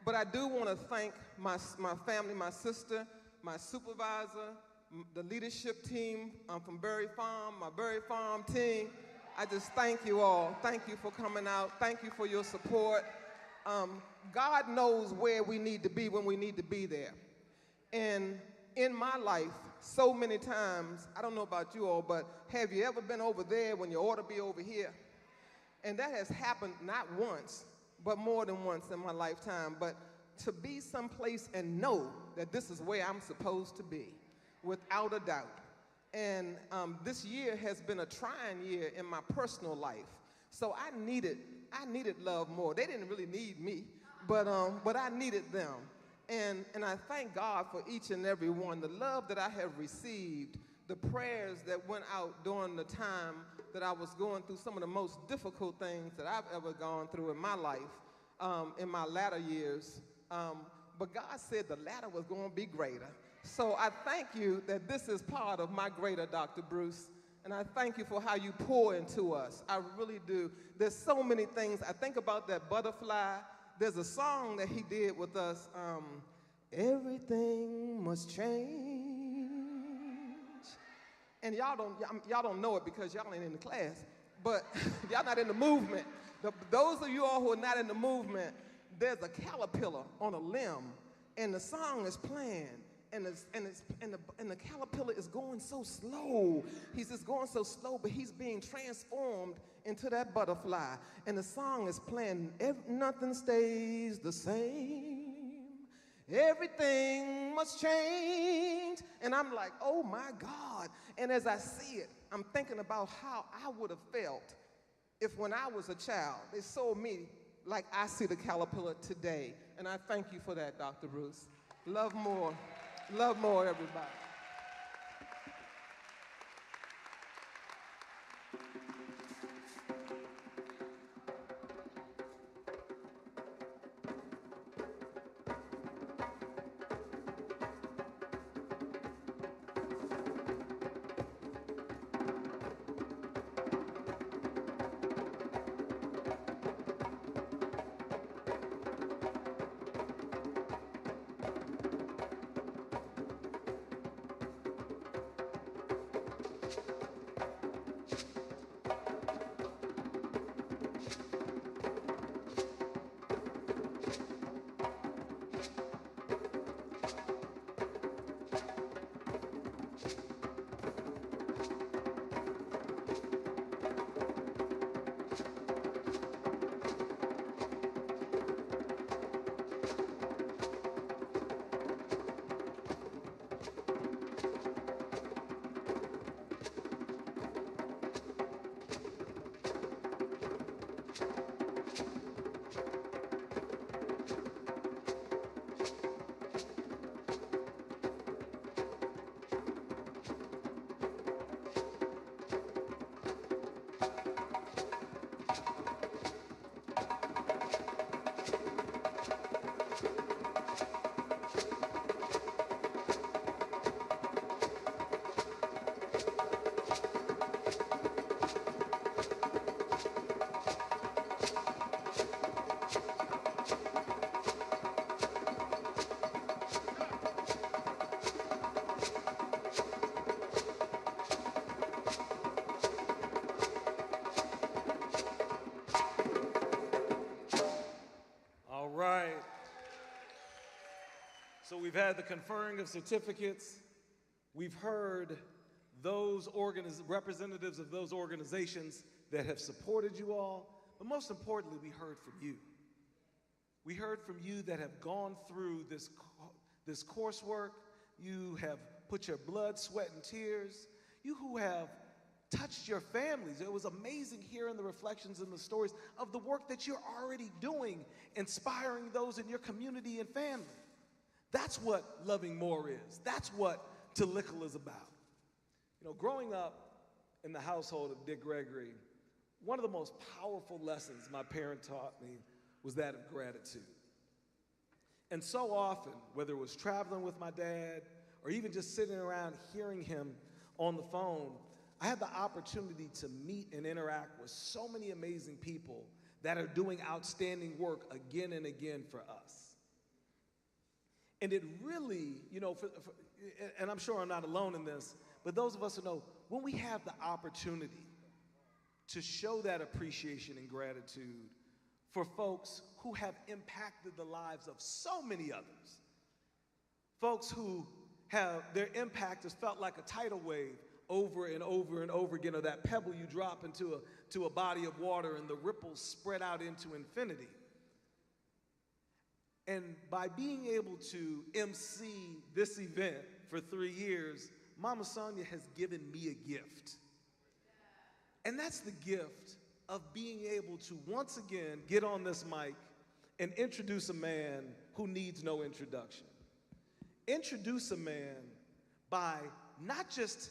But I do want to thank my family, my sister, my supervisor, the leadership team from Berry Farm, my Berry Farm team. I just thank you all. Thank you for coming out. Thank you for your support. God knows where we need to be when we need to be there. And in my life, so many times, I don't know about you all, but have you ever been over there when you ought to be over here? And that has happened not once, but more than once in my lifetime. But to be someplace and know that this is where I'm supposed to be, without a doubt. And this year has been a trying year in my personal life. So I needed love more. They didn't really need me, but I needed them. And I thank God for each and every one, the love that I have received, the prayers that went out during the time that I was going through some of the most difficult things that I've ever gone through in my life, in my latter years. But God said the latter was going to be greater. So I thank you that this is part of my greater, Dr. Bruce. And I thank you for how you pour into us. I really do. There's so many things. I think about that butterfly. There's a song that he did with us, Everything Must Change. And y'all don't know it because y'all ain't in the class, but y'all not in the movement. Those of you all who are not in the movement, there's a caterpillar on a limb, and the song is playing. And the caterpillar is going so slow. He's just going so slow, but he's being transformed into that butterfly. And the song is playing, nothing stays the same. Everything must change. And I'm like, oh my God. And as I see it, I'm thinking about how I would have felt if when I was a child, they saw me like I see the caterpillar today. And I thank you for that, Dr. Bruce. Love more. Love more, everybody. we've had the conferring of certificates. We've heard those representatives of those organizations that have supported you all. But most importantly, we heard from you. We heard from you that have gone through this coursework. You have put your blood, sweat, and tears. You who have touched your families. It was amazing hearing the reflections and the stories of the work that you're already doing, inspiring those in your community and family. That's what Loving More is. That's what Talickle is about. You know, growing up in the household of Dick Gregory, one of the most powerful lessons my parent taught me was that of gratitude. And so often, whether it was traveling with my dad or even just sitting around hearing him on the phone, I had the opportunity to meet and interact with so many amazing people that are doing outstanding work again and again for us. And it really, you know, and I'm sure I'm not alone in this, but those of us who know, when we have the opportunity to show that appreciation and gratitude for folks who have impacted the lives of so many others, folks who have, their impact has felt like a tidal wave over and over and over again, or that pebble you drop into a body of water and the ripples spread out into infinity. And by being able to MC this event for 3 years, Mama Sonia has given me a gift. And that's the gift of being able to once again get on this mic and introduce a man who needs no introduction. Introduce a man by not just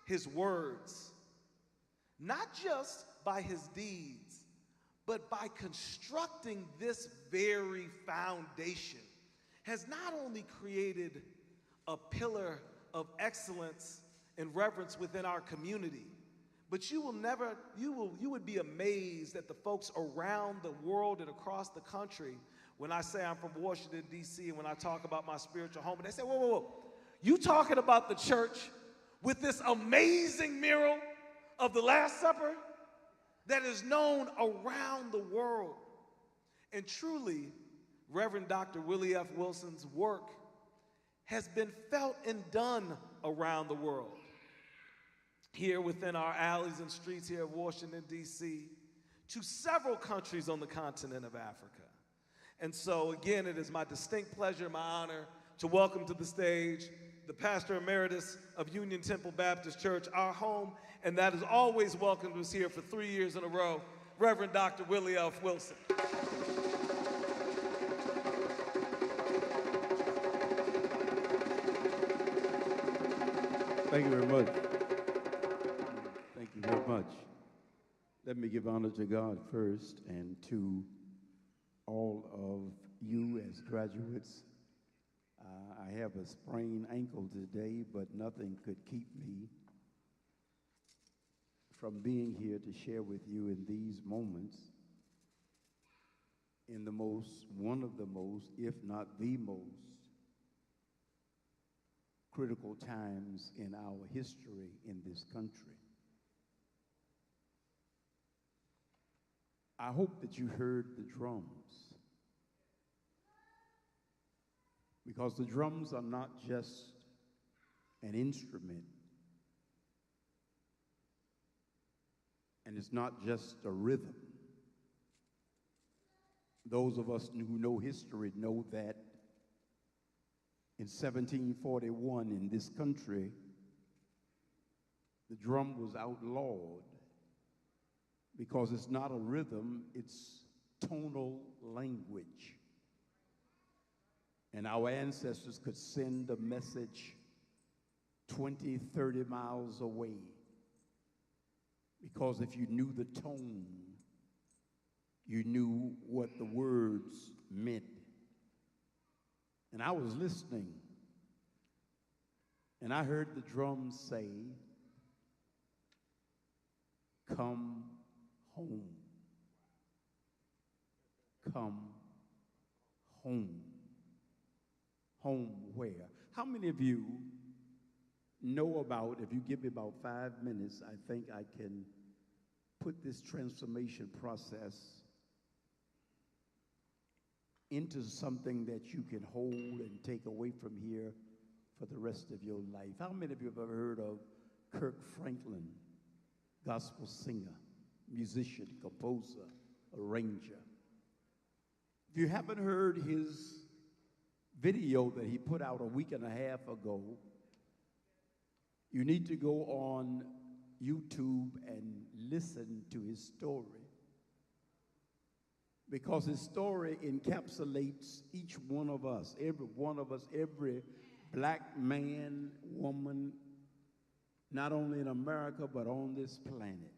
his words, not just by his deeds, but by constructing this very foundation, has not only created a pillar of excellence and reverence within our community, but you would be amazed at the folks around the world and across the country when I say I'm from Washington, D.C., and when I talk about my spiritual home, and they say, whoa, whoa, whoa, you talking about the church with this amazing mural of the Last Supper that is known around the world? And truly, Reverend Dr. Willie F. Wilson's work has been felt and done around the world. Here within our alleys and streets here of Washington, D.C., to several countries on the continent of Africa. And so, again, it is my distinct pleasure, my honor, to welcome to the stage the Pastor Emeritus of Union Temple Baptist Church, our home, and that has always welcomed us here for 3 years in a row, Reverend Dr. Willie F. Wilson. Thank you very much. Thank you very much. Let me give honor to God first and to all of you as graduates. I have a sprained ankle today, but nothing could keep me from being here to share with you in these moments, in one of the most, if not the most, critical times in our history in this country. I hope that you heard the drums, because the drums are not just an instrument, and it's not just a rhythm. Those of us who know history know that in 1741 in this country, the drum was outlawed because it's not a rhythm, it's tonal language. And our ancestors could send a message 20, 30 miles away, because if you knew the tone, you knew what the words meant. And I was listening, and I heard the drums say, "Come home. Come home." Home where? How many of you know about, if you give me about 5 minutes, I think I can put this transformation process into something that you can hold and take away from here for the rest of your life. How many of you have ever heard of Kirk Franklin, gospel singer, musician, composer, arranger? If you haven't heard his video that he put out a week and a half ago, you need to go on YouTube and listen to his story, because his story encapsulates each one of us, every black man, woman, not only in America, but on this planet.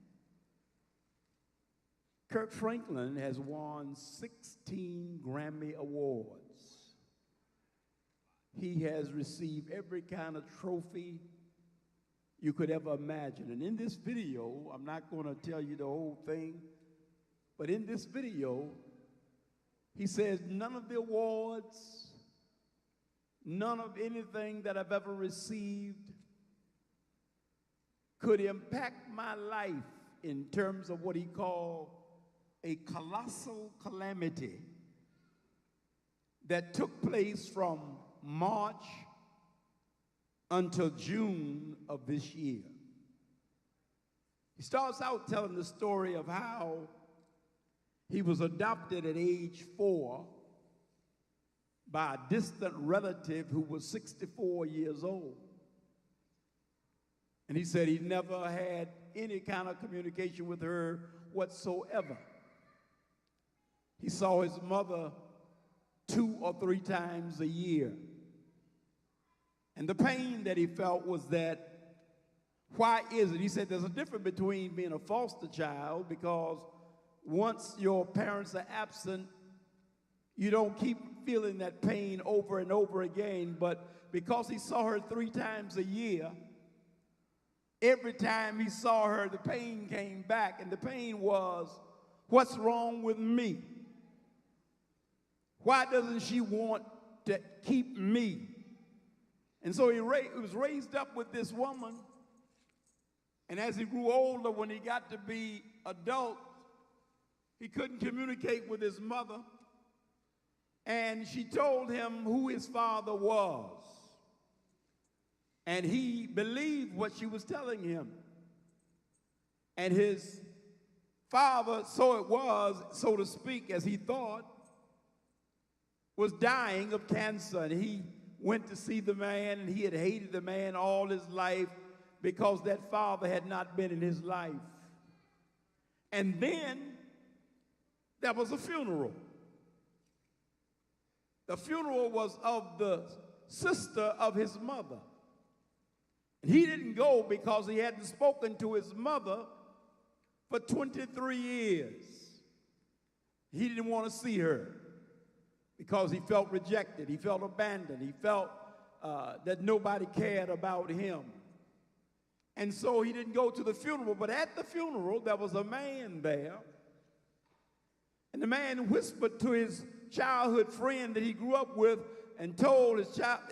Kirk Franklin has won 16 Grammy Awards. He has received every kind of trophy you could ever imagine. And in this video, I'm not going to tell you the whole thing, but in this video, he says, none of the awards, none of anything that I've ever received could impact my life in terms of what he called a colossal calamity that took place from March until June of this year. He starts out telling the story of how he was adopted at age 4 by a distant relative who was 64 years old. And he said he never had any kind of communication with her whatsoever. He saw his mother 2 or 3 times a year. And the pain that he felt was that, why is it? He said there's a difference between being a foster child, because once your parents are absent, you don't keep feeling that pain over and over again. But because he saw her 3 times a year, every time he saw her, the pain came back. And the pain was, what's wrong with me? Why doesn't she want to keep me? And so he was raised up with this woman. And as he grew older, when he got to be adult, he couldn't communicate with his mother. And she told him who his father was. And he believed what she was telling him. And his father, so it was, so to speak, as he thought, was dying of cancer. And he went to see the man, and he had hated the man all his life because that father had not been in his life. And then there was a funeral. The funeral was of the sister of his mother. And he didn't go because he hadn't spoken to his mother for 23 years. He didn't want to see her because he felt rejected. He felt abandoned. He felt that nobody cared about him. And so he didn't go to the funeral. But at the funeral, there was a man there. And the man whispered to his childhood friend that he grew up with and told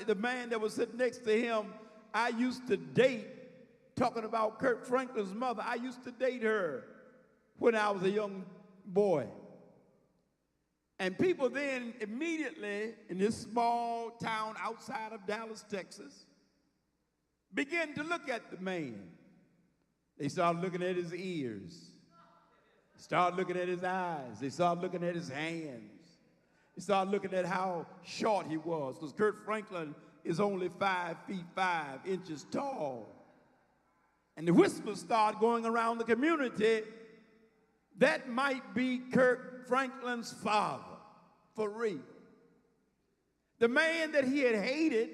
the man that was sitting next to him, I used to date, talking about Kirk Franklin's mother, I used to date her when I was a young boy. And people then immediately in this small town outside of Dallas, Texas, began to look at the man. They started looking at his ears. Started looking at his eyes. They started looking at his hands. They started looking at how short he was, because Kirk Franklin is only 5 feet 5 inches tall. And the whispers started going around the community, that might be Kirk Franklin's father, for real. The man that he had hated,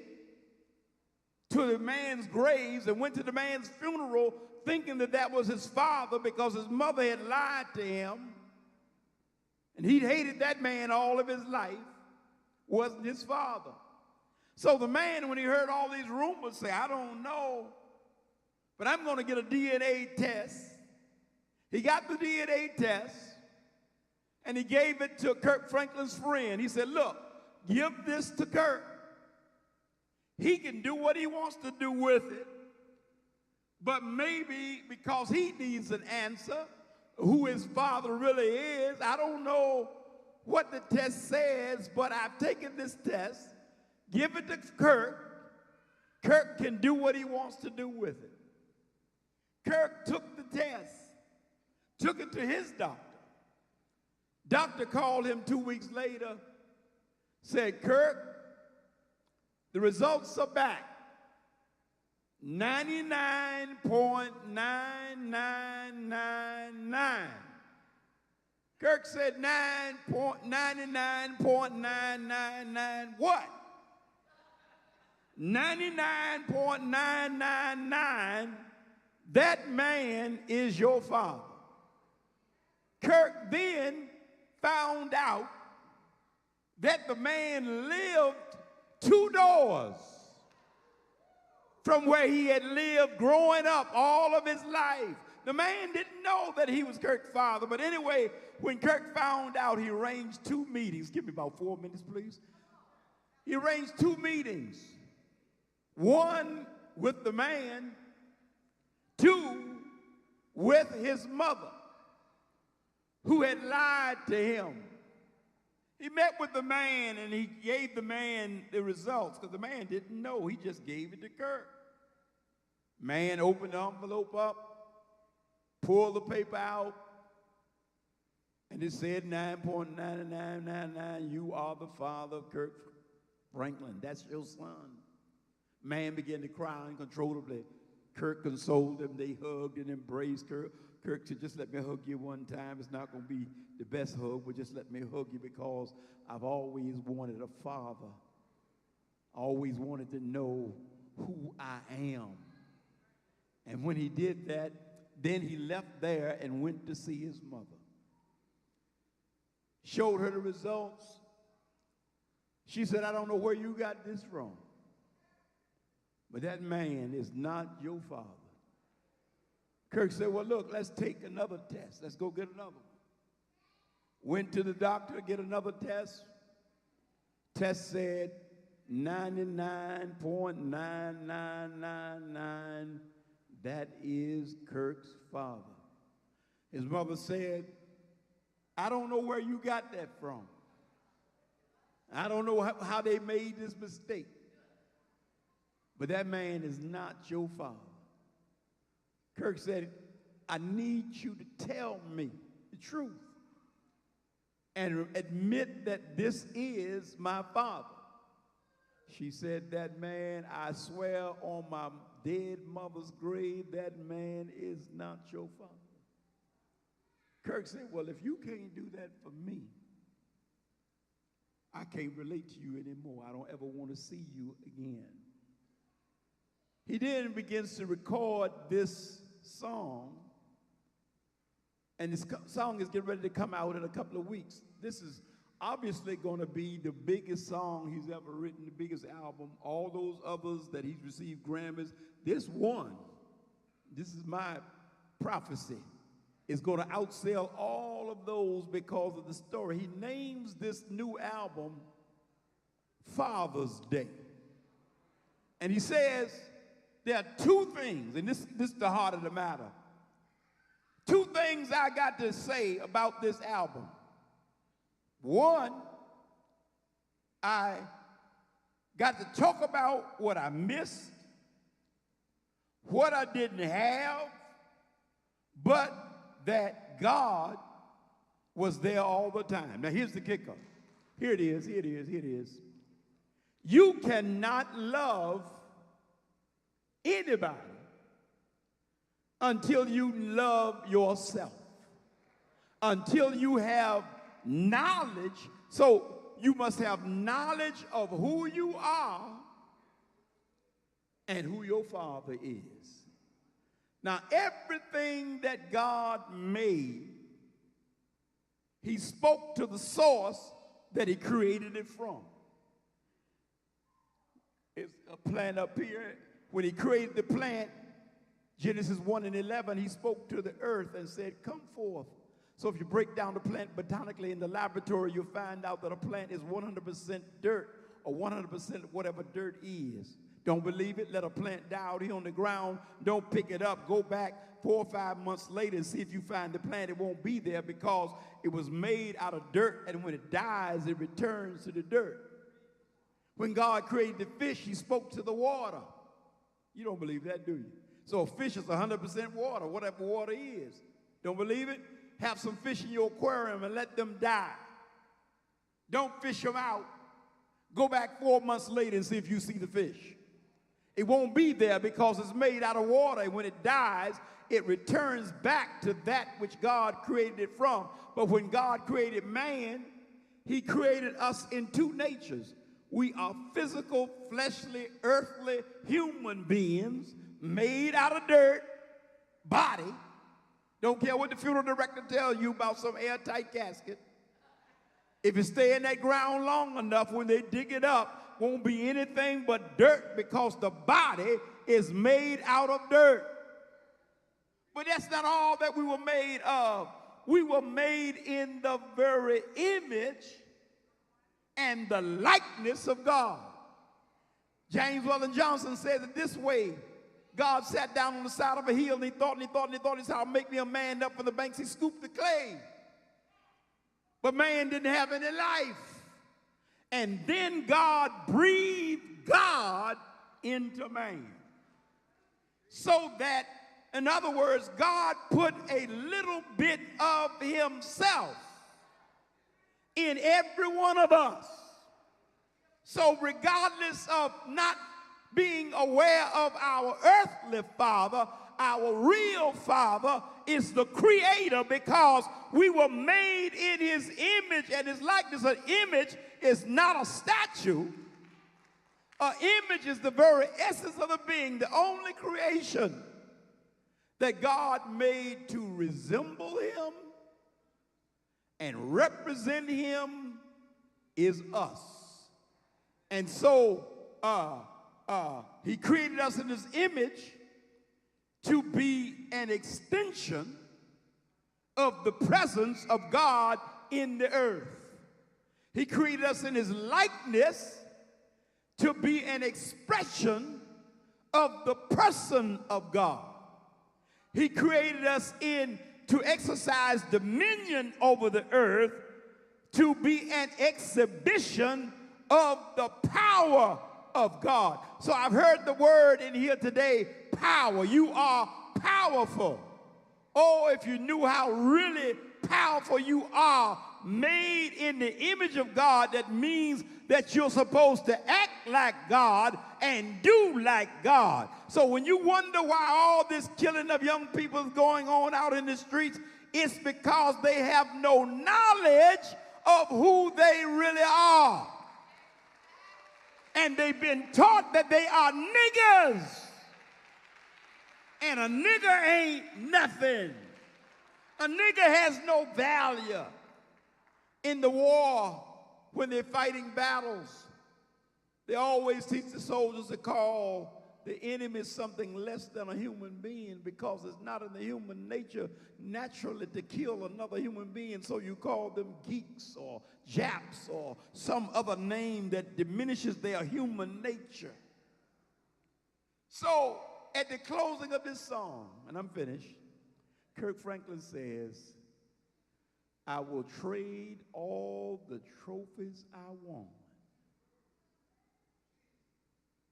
to the man's graves and went to the man's funeral thinking that that was his father because his mother had lied to him, and he'd hated that man all of his life, wasn't his father. So the man, when he heard all these rumors, say, I don't know, but I'm going to get a DNA test. He got the DNA test, and he gave it to Kirk Franklin's friend. He said, look, give this to Kirk. He can do what he wants to do with it, but maybe because he needs an answer, who his father really is, I don't know what the test says, but I've taken this test, give it to Kirk. Kirk can do what he wants to do with it. Kirk took the test, took it to his doctor. Doctor called him 2 weeks later, said, Kirk, the results are back. 99.9999. Kirk said 99.99999 what? 99.999, that man is your father. Kirk then found out that the man lived 2 doors from where he had lived growing up all of his life. The man didn't know that he was Kirk's father, but anyway, when Kirk found out, he arranged 2 meetings. Give me about 4 minutes, please. He arranged 2 meetings. 1 with the man, 2 with his mother, who had lied to him. He met with the man and he gave the man the results because the man didn't know. He just gave it to Kirk. Man opened the envelope up, pulled the paper out, and it said 9.9999. You are the father of Kirk Franklin. That's your son. Man began to cry uncontrollably. Kirk consoled him. They hugged and embraced Kirk. Kirk said, just let me hug you one time. It's not going to be the best hug, but just let me hug you because I've always wanted a father. I always wanted to know who I am. And when he did that, then he left there and went to see his mother. Showed her the results. She said, I don't know where you got this from, but that man is not your father. Kirk said, well, look, let's take another test. Let's go get another one. Went to the doctor, get another test. Test said 99.9999. That is Kirk's father. His mother said, I don't know where you got that from. I don't know how they made this mistake. But that man is not your father. Kirk said, I need you to tell me the truth and admit that this is my father. She said, that man, I swear on my dead mother's grave, that man is not your father. Kirk said, well, if you can't do that for me, I can't relate to you anymore. I don't ever want to see you again. He then begins to record this song, and this song is getting ready to come out in a couple of weeks. This is obviously going to be the biggest song he's ever written, the biggest album. All those others that he's received Grammys, this one, this is my prophecy, is going to outsell all of those because of the story. He names this new album Father's Day. And he says, there are 2 things, and this is the heart of the matter. 2 things I got to say about this album. 1, I got to talk about what I missed, what I didn't have, but that God was there all the time. Now here's the kicker. Here it is, here it is, here it is. You cannot love anybody until you love yourself, until you have knowledge. So you must have knowledge of who you are and who your father is. Now, everything that God made, he spoke to the source that he created it from. It's a plant up here. When he created the plant, Genesis 1:11, he spoke to the earth and said, come forth. So if you break down the plant botanically in the laboratory, you'll find out that a plant is 100% dirt or 100% whatever dirt is. Don't believe it? Let a plant die out here on the ground. Don't pick it up. Go back 4 or 5 months later and see if you find the plant. It won't be there because it was made out of dirt, and when it dies, it returns to the dirt. When God created the fish, he spoke to the water. You don't believe that, do you? So a fish is 100% water, whatever water is. Don't believe it? Have some fish in your aquarium and let them die. Don't fish them out. Go back 4 months later and see if you see the fish. It won't be there because it's made out of water. And when it dies, it returns back to that which God created it from. But when God created man, he created us in two natures. We are physical, fleshly, earthly human beings made out of dirt, body. Don't care what the funeral director tells you about some airtight casket. If it stay in that ground long enough, when they dig it up, won't be anything but dirt because the body is made out of dirt. But that's not all that we were made of. We were made in the very image and the likeness of God. James Weldon Johnson said it this way. God sat down on the side of a hill and he thought, he said, I'll make me a man up from the banks. He scooped the clay. But man didn't have any life. And then God breathed God into man. So that, in other words, God put a little bit of himself in every one of us. So regardless of not being aware of our earthly father, our real father is the creator, because we were made in his image and his likeness. An image is not a statue. An image is the very essence of the being. The only creation that God made to resemble him and represent him is us. And so he created us in his image to be an extension of the presence of God in the earth. He created us in his likeness to be an expression of the person of God. He created us to exercise dominion over the earth, to be an exhibition of the power of God. So I've heard the word in here today, power. You are powerful. Oh, if you knew how really powerful you are, made in the image of God, that means that you're supposed to act like God and do like God. So when you wonder why all this killing of young people is going on out in the streets, it's because they have no knowledge of who they really are. And they've been taught that they are niggers. And a nigger ain't nothing. A nigger has no value. In the war, when they're fighting battles, they always teach the soldiers to call the enemy something less than a human being, because it's not in the human nature naturally to kill another human being. So you call them geeks or Japs or some other name that diminishes their human nature. So at the closing of this song, and I'm finished, Kirk Franklin says, I will trade all the trophies I want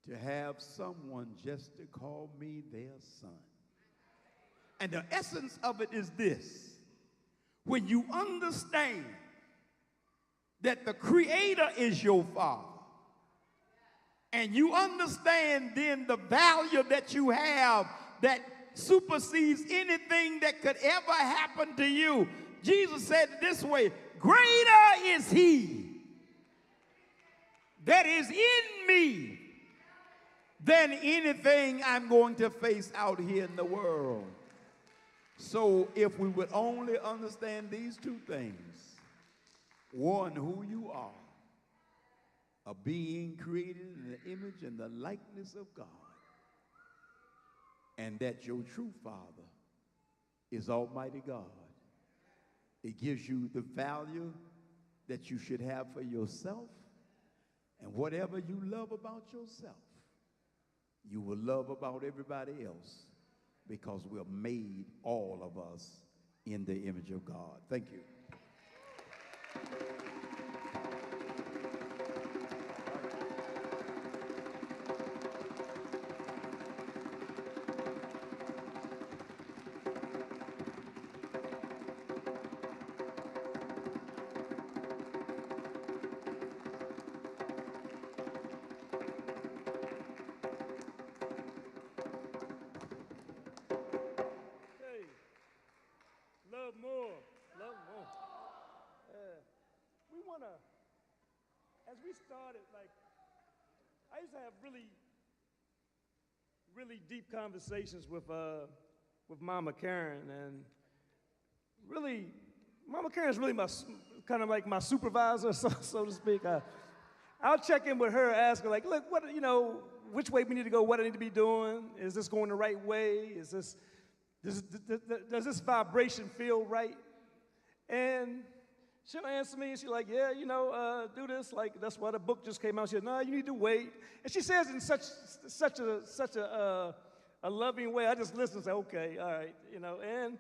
to have someone just to call me their son. And the essence of it is this: when you understand that the Creator is your Father, and you understand then the value that you have that supersedes anything that could ever happen to you. Jesus said it this way: greater is he that is in me than anything I'm going to face out here in the world. So if we would only understand these two things: one, who you are, a being created in the image and the likeness of God, and that your true Father is Almighty God. It gives you the value that you should have for yourself, and whatever you love about yourself, you will love about everybody else because we're made, all of us, in the image of God. Thank you. Love more. Love more. We want to, as we started, like, I used to have really deep conversations with Mama Karen, and really, Mama Karen's really kind of like my supervisor, so to speak. I'll check in with her, ask her, like, look, what, you know, which way we need to go, what I need to be doing, is this going the right way, does this vibration feel right? And she'll answer me, and she's like, yeah, you know, do this. Like, that's why the book just came out. She said, no, you need to wait. And she says it in such a loving way. I just listen and say, okay, all right, you know. And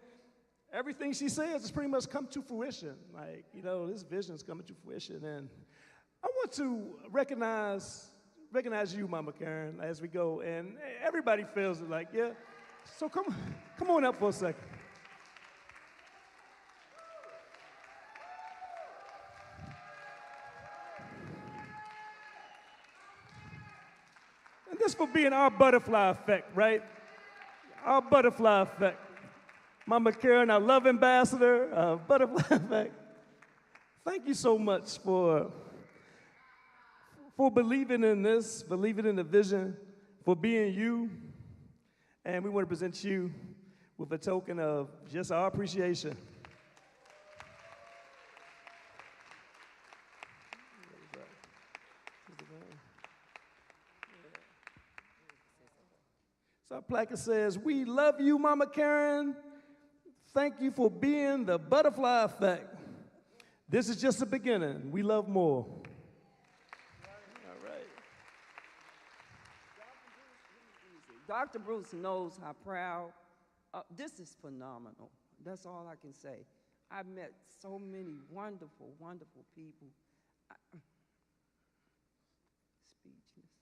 everything she says has pretty much come to fruition. Like, you know, this vision's coming to fruition. And I want to recognize you, Mama Karen, as we go. And everybody feels it, like, yeah. So come on up for a second. And this for being our butterfly effect, right? Our butterfly effect. Mama Karen, our love ambassador, our butterfly effect. Thank you so much for believing in this, believing in the vision, for being you. And we want to present you with a token of just our appreciation. So our placard says, we love you, Mama Karen. Thank you for being the butterfly effect. This is just the beginning. We love more. Dr. Bruce knows how proud. This is phenomenal. That's all I can say. I've met so many wonderful, wonderful people. Speechless.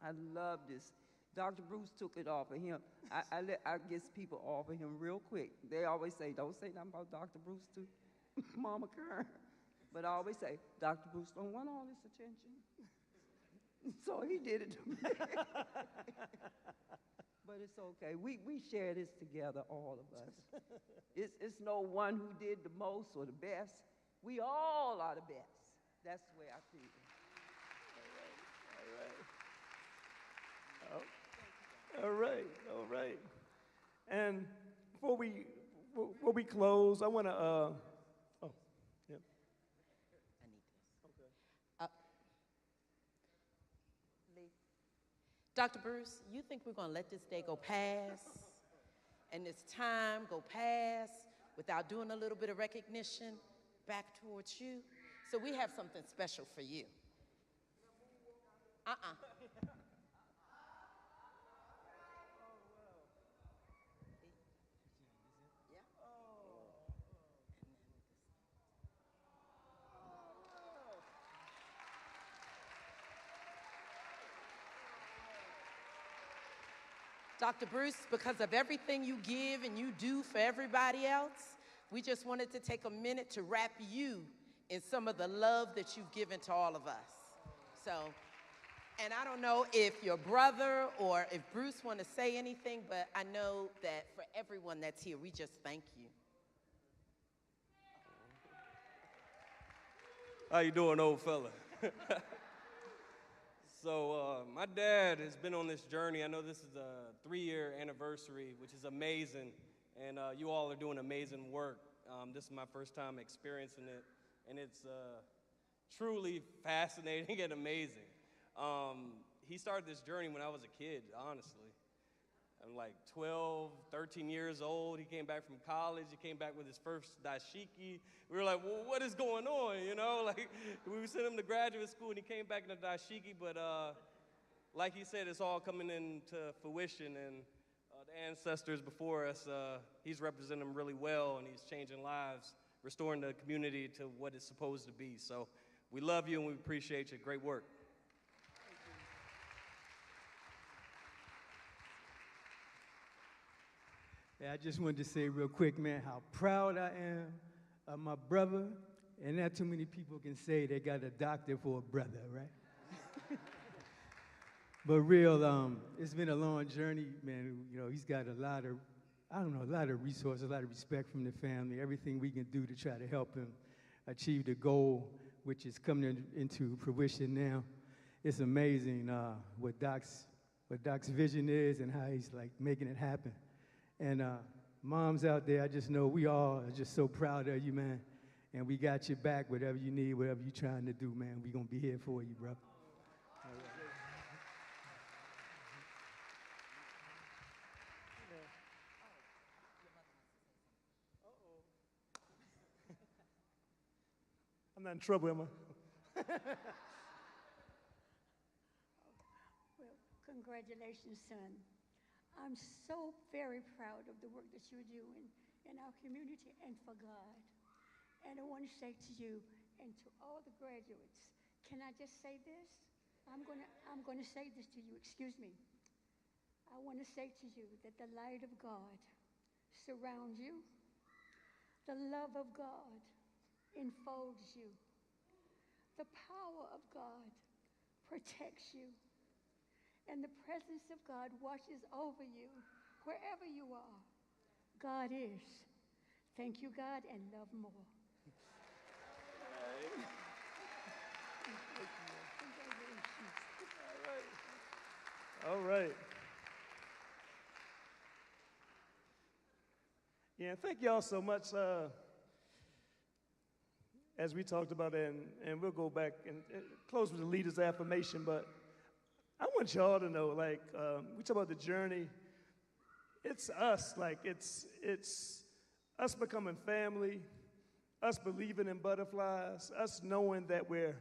I love this. Dr. Bruce took it off of him. I get people off of him real quick. They always say, don't say nothing about Dr. Bruce to Mama Karen. But I always say, Dr. Bruce don't want all this attention. So he did it to me. But it's okay. We share this together, all of us. It's no one who did the most or the best. We all are the best. That's the way I feel. All right. And before we close, I want to, Dr. Bruce, you think we're going to let this day go past and this time go past without doing a little bit of recognition back towards you? So we have something special for you. Dr. Bruce, because of everything you give and you do for everybody else, we just wanted to take a minute to wrap you in some of the love that you've given to all of us. So, and I don't know if your brother or if Bruce want to say anything, but I know that for everyone that's here, we just thank you. How you doing, old fella? So my dad has been on this journey. I know this is a 3-year anniversary, which is amazing, and you all are doing amazing work. This is my first time experiencing it, and it's truly fascinating and amazing. He started this journey when I was a kid, honestly. I'm like 12, 13 years old. He came back from college. He came back with his first dashiki. We were like, well, what is going on, you know? Like, we sent him to graduate school, and he came back in a dashiki, but like he said, it's all coming into fruition, and the ancestors before us, he's representing them really well, and he's changing lives, restoring the community to what it's supposed to be. So we love you and we appreciate your great work. Yeah, I just wanted to say real quick, man, how proud I am of my brother. And not too many people can say they got a doctor for a brother, right? But real, it's been a long journey, man. You know, he's got a lot of resources, a lot of respect from the family, everything we can do to try to help him achieve the goal, which is coming into fruition now. It's amazing what Doc's vision is and how he's like making it happen. And moms out there, I just know we all are just so proud of you, man. And we got your back, whatever you need, whatever you're trying to do, man. We're going to be here for you, bro. I'm not in trouble, am I? Well, congratulations, son. I'm so very proud of the work that you're doing in our community and for God. And I want to say to you and to all the graduates, can I just say this? I'm going to say this to you, excuse me. I want to say to you that the light of God surrounds you. The love of God enfolds you. The power of God protects you. And the presence of God washes over you wherever you are. God is. Thank you, God, and love more. All right. Yeah, thank y'all so much. As we talked about, and we'll go back and close with the leader's affirmation, but I want y'all to know, like, we talk about the journey. It's us, like, it's us becoming family, us believing in butterflies, us knowing that we're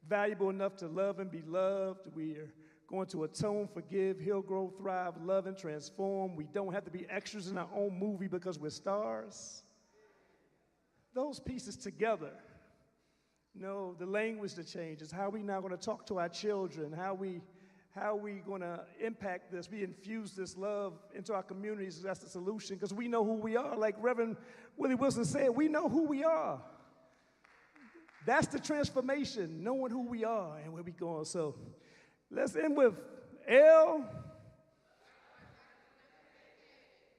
valuable enough to love and be loved. We're going to atone, forgive, heal, grow, thrive, love, and transform. We don't have to be extras in our own movie because we're stars. Those pieces together. You know, the language that changes, how we now going to talk to our children, how we going to impact this, we infuse this love into our communities. That's the solution, because we know who we are. Like Reverend Willie Wilson said, we know who we are. That's the transformation, knowing who we are and where we're going. So let's end with L,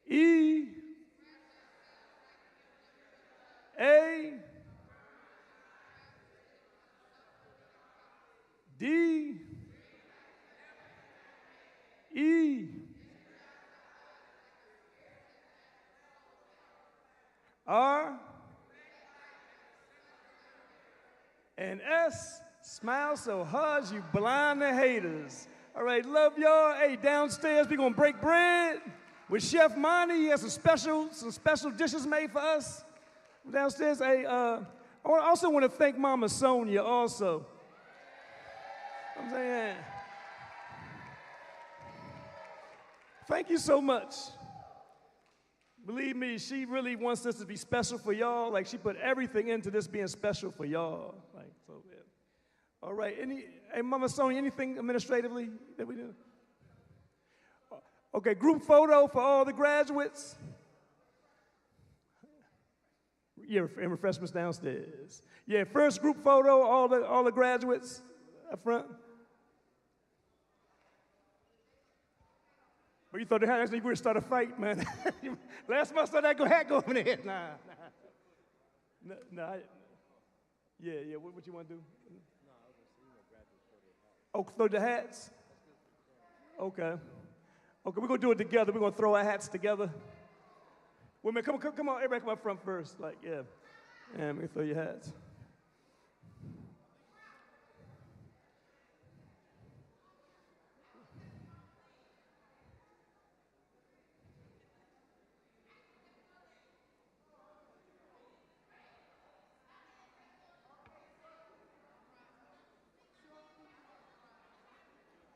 E, A, D, E, R, and S. Smile so hard you blind the haters. All right, love y'all. Hey, downstairs we're gonna break bread with Chef Monty. He has some special dishes made for us downstairs. Hey, I also want to thank Mama Sonia also. I'm saying, thank you so much. Believe me, she really wants this to be special for y'all. Like, she put everything into this being special for y'all. Like, so, yeah. All right, hey, Mama Sonia, anything administratively that we do? Okay, group photo for all the graduates. Yeah, and refreshments downstairs. Yeah, first group photo, all the graduates up front. But you thought the actually we would start a fight, man. Last month I saw that hat go over there. Nah. Yeah. What you want to do? Oh, throw the hats? Okay, we're going to do it together. We're going to throw our hats together. Wait a minute, come on, everybody come up front first. Like, yeah. And let me throw your hats.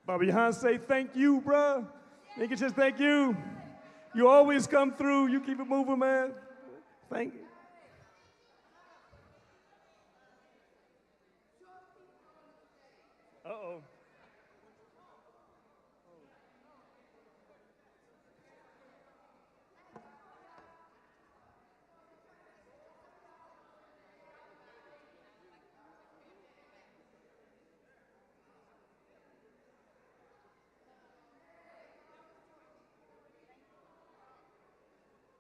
Bobby Hans say thank you, bruh. Nigga, just thank you. You always come through. You keep it moving, man. Thank you.